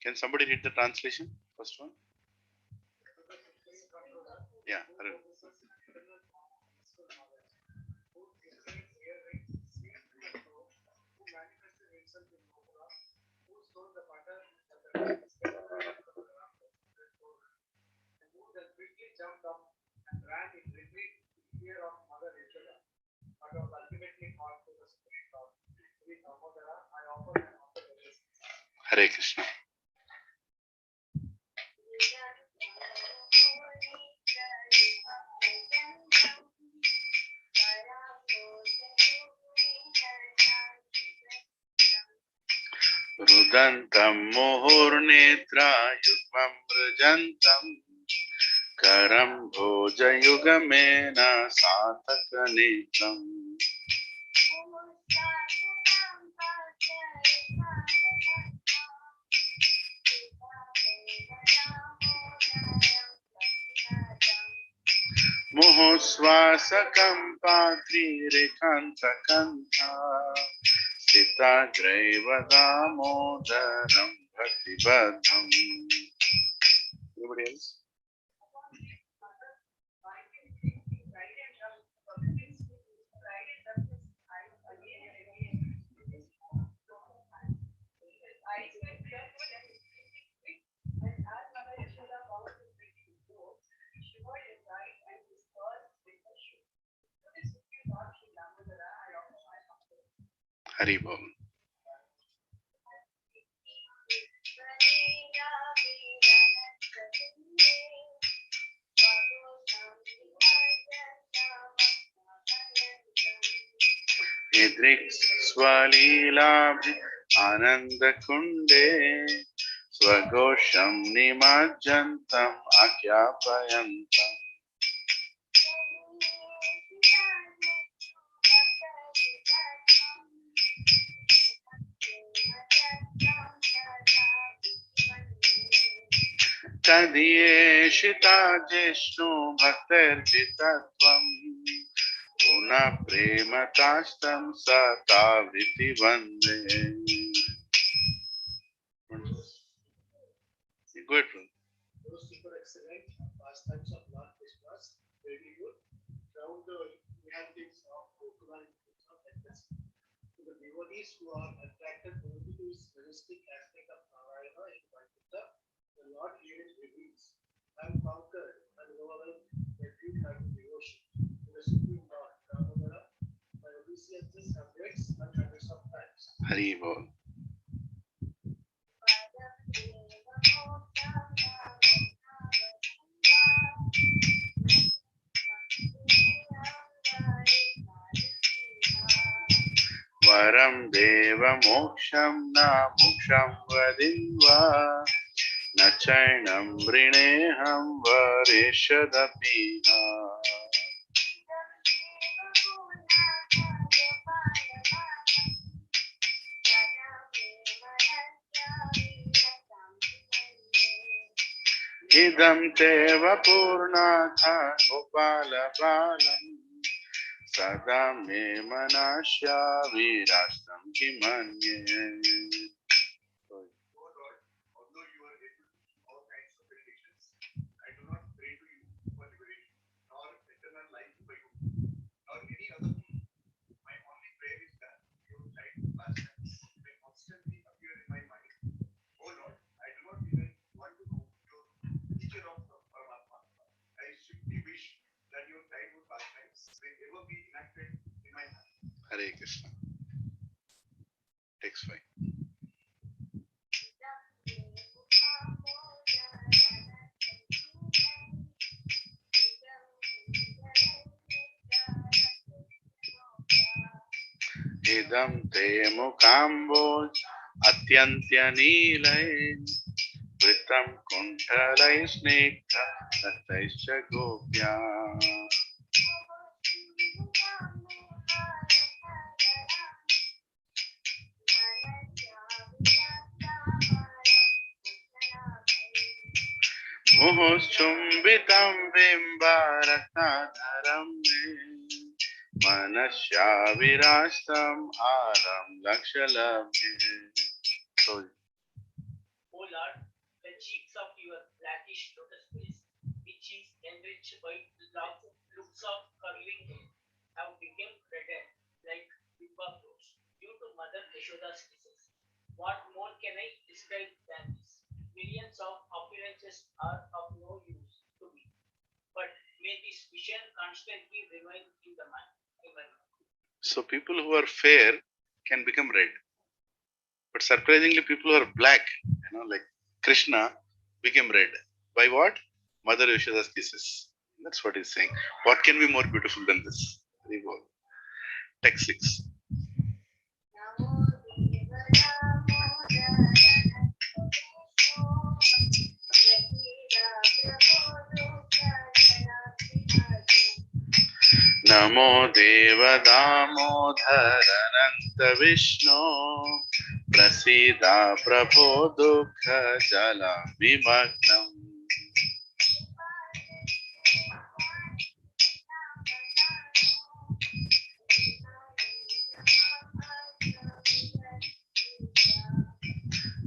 Can somebody read the translation? First one. Yeah. Arun. Jumped up and ran in retreat in fear of Mother Yashoda, but was ultimately caught to the spirit of Sri Damodara. I offer an offer. Hare Krishna. रुदन्तं मुहुर्नेत्रा युग्मं मृजन्तं करं भोजयुगमेन सातकनेत्रम् मुहुस्वासकं पात्रीरेखान्तकन्था स्थिताग्रैव दामोदरं भक्तिबद्धम्. Anybody else? Hari Bol. Swalilabhi Anandakunde Swagosham Nimajjantam Akyapayantam. Tadiyeshita Jeshnu Bhaktarjitatvam Puna Prematastam Satavriti Vande. Go ahead, bro. Those super excellent pastimes of Lord Krishna's very good. Round the realities of Gokula and of endless. To the devotees who are attracted only to his majestic aspect of Narayana in Vaikuntha, the Lord even reveals, I am conquered and overwhelmed by deep hearted devotion to the Supreme Lord, Damodara, my obeisances hundreds and hundreds of times. Hari Bol. Varam Deva Moksham Na Moksham Vadinva Nachainam Vrineham Vareshadapina. Idam Teva Purnatha Gopala Balam Sada Me Manasya Virastam Kimanye. Oh Lord, although you are able to do all kinds of meditations, I do not pray to you for liberation, nor eternal life by you, nor any other thing. My only prayer is that your light pastimes may constantly appear in my mind. Oh Lord, I do not even want to know your teacher of Paramatma. I simply wish that your childhood pastimes may ever be enacted in my heart. Hare Krishna. Text 5. Idam te mukamboj atyantya nilay Ghritam kuntalai snigdha Rataischa gopya. Muhuschumbitam bimbaratnadharam me Manasya virastam aram lakshalabhe. So, O Lord, the cheeks of your blackish lotus face, which is enriched by looks of curling hair, have become reddened like Vibha fruits due to Mother Yashoda's kisses. What more can I describe than this? Millions of appearances are of no use to me, but may this vision constantly remain in the mind. so people who are fair can become red. But surprisingly, people who are black, like Krishna, became red. By what? Mother Yashoda's kisses. That's what he's saying. What can be more beautiful than this? Text 6. Namo Deva Damodhar Ananta Vishnu Prasida Prabho Dukha Jala Vimagnam.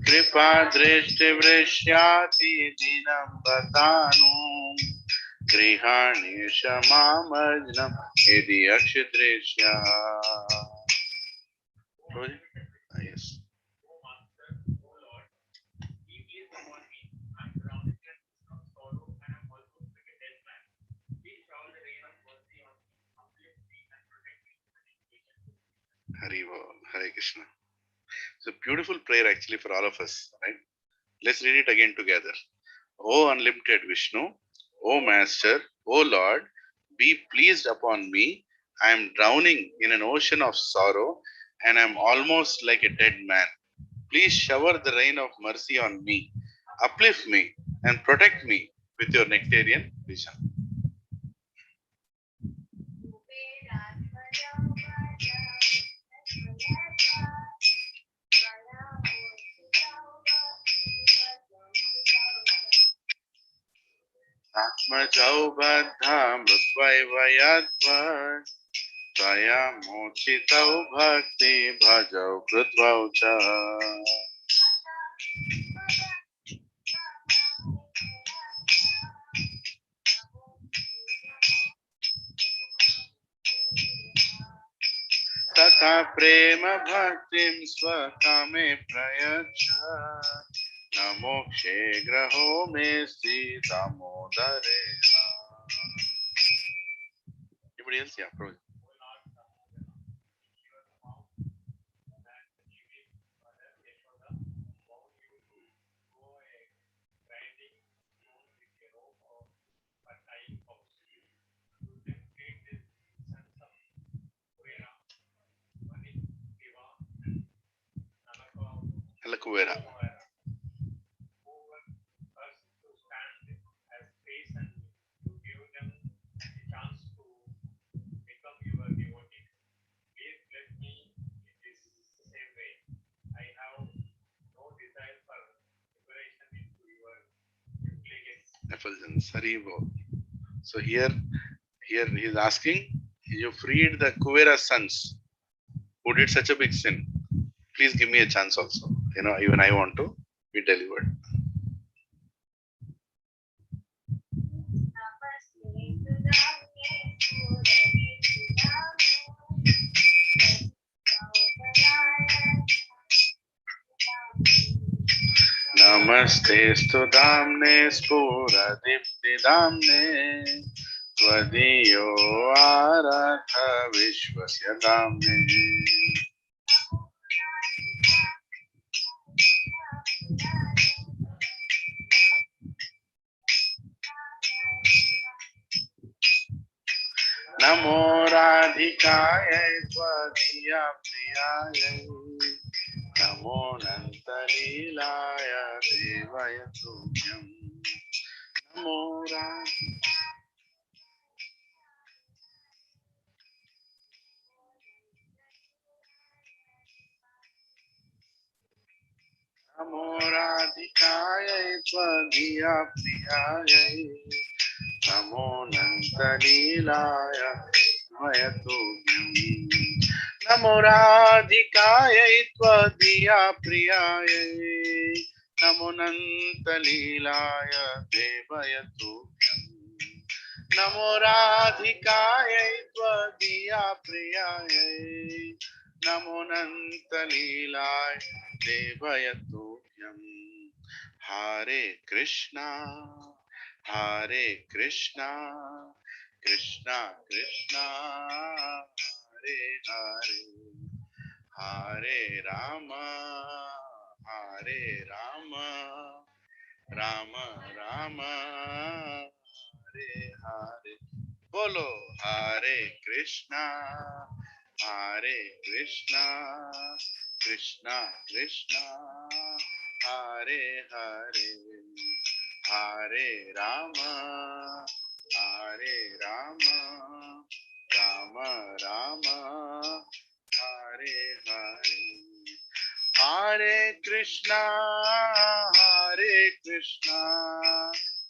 Kripa Drishti Vrishyati Dinam Batanu Grihani Shamamajnam Edi Akshitrisya. Yes. O Master, O Lord, be pleased upon me. I am surrounded from sorrow and am also like a dead man. Please shower the rain of mercy on me, uplift me and protect me from temptation. Hari Bol, Hare Krishna. It's a beautiful prayer actually for all of us, right? Let's read it again together. O unlimited Vishnu, O Master, O Lord, be pleased upon me. I am drowning in an ocean of sorrow and I am almost like a dead man. Please shower the rain of mercy on me, uplift me, and protect me with your nectarian vision. Atmajau baddha mృత్వైవయద్వర్ Tvaya mochitau bhakti bhajau krutvau cha. Tata prema bhaktim swakame prayacha. Namokshe graho mesti damodare. Anybody else? Yeah, probably. Alakuvera. Effulgence. Haribo. So here he is asking, you freed the Kuvera sons who did such a big sin. Please give me a chance also. Even I want to be delivered. Namaste Studamne Spura Dipti Damne Tvadiyo Aratha Vishwasya Damne. Namo Radhikaya Tvadiya Priyaya Namo नमोऽनन्तलीलाय देवाय तुभ्यं नमो नमो राधिकायै त्वदीया प्रियायै नमोऽनन्तलीलाय मयतुभ्यं नमो राधिकायै त्वदीया प्रियायै नमोऽनन्तलीलाय देवयतुभ्यं नमो राधिकायै त्वदीया प्रियायै नमोऽनन्तलीलाय देवयतुभ्यं हरे कृष्णा कृष्णा कृष्णा हरे हरे हरे राम राम राम हरे हरे बोलो हरे कृष्णा कृष्णा कृष्णा हरे हरे हरे राम राम राम हरे हरे हरे कृष्णा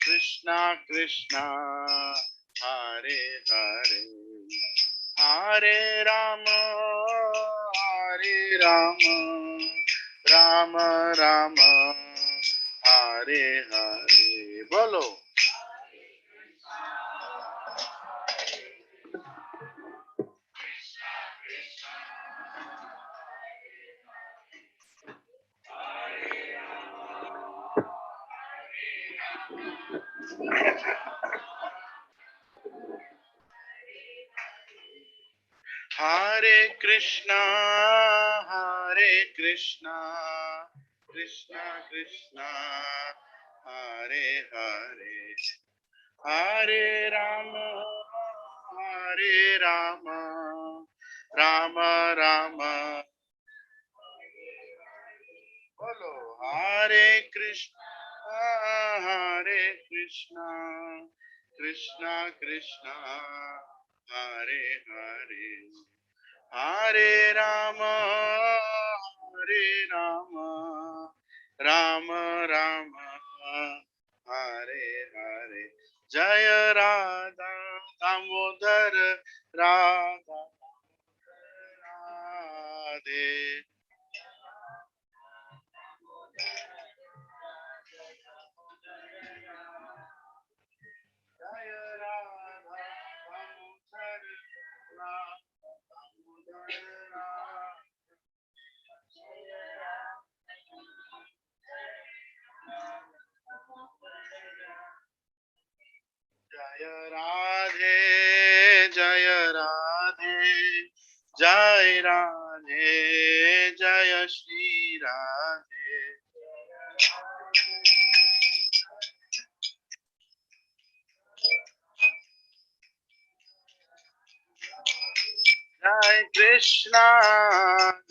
कृष्णा कृष्णा हरे हरे हरे राम राम राम हरे हरे बोलो हरे कृष्णा कृष्णा कृष्णा हरे हरे हरे राम राम राम बोलो हरे कृष्णा कृष्णा कृष्णा हरे हरे हरे राम राम राम हरे हरे जय राधा दामोदर राधा राधे जय राधा दामोदर जय राधे जय राधे जय राधे जय श्री राधे जय कृष्णा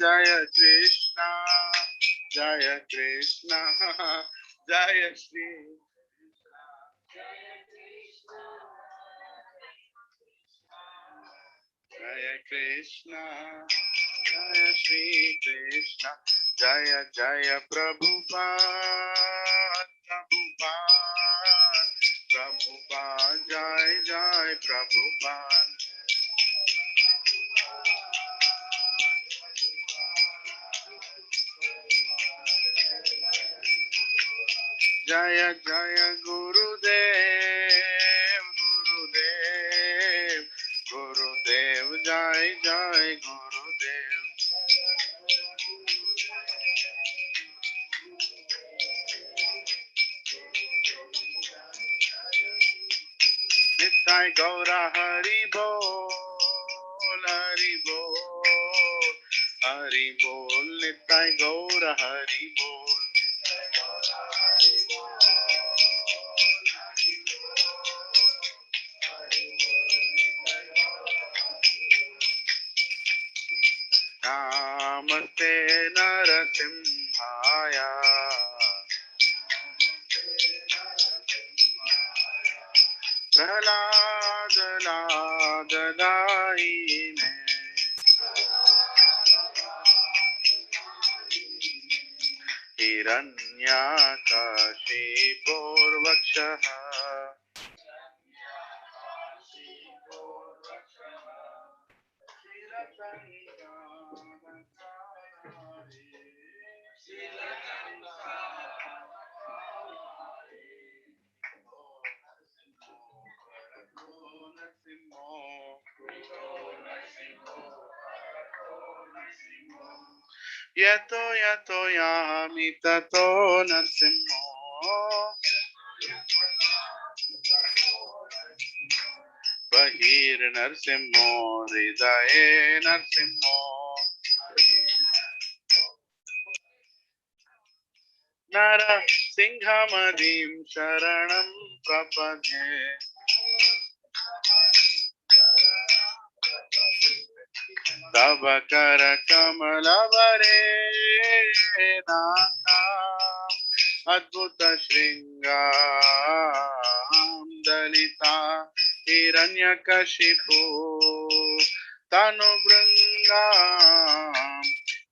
जय कृष्णा जय श्री जय कृष्णा जय श्री कृष्णा जय जय प्रभुपाद जय जय प्रभुपाद जय जय गुरुदेव जय जय गुरुदेव निताय गौरा हरि बोल निताय गौरा हरि बोल Namaste Narasimhaya. Prahlad Ladadaine. Hiranyakashipurvakshaha. Yato yato yami tato narsimho. Bahir narsimho hridaye narsimho. Nara singhamadim sharanam prapadhe. Tava kara kamala vare naka adbhuta shringam dalita hiranyakashipu tanu bringam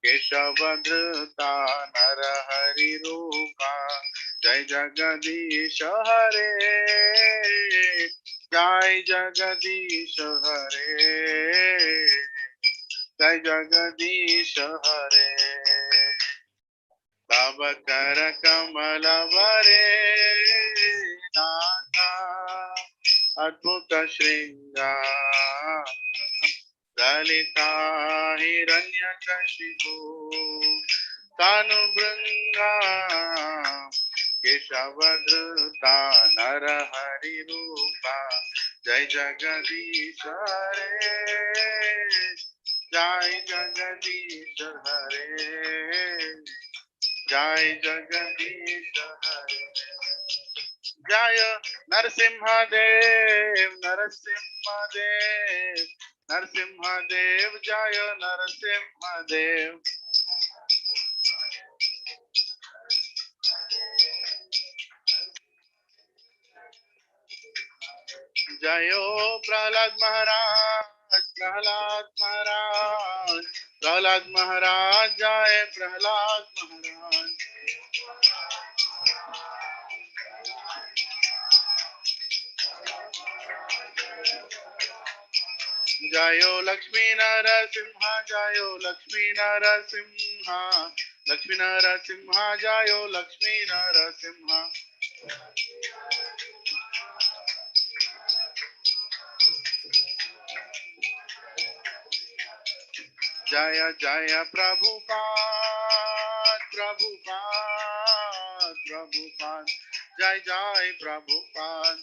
keshavadruta narahari rupa jai jagadisha hare jai jagadisha hare Jai Jagadish Hare Baba Kara Kamala Vare Naka Adbhuta Shringa Dalita Hiranyakashipu Tanu Branga Keshavadruta Narahari Rupa Jai Jagadish Hare Jai Jagadish Hare Jai Jagadish Hare Jaya Narasimha Dev Narasimha Dev Narasimha Dev Jaya Narasimha Dev Jayo Prahlad Maharaj Prahlad Maharaj Prahlad Maharaj Jai Prahlad Maharaj Jayo Lakshmi Narasimha Jayo Lakshmi Narasimha Lakshmi Narasimha Jayo Lakshmi Narasimha Jaya Jaya Prabhupada Prabhupada Prabhupada Jai Jai Prabhupada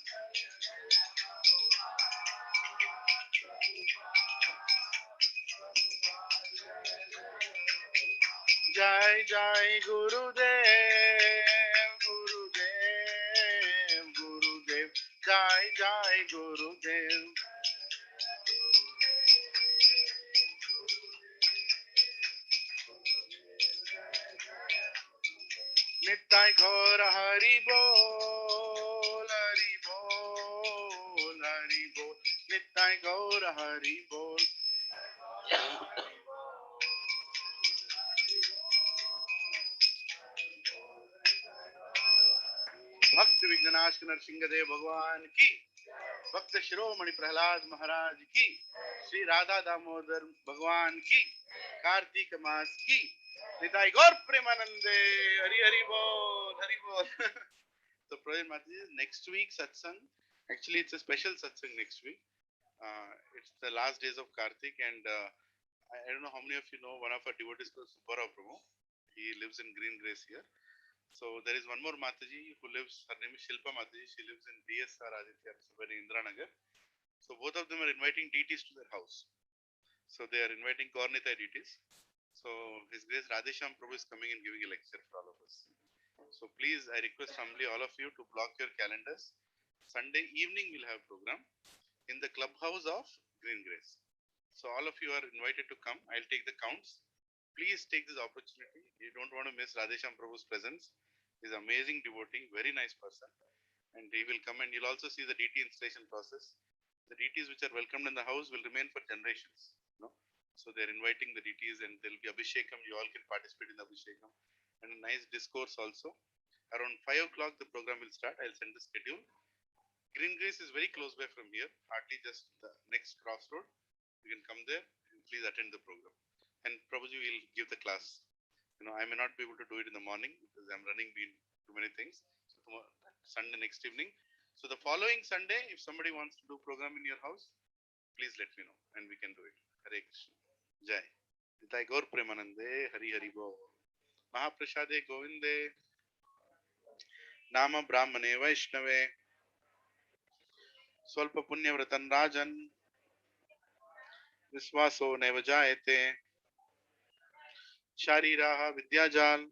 Jai Jai Gurudev Gurudev Gurudev Jai Jai Gurudev Nittai Gaur Hari Bol Hari Bol Hari Bol Nittai Gaur Hari Bol Bhakti Vignanash Narsingadev Bhagwan ki Bhakta Shiromani Prahlad Maharaj ki Sri Radha Damodar Bhagwan ki Kartik Mas ki Nittai Gaur Premanande Hari Hari Bol Hari Bol So Prahlad Mataji, next week satsang, actually it's a special satsang next week. It's the last days of Kartik and I don't know how many of you know one of our devotees called Subbarao Prabhu. He lives in Green Grace here. So there is one more Mataji who lives, her name is Shilpa Mataji. She lives in DSR Aditya in Indranagar. So both of them are inviting deities to their house. So they are inviting Gaurnita deities. So His Grace Radhesham Prabhu is coming and giving a lecture for all of us. So please, I request humbly all of you to block your calendars. Sunday evening we'll have program in the clubhouse of Green Grace. So all of you are invited to come. I'll take the counts. Please take this opportunity. You don't want to miss Radhesham Prabhu's presence. He's amazing devotee, very nice person. And he will come and you'll also see the DT installation process. The DTs which are welcomed in the house will remain for generations. No? So they're inviting the DTs and there'll be Abhishekam. You all can participate in the Abhishekam. And a nice discourse also. Around 5 o'clock the program will start. I'll send the schedule. Green Grace is very close by from here, hardly just the next crossroad. You can come there and please attend the program. And Prabhuji will give the class. I may not be able to do it in the morning because I'm running too many things. So tomorrow, Sunday next evening. So the following Sunday, if somebody wants to do program in your house, please let me know and we can do it. Hare Krishna. Jai. Nitai Gaur Premanande, Hari Hari Bo. Mahaprasade Govinde. Nama Brahmane Vaishnave. Swalpa Punya Vratan Rajan. Viswaso Neva Jayate. Shariraha Vidyajal.